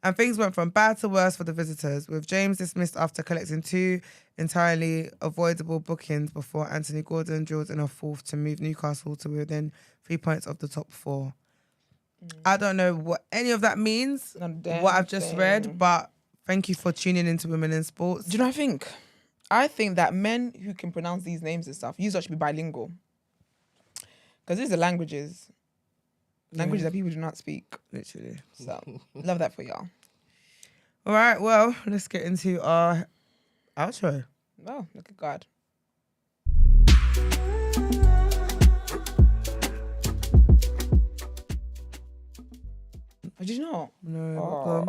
[SPEAKER 2] And things went from bad to worse for the visitors, with James dismissed after collecting 2 entirely avoidable bookings before Anthony Gordon drilled in a fourth to move Newcastle to within 3 points of the top 4. I don't know what any of that means, what I've just read, but thank you for tuning into Women in Sports.
[SPEAKER 1] Do you know what I think? I think that men who can pronounce these names and stuff, you should be bilingual. Because these are languages that people do not speak.
[SPEAKER 2] Literally.
[SPEAKER 1] So, love that for y'all.
[SPEAKER 2] All right, well, let's get into our outro.
[SPEAKER 1] Oh, look at God. Did you know?
[SPEAKER 2] No,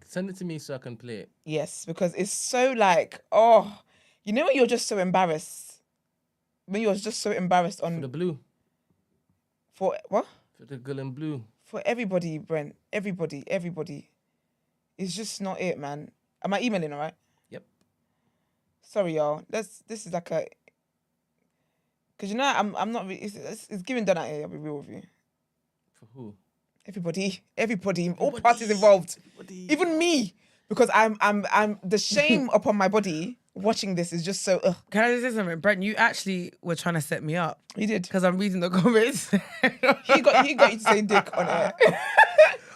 [SPEAKER 4] Send it to me so I can play it.
[SPEAKER 1] Yes, because it's so like, you know when you're just so embarrassed? When you're just so embarrassed
[SPEAKER 4] For the blue.
[SPEAKER 1] For what?
[SPEAKER 4] For the girl in blue.
[SPEAKER 1] For everybody, Brent. Everybody. It's just not it, man. Am I emailing, all right?
[SPEAKER 4] Yep.
[SPEAKER 1] Sorry, y'all. This is like a... Because, you know, I'm not... It's giving done out here, I'll be real with you.
[SPEAKER 4] For who?
[SPEAKER 1] Everybody, all parties involved. Even me. Because I'm the shame upon my body watching this is just so... Ugh.
[SPEAKER 2] Can I just say something? Brent, you actually were trying to set me up.
[SPEAKER 1] He did.
[SPEAKER 2] Because I'm reading the comments.
[SPEAKER 1] He got you to say dick on air.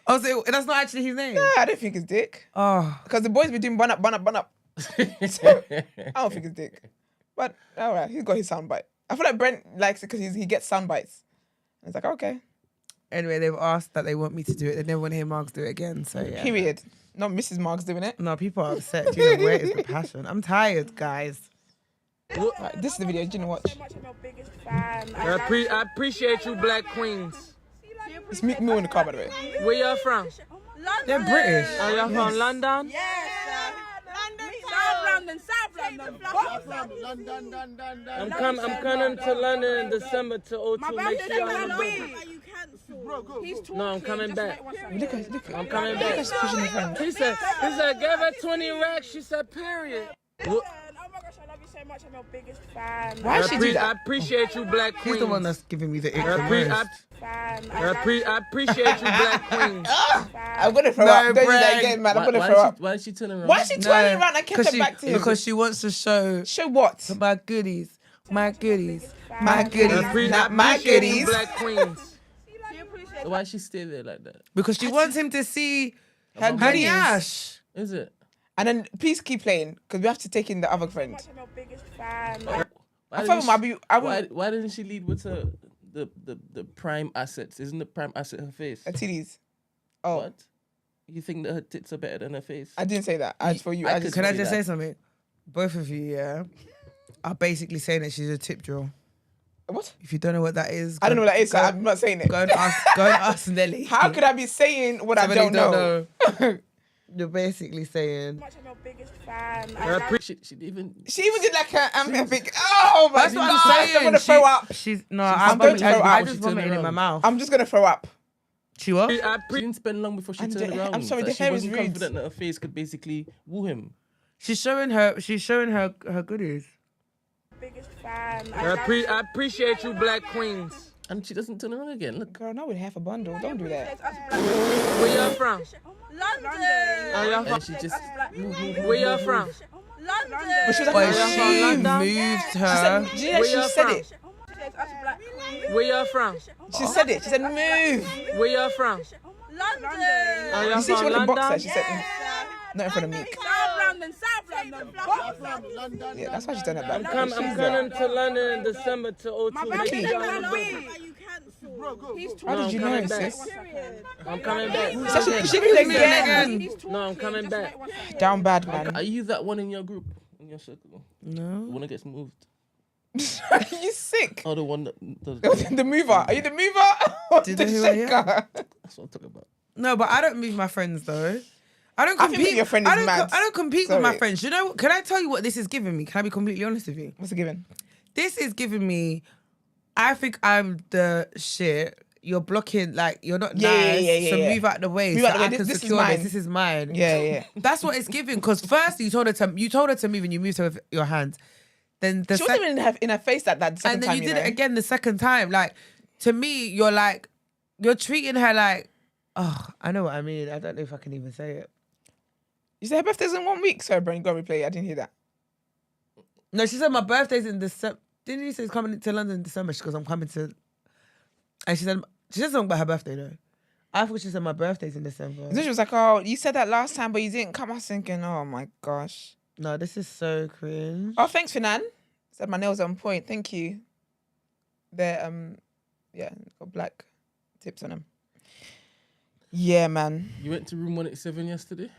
[SPEAKER 2] Oh, so that's not actually his name?
[SPEAKER 1] Nah, I don't think it's dick.
[SPEAKER 2] Oh.
[SPEAKER 1] Because the boys be doing bun up. So, I don't think it's dick. But, all right, he's got his soundbite. I feel like Brent likes it because he gets sound bites. And it's like, okay.
[SPEAKER 2] Anyway, they've asked that they want me to do it. They never want to hear Marks do it again. So yeah.
[SPEAKER 1] Period. Not Mrs. Marks doing it.
[SPEAKER 2] No, people are upset. Do you know where is the passion? I'm tired, guys.
[SPEAKER 1] Right, this is the video. Do you know watch?
[SPEAKER 6] I appreciate you, black queens.
[SPEAKER 1] It's me in the car, by the way.
[SPEAKER 6] Where y'all from?
[SPEAKER 2] London. They're British.
[SPEAKER 6] Are y'all from London?
[SPEAKER 7] Yes. South London.
[SPEAKER 6] I'm coming to London in December to O2. Make sure y'all on the boat. No, I'm coming back.
[SPEAKER 1] Look at.
[SPEAKER 6] I'm coming back. He said, give her 20 racks. She said, period.
[SPEAKER 7] Oh my gosh, I love you so much. I'm your biggest fan.
[SPEAKER 1] Why is she do that?
[SPEAKER 6] I appreciate you, black queens.
[SPEAKER 2] He's the one that's giving me the ick
[SPEAKER 6] I
[SPEAKER 2] the most.
[SPEAKER 6] appreciate you, black queens.
[SPEAKER 1] I'm gonna throw up. Don't do that again, man. I'm gonna throw up.
[SPEAKER 4] Why is she turning around?
[SPEAKER 1] Why is she turning around? I kept her back to him.
[SPEAKER 2] Because she wants to show
[SPEAKER 1] what?
[SPEAKER 2] my goodies. My goodies.
[SPEAKER 1] My goodies. Not my
[SPEAKER 6] appreciate
[SPEAKER 1] goodies.
[SPEAKER 6] you, black queens.
[SPEAKER 4] So why she stay there like that?
[SPEAKER 2] Because she wants him to see
[SPEAKER 1] Her
[SPEAKER 2] her
[SPEAKER 1] goodies.
[SPEAKER 2] yash.
[SPEAKER 4] Is it?
[SPEAKER 1] And then please keep playing because we have to take in the other friend.
[SPEAKER 7] I'm your biggest fan.
[SPEAKER 4] Why didn't she lead with the prime assets? Isn't the prime asset her face?
[SPEAKER 1] Her titties. Oh,
[SPEAKER 4] What? You think that her tits are better than her face?
[SPEAKER 1] I didn't say that. As for you,
[SPEAKER 4] I
[SPEAKER 1] I
[SPEAKER 4] could
[SPEAKER 1] just
[SPEAKER 2] Can I
[SPEAKER 4] see
[SPEAKER 2] just
[SPEAKER 4] that.
[SPEAKER 2] say something? Both of you, yeah, are basically saying that she's a tip drill.
[SPEAKER 1] what?
[SPEAKER 2] If you don't know what that is,
[SPEAKER 1] I don't know what that is. So I'm not saying it.
[SPEAKER 2] Go and ask Nelly.
[SPEAKER 1] How could I be saying what
[SPEAKER 2] Somebody
[SPEAKER 1] I don't know?
[SPEAKER 2] You're basically saying.
[SPEAKER 7] I'm your biggest fan.
[SPEAKER 4] She didn't even.
[SPEAKER 1] She even did like her emphatic. Oh my
[SPEAKER 2] That's
[SPEAKER 1] god!
[SPEAKER 2] what I'm saying.
[SPEAKER 1] I'm gonna throw up.
[SPEAKER 2] She's no.
[SPEAKER 1] I'm going to throw up.
[SPEAKER 2] I just
[SPEAKER 4] She turned
[SPEAKER 2] vomited in my
[SPEAKER 4] around.
[SPEAKER 2] mouth.
[SPEAKER 1] I'm just gonna throw up.
[SPEAKER 2] She what?
[SPEAKER 4] She didn't spend long before she
[SPEAKER 1] And
[SPEAKER 4] turned around.
[SPEAKER 1] I'm sorry,
[SPEAKER 4] Like,
[SPEAKER 1] the
[SPEAKER 4] she
[SPEAKER 1] hair is
[SPEAKER 4] wasn't
[SPEAKER 1] rude.
[SPEAKER 4] confident that her face could basically woo him.
[SPEAKER 2] She's showing her goodies.
[SPEAKER 7] Biggest fan.
[SPEAKER 6] I appreciate you, black queens.
[SPEAKER 4] And she doesn't turn around again. Look.
[SPEAKER 1] Girl, now with half a bundle. Don't do that.
[SPEAKER 6] Where you from?
[SPEAKER 7] London.
[SPEAKER 6] Oh, y'all from?
[SPEAKER 4] And she just
[SPEAKER 6] Where you from?
[SPEAKER 7] London.
[SPEAKER 1] But she was
[SPEAKER 2] But
[SPEAKER 1] like,
[SPEAKER 2] she
[SPEAKER 6] London?
[SPEAKER 2] moved her.
[SPEAKER 1] she
[SPEAKER 6] Where
[SPEAKER 1] said
[SPEAKER 6] you
[SPEAKER 1] it.
[SPEAKER 6] from? Where you from?
[SPEAKER 1] She said it. She said, move.
[SPEAKER 6] Where you from?
[SPEAKER 7] London.
[SPEAKER 6] Oh,
[SPEAKER 1] You
[SPEAKER 6] y'all
[SPEAKER 1] see, she
[SPEAKER 6] from
[SPEAKER 1] was a
[SPEAKER 6] London?
[SPEAKER 1] boxer. She said, not in front of me.
[SPEAKER 7] South London.
[SPEAKER 1] Yeah, that's why she's done that bad.
[SPEAKER 6] I'm coming to London in December to O2.
[SPEAKER 7] My
[SPEAKER 6] Make
[SPEAKER 7] birthday
[SPEAKER 6] sure
[SPEAKER 7] can
[SPEAKER 6] I'm
[SPEAKER 7] wait. You cancel. He's
[SPEAKER 1] How did you know,
[SPEAKER 6] coming back.
[SPEAKER 1] sis?
[SPEAKER 6] I'm coming back.
[SPEAKER 1] She did it again.
[SPEAKER 6] No, I'm coming back.
[SPEAKER 1] Down bad, man.
[SPEAKER 4] Are you that one in your group, in your circle?
[SPEAKER 2] No.
[SPEAKER 4] The one that gets moved?
[SPEAKER 1] Are you sick?
[SPEAKER 4] Oh, the one that does.
[SPEAKER 1] The mover. Are you the mover? Or
[SPEAKER 2] Did
[SPEAKER 1] the
[SPEAKER 2] they hear I am?
[SPEAKER 1] shaker?
[SPEAKER 4] That's what I'm talking about.
[SPEAKER 2] No, but I don't move my friends though. I don't
[SPEAKER 1] I think
[SPEAKER 2] compete.
[SPEAKER 1] your friend is
[SPEAKER 2] I don't.
[SPEAKER 1] mad.
[SPEAKER 2] I don't compete with my
[SPEAKER 1] Sorry.
[SPEAKER 2] friends. You know? Can I tell you what this is giving me? Can I be completely honest with you?
[SPEAKER 1] What's it given?
[SPEAKER 2] This is giving me. I think I'm the shit. You're blocking. Like you're not nice. So move out the way.
[SPEAKER 1] Move
[SPEAKER 2] so
[SPEAKER 1] out the way.
[SPEAKER 2] I can
[SPEAKER 1] This is
[SPEAKER 2] secure
[SPEAKER 1] mine.
[SPEAKER 2] this. This is mine.
[SPEAKER 1] Yeah, yeah.
[SPEAKER 2] That's what it's giving. Because first you told her to move and you moved her with your hands. Then the
[SPEAKER 1] She wasn't even in her face at that second
[SPEAKER 2] and then
[SPEAKER 1] time,
[SPEAKER 2] you did
[SPEAKER 1] know?
[SPEAKER 2] it again the second time. Like to me, you're treating her like. Oh, I know what I mean. I don't know if I can even say it.
[SPEAKER 1] You said her birthday's in 1 week. Sorry, Brian, you got to replay it. I didn't hear that.
[SPEAKER 2] No, she said my birthday's in December. Didn't you say it's coming to London in December? She goes, I'm coming to. And she said something about her birthday though. I thought she said my birthday's in December.
[SPEAKER 1] And then she was like, oh, you said that last time, but you didn't come. I was thinking, oh my gosh.
[SPEAKER 2] No, this is so cringe.
[SPEAKER 1] Oh, thanks, Finan. Said my nails are on point. Thank you. They're, got black tips on them. Yeah, man.
[SPEAKER 4] You went to room 187 yesterday?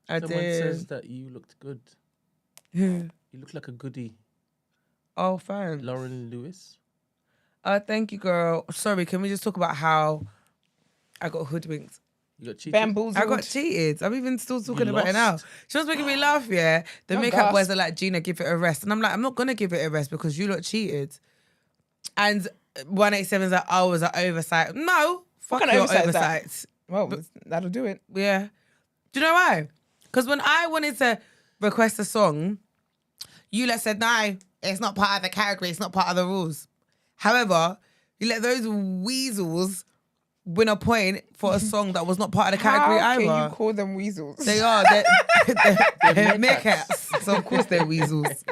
[SPEAKER 2] I
[SPEAKER 4] Someone
[SPEAKER 2] did.
[SPEAKER 4] says that you looked good.
[SPEAKER 2] Who?
[SPEAKER 4] You look like a goodie.
[SPEAKER 2] Oh, thanks.
[SPEAKER 4] Lauren Lewis.
[SPEAKER 2] Thank you, girl. Sorry, can we just talk about how I got hoodwinked?
[SPEAKER 4] You got cheated.
[SPEAKER 1] Bamboozled.
[SPEAKER 2] I got cheated. I'm even still talking
[SPEAKER 4] You
[SPEAKER 2] about it now.
[SPEAKER 4] lost.
[SPEAKER 2] She was making me laugh, yeah. The
[SPEAKER 1] Don't
[SPEAKER 2] makeup boys
[SPEAKER 1] gasp.
[SPEAKER 2] are like, Gina, give it a rest. And I'm like, I'm not going to give it a rest because you lot cheated. And 187's like, oh, it was an oversight. No, fuck
[SPEAKER 1] kind of
[SPEAKER 2] your
[SPEAKER 1] oversight is that?
[SPEAKER 2] oversight.
[SPEAKER 1] Well, that'll do it.
[SPEAKER 2] Yeah. Do you know why? Because when I wanted to request a song, you lot said, no, it's not part of the category. It's not part of the rules. However, you let those weasels win a point for a song that was not part of the category
[SPEAKER 1] How
[SPEAKER 2] either.
[SPEAKER 1] can you call them weasels?
[SPEAKER 2] They are. They're meerkats. So of course they're weasels.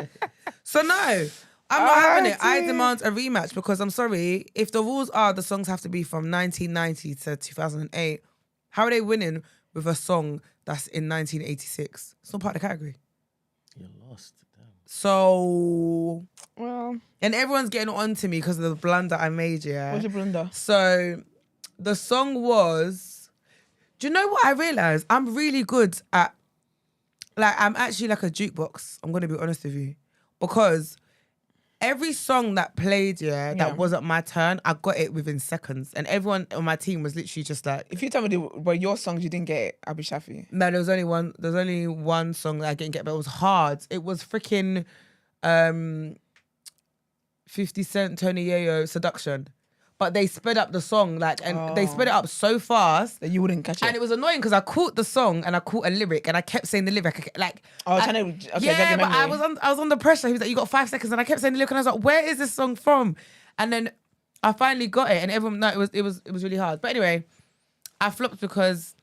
[SPEAKER 2] So no, I'm not having it. I
[SPEAKER 1] dear.
[SPEAKER 2] demand a rematch because I'm sorry. If the rules are the songs have to be from 1990 to 2008, how are they winning with a song that's in 1986? It's not part of the category.
[SPEAKER 4] You lost. Damn.
[SPEAKER 2] So,
[SPEAKER 1] Well,
[SPEAKER 2] and everyone's getting on to me because of the blunder I made, yeah.
[SPEAKER 1] what's your blunder?
[SPEAKER 2] So the song was, do you know what I realized? I'm really good at, I'm actually like a jukebox. I'm going to be honest with you. Because every song that played, that wasn't my turn, I got it within seconds. And everyone on my team was literally just like,
[SPEAKER 1] If you tell me your songs you didn't get it, I'll be shaffy.
[SPEAKER 2] no, there's only one song that I didn't get, but it was hard. It was freaking 50 Cent, Tony Yayo, Seduction. But they sped up the song, they sped it up so fast.
[SPEAKER 1] That you wouldn't catch it.
[SPEAKER 2] And it was annoying because I caught the song and I caught a lyric and I kept saying the lyric.
[SPEAKER 1] okay,
[SPEAKER 2] Yeah, but I
[SPEAKER 1] memory.
[SPEAKER 2] was under pressure. He was like, you got 5 seconds, and I kept saying the lyric and I was like, where is this song from? And then I finally got it, and everyone, no, it was really hard. But anyway, I flopped because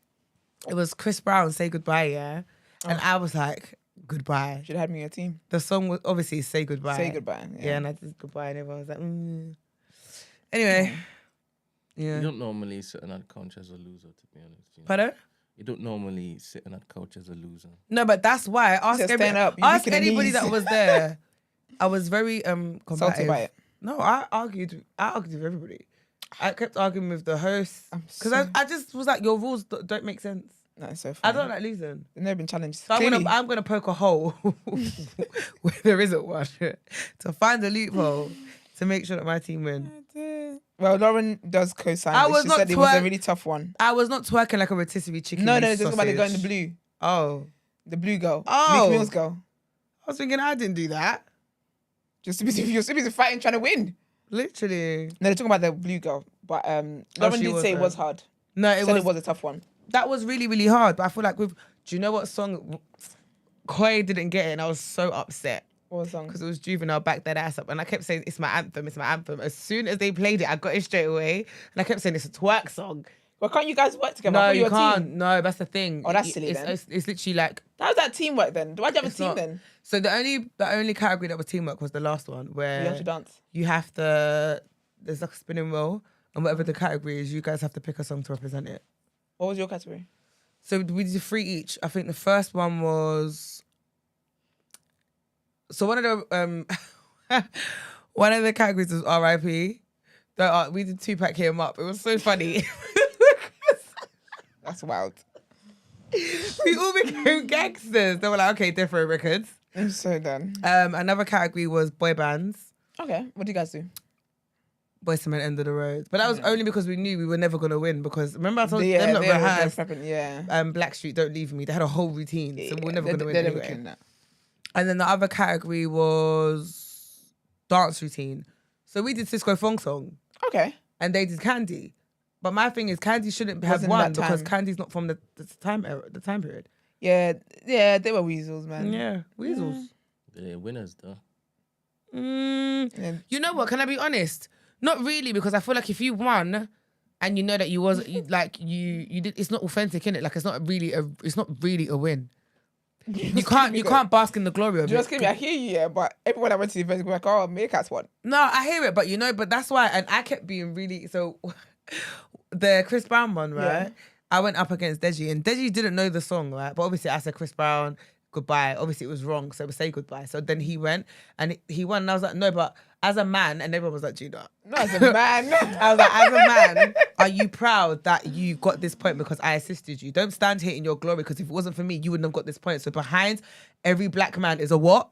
[SPEAKER 2] it was Chris Brown, Say Goodbye, yeah? And I was like, goodbye.
[SPEAKER 1] Should have had me on your team.
[SPEAKER 2] The song was obviously Say Goodbye.
[SPEAKER 1] Say goodbye.
[SPEAKER 2] Yeah, and I did goodbye, and everyone was like, Anyway, yeah.
[SPEAKER 4] You don't normally sit on that couch as a loser, to be honest. You know?
[SPEAKER 2] Pardon?
[SPEAKER 4] You don't normally sit on that couch as a loser.
[SPEAKER 2] No, but that's why. Ask
[SPEAKER 1] said stand up. You
[SPEAKER 2] ask
[SPEAKER 1] weaken the
[SPEAKER 2] anybody
[SPEAKER 1] knees.
[SPEAKER 2] that was there. I was very
[SPEAKER 1] Salty
[SPEAKER 2] combative.
[SPEAKER 1] by it.
[SPEAKER 2] No, I argued with everybody. I kept arguing with the host because I just was like, your rules don't make sense.
[SPEAKER 1] No, it's so
[SPEAKER 2] I
[SPEAKER 1] funny.
[SPEAKER 2] don't like losing.
[SPEAKER 1] They've never been challenged.
[SPEAKER 2] So
[SPEAKER 1] Clearly.
[SPEAKER 2] I'm gonna poke a hole where there isn't one to find a loophole to make sure that my team win.
[SPEAKER 1] Well, Lauren does co-sign
[SPEAKER 2] I
[SPEAKER 1] this.
[SPEAKER 2] was
[SPEAKER 1] She
[SPEAKER 2] not
[SPEAKER 1] said it was a
[SPEAKER 2] twerk-
[SPEAKER 1] really tough one.
[SPEAKER 2] I was not twerking like a rotisserie chicken.
[SPEAKER 1] No,
[SPEAKER 2] you
[SPEAKER 1] it's about the girl in the
[SPEAKER 2] sausage.
[SPEAKER 1] blue.
[SPEAKER 2] Oh,
[SPEAKER 1] The blue girl.
[SPEAKER 2] Oh.
[SPEAKER 1] Meek Mill's girl.
[SPEAKER 2] I was thinking I didn't do that.
[SPEAKER 1] You're too busy fighting, trying to win.
[SPEAKER 2] Literally.
[SPEAKER 1] No, they're talking about the blue girl. But Lauren
[SPEAKER 2] she
[SPEAKER 1] did
[SPEAKER 2] was
[SPEAKER 1] say it
[SPEAKER 2] there.
[SPEAKER 1] was hard.
[SPEAKER 2] No, it
[SPEAKER 1] Said
[SPEAKER 2] was.
[SPEAKER 1] it was a tough one.
[SPEAKER 2] That was really, really hard. But I feel like do you know what song Koi didn't get it? And I was so upset.
[SPEAKER 1] What song?
[SPEAKER 2] Because it was Juvenile, Back That Ass Up. And I kept saying, it's my anthem, it's my anthem. As soon as they played it, I got it straight away. And I kept saying, it's a twerk song.
[SPEAKER 1] Well, can't you guys work together? I
[SPEAKER 2] No,
[SPEAKER 1] thought
[SPEAKER 2] you
[SPEAKER 1] were a
[SPEAKER 2] can't.
[SPEAKER 1] team.
[SPEAKER 2] No, that's the thing.
[SPEAKER 1] Oh, that's silly
[SPEAKER 2] it's,
[SPEAKER 1] then.
[SPEAKER 2] it's literally like...
[SPEAKER 1] How's that teamwork then? Why'd you have a
[SPEAKER 2] It's
[SPEAKER 1] team
[SPEAKER 2] not.
[SPEAKER 1] then?
[SPEAKER 2] So the only category that was teamwork was the last one, where
[SPEAKER 1] You have to dance.
[SPEAKER 2] you have to... There's like a spinning wheel, and whatever the category is, you guys have to pick a song to represent it.
[SPEAKER 1] What was your category?
[SPEAKER 2] So we did 3 each. I think the first one was... So one of the one of the categories was R.I.P. We did Tupac Hit 'Em Up. It was so funny.
[SPEAKER 1] That's wild.
[SPEAKER 2] We all became gangsters. They were like, okay, different records.
[SPEAKER 1] I'm so done.
[SPEAKER 2] Another category was boy bands.
[SPEAKER 1] Okay, what do you guys do?
[SPEAKER 2] Boys to Men, End of the Road. But that was only because we knew we were never going to win. Because remember I told
[SPEAKER 1] Yeah,
[SPEAKER 2] them not
[SPEAKER 1] they were
[SPEAKER 2] rehearsed.
[SPEAKER 1] prepping, yeah.
[SPEAKER 2] Blackstreet, Don't Leave Me. They had a whole routine. So we're never going to win
[SPEAKER 1] They're never
[SPEAKER 2] anyway.
[SPEAKER 1] doing that.
[SPEAKER 2] And then the other category was dance routine. So we did Cisco Fong Song.
[SPEAKER 1] Okay.
[SPEAKER 2] And they did Candy. But my thing is, Candy shouldn't have
[SPEAKER 1] Wasn't
[SPEAKER 2] won
[SPEAKER 1] that
[SPEAKER 2] because
[SPEAKER 1] time.
[SPEAKER 2] Candy's not from the time period.
[SPEAKER 1] Yeah, they were weasels, man.
[SPEAKER 2] Yeah, weasels.
[SPEAKER 4] They're winners, though.
[SPEAKER 1] Yeah.
[SPEAKER 2] You know what? Can I be honest? Not really, because I feel like if you won and you know that you did, it's not authentic, innit? Like it's not really a win. You can't bask in the glory of
[SPEAKER 1] Just
[SPEAKER 2] it.
[SPEAKER 1] kidding me. I hear you, yeah, but everyone I went to the event was like, oh, Meerkats won.
[SPEAKER 2] No, I hear it, but that's why. And I kept being really so. The Chris Brown one, right?
[SPEAKER 1] Yeah.
[SPEAKER 2] I went up against Deji, and Deji didn't know the song, right? But obviously, I said Chris Brown, goodbye. Obviously, it was wrong, so we say goodbye. So then he went, and he won, and I was like, no, but as a man, and everyone was like, Gina.
[SPEAKER 1] No, as a man.
[SPEAKER 2] I was like, as a man, are you proud that you got this point because I assisted you? Don't stand here in your glory, because if it wasn't for me, you wouldn't have got this point. So behind every black man is a what?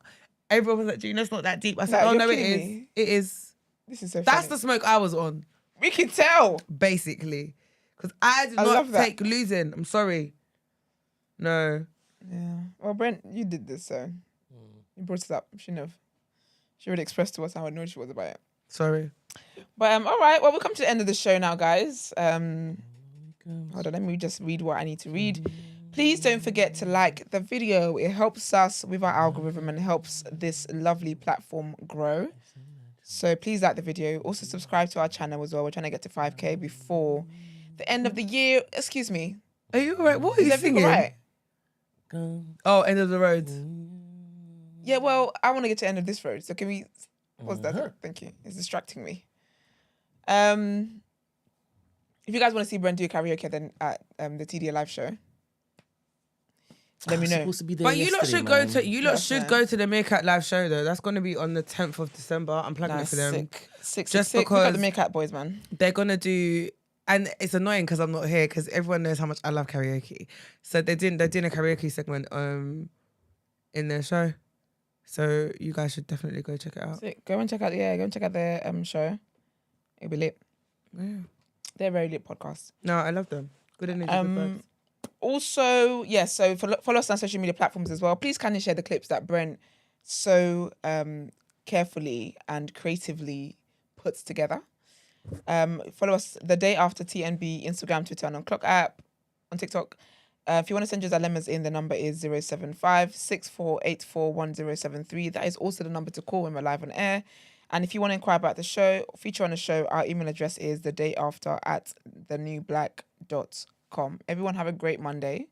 [SPEAKER 2] Everyone was like, Gina, it's not that deep. I said, oh,
[SPEAKER 1] you're
[SPEAKER 2] no, it
[SPEAKER 1] kidding
[SPEAKER 2] is.
[SPEAKER 1] me.
[SPEAKER 2] It is.
[SPEAKER 1] This is so
[SPEAKER 2] That's
[SPEAKER 1] funny.
[SPEAKER 2] the smoke I was on,
[SPEAKER 1] We can tell.
[SPEAKER 2] basically. Because I did
[SPEAKER 1] I
[SPEAKER 2] not
[SPEAKER 1] love that.
[SPEAKER 2] take losing. I'm sorry. No.
[SPEAKER 1] Yeah. Well, Brent, you did this, so you brought it up. Shouldn't have. She already expressed to us how annoyed she was about it.
[SPEAKER 2] Sorry.
[SPEAKER 1] But all right. Well, we've come to the end of the show now, guys. Hold on, let me just read what I need to read. Please don't forget to like the video. It helps us with our algorithm and helps this lovely platform grow. So please like the video. Also subscribe to our channel as well. We're trying to get to 5K before the end of the year. Excuse me.
[SPEAKER 2] Are you all right? What are
[SPEAKER 1] Is
[SPEAKER 2] you
[SPEAKER 1] everything
[SPEAKER 2] singing?
[SPEAKER 1] all right?
[SPEAKER 2] Oh, End of the Road.
[SPEAKER 1] Yeah, well, I want to get to the end of this road. So can we pause that? Thank you. It's distracting me. If you guys want to see Brent do karaoke then at the TDA live show, let me know.
[SPEAKER 4] Supposed to be there
[SPEAKER 2] But you lot should go to
[SPEAKER 1] Yes, man.
[SPEAKER 2] go to the Meerkat live show though. That's going to be on the 10th of December. I'm plugging it for them.
[SPEAKER 1] Sick.
[SPEAKER 2] Just
[SPEAKER 1] Look at
[SPEAKER 2] because-
[SPEAKER 1] the Meerkat boys, man.
[SPEAKER 2] They're gonna do, and it's annoying because I'm not here because everyone knows how much I love karaoke. So they're doing a karaoke segment in their show. So you guys should definitely go check it out.
[SPEAKER 1] Sick. Go and check out their show. It'll be lit.
[SPEAKER 2] Yeah.
[SPEAKER 1] They're a very lit podcast.
[SPEAKER 2] No, I love them. Good energy. Good vibes.
[SPEAKER 1] Also, so follow us on social media platforms as well. Please kindly share the clips that Brent so carefully and creatively puts together. Follow us the day after TNB, Instagram, Twitter, and on Clock app, on TikTok. If you want to send your dilemmas in, the number is 075-6484-1073. That is also the number to call when we're live on air. And if you want to inquire about the show, feature on the show, our email address is thedayafter@thenewblack.com. Everyone have a great Monday,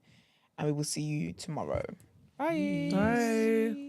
[SPEAKER 1] and we will see you tomorrow. Bye.
[SPEAKER 2] Bye.